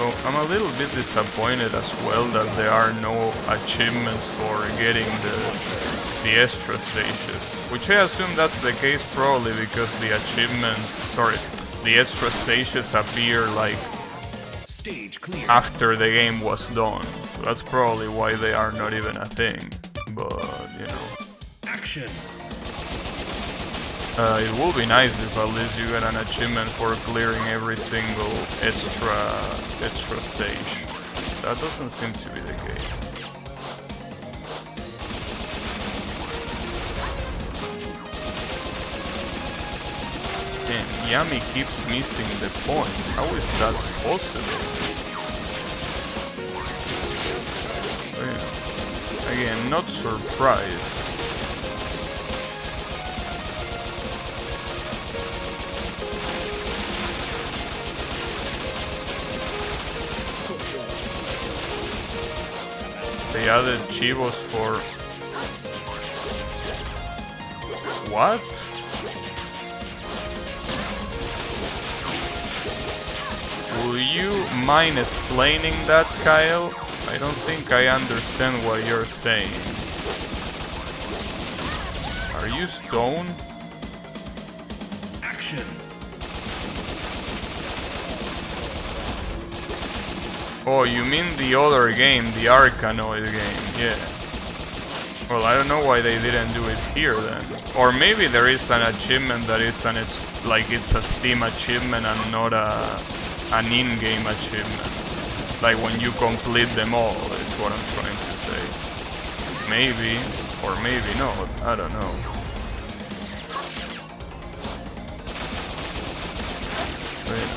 S1: So I'm a little bit disappointed as well that there are no achievements for getting the extra stages, which I assume that's the case probably because the the extra stages appear like
S6: Stage clear.
S1: after the game was done. So that's probably why they are not even a thing, but you know.
S6: Action.
S1: It will be nice if at least you get an achievement for clearing every single extra stage. That doesn't seem to be the case. Damn, Yami keeps missing the point. How is that possible? Well, again, not surprised. They added chivos for... What? Will you mind explaining that, Kyle? I don't think I understand what you're saying. Are you stoned?
S6: Action.
S1: Oh, you mean the other game, the Arkanoid game, yeah. Well, I don't know why they didn't do it here then. Or maybe there is an achievement that is it's a Steam achievement and not an in-game achievement. Like when you complete them all, is what I'm trying to say. Maybe, or maybe not, I don't know. Wait.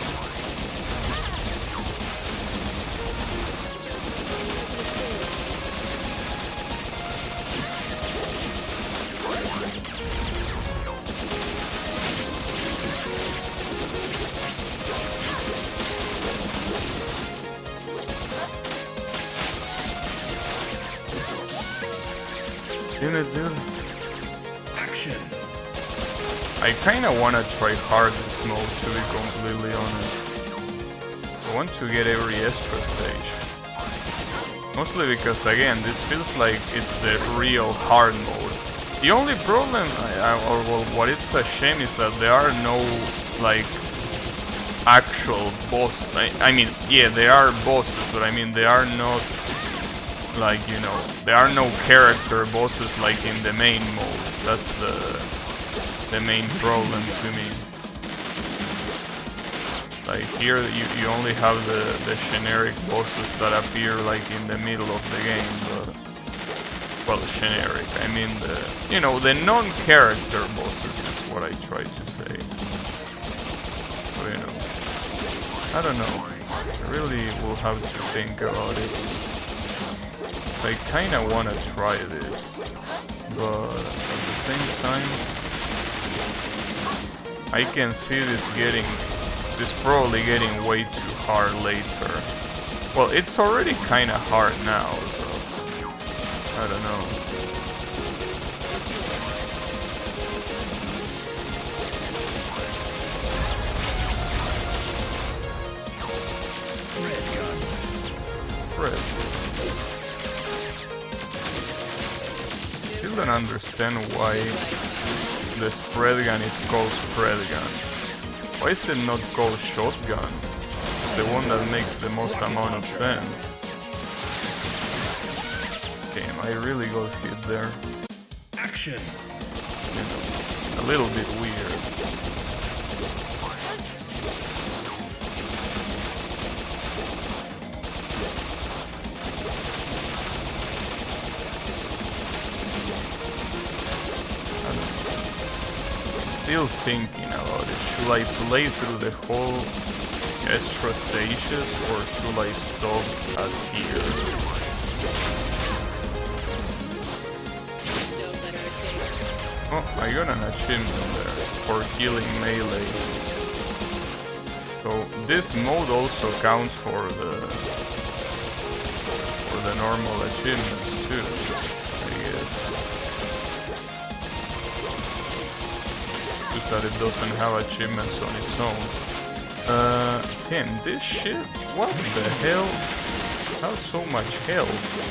S6: Action.
S1: I kinda wanna try hard this mode, to be completely honest. I want to get every extra stage. Mostly because, again, this feels like it's the real hard mode. The only problem, what it's a shame, is that there are no, like, actual boss. I mean, yeah, there are bosses, but I mean, they are not, like, you know, there are no character bosses like in the main mode. That's the main problem to me. Like here you only have the generic bosses that appear like in the middle of the game, but well, generic, I mean you know, the non-character bosses is what I try to say. So, you know, I don't know, I really will have to think about it. I kinda wanna try this, but at the same time, I can see this probably getting way too hard later. Well, it's already kinda hard now, so I don't know.
S6: Spread gun.
S1: Spread. I don't understand why the spread gun is called spread gun. Why is it not called shotgun? It's the one that makes the most amount of sense. Damn, I really got hit there.
S6: Action.
S1: You know. a little bit weird. Still thinking about it. Should I play through the whole extra stages or should I stop at here? Oh, I got an achievement there for killing melee. So this mode also counts for the normal achievements too, I guess. Just that it doesn't have achievements on its own. Damn, this shit? What the hell? How so much health?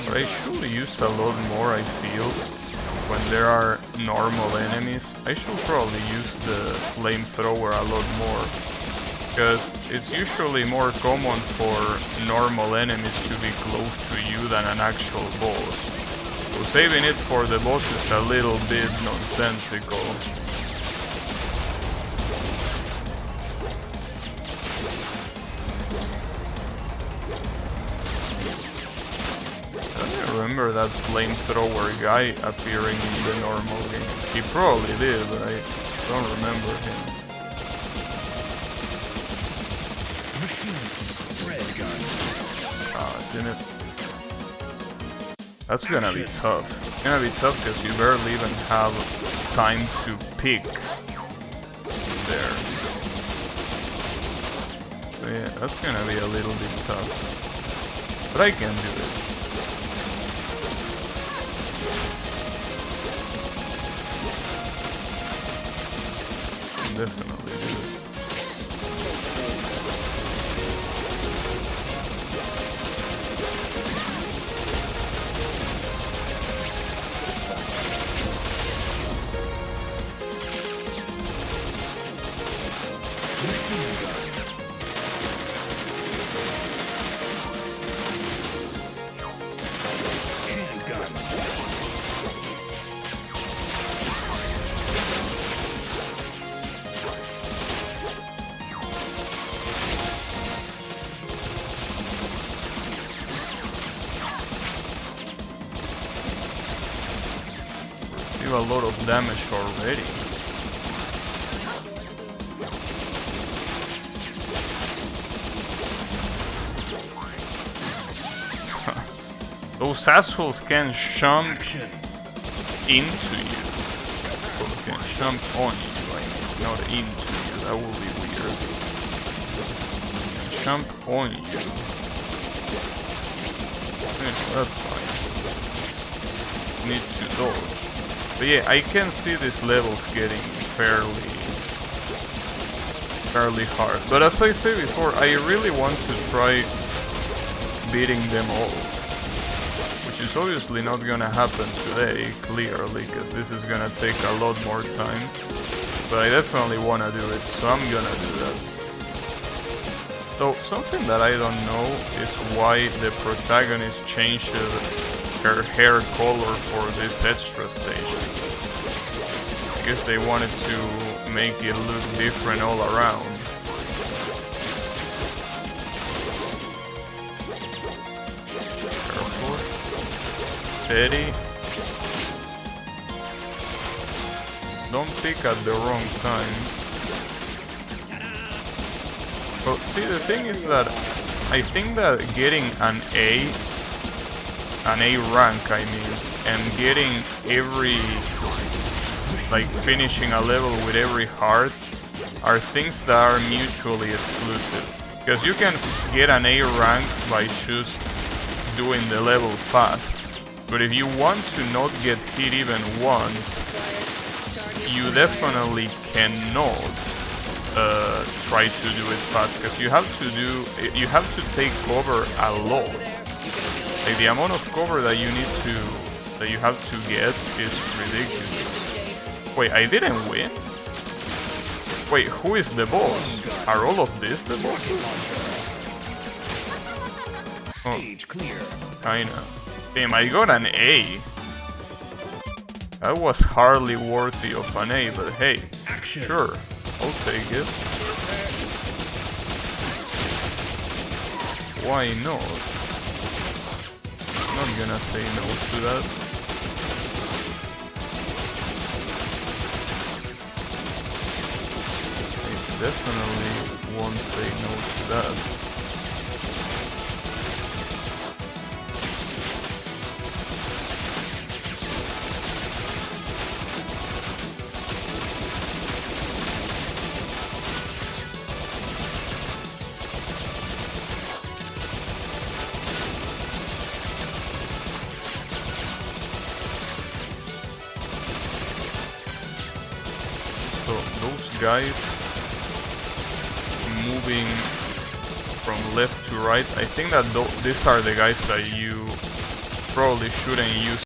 S1: But I should use a lot more, I feel, when there are normal enemies. I should probably use the flamethrower a lot more, because it's usually more common for normal enemies to be close to you than an actual boss. So saving it for the boss is a little bit nonsensical. Remember that flamethrower guy appearing in the normal game? He probably did, but I don't remember him. Ah, damn it. That's gonna be tough. It's gonna be tough because you barely even have time to pick there. So yeah, that's gonna be a little bit tough. But I can do it. Definitely do it. A lot of damage already. Those assholes can jump into you. Or can jump on you, I mean, not into you. That would be weird. Jump on you. Yeah, that's fine. Need to dodge. But yeah, I can see these levels getting fairly hard. But as I said before, I really want to try beating them all. Which is obviously not gonna happen today, clearly, because this is gonna take a lot more time. But I definitely wanna do it, so I'm gonna do that. So, something that I don't know is why the protagonist changed her hair color for these extra stages. I guess they wanted to make it look different all around. Careful. Steady. Don't pick at the wrong time. But see, the thing is that I think that getting an A rank, I mean, and getting finishing a level with every heart are things that are mutually exclusive. Because you can get an A rank by just doing the level fast, but if you want to not get hit even once, you definitely cannot try to do it fast, because you have to take cover a lot. Like, the amount of cover that you have to get is ridiculous. Wait, I didn't win? Wait, who is the boss? Are all of these the bosses?
S6: Stage clear.
S1: Kinda. Damn, I got an A. That was hardly worthy of an A, but hey,
S6: Action.
S1: sure, I'll take it. Why not? I'm not gonna say no to that. I definitely won't say no to that. So those guys moving from left to right, I think that these are the guys that you probably shouldn't use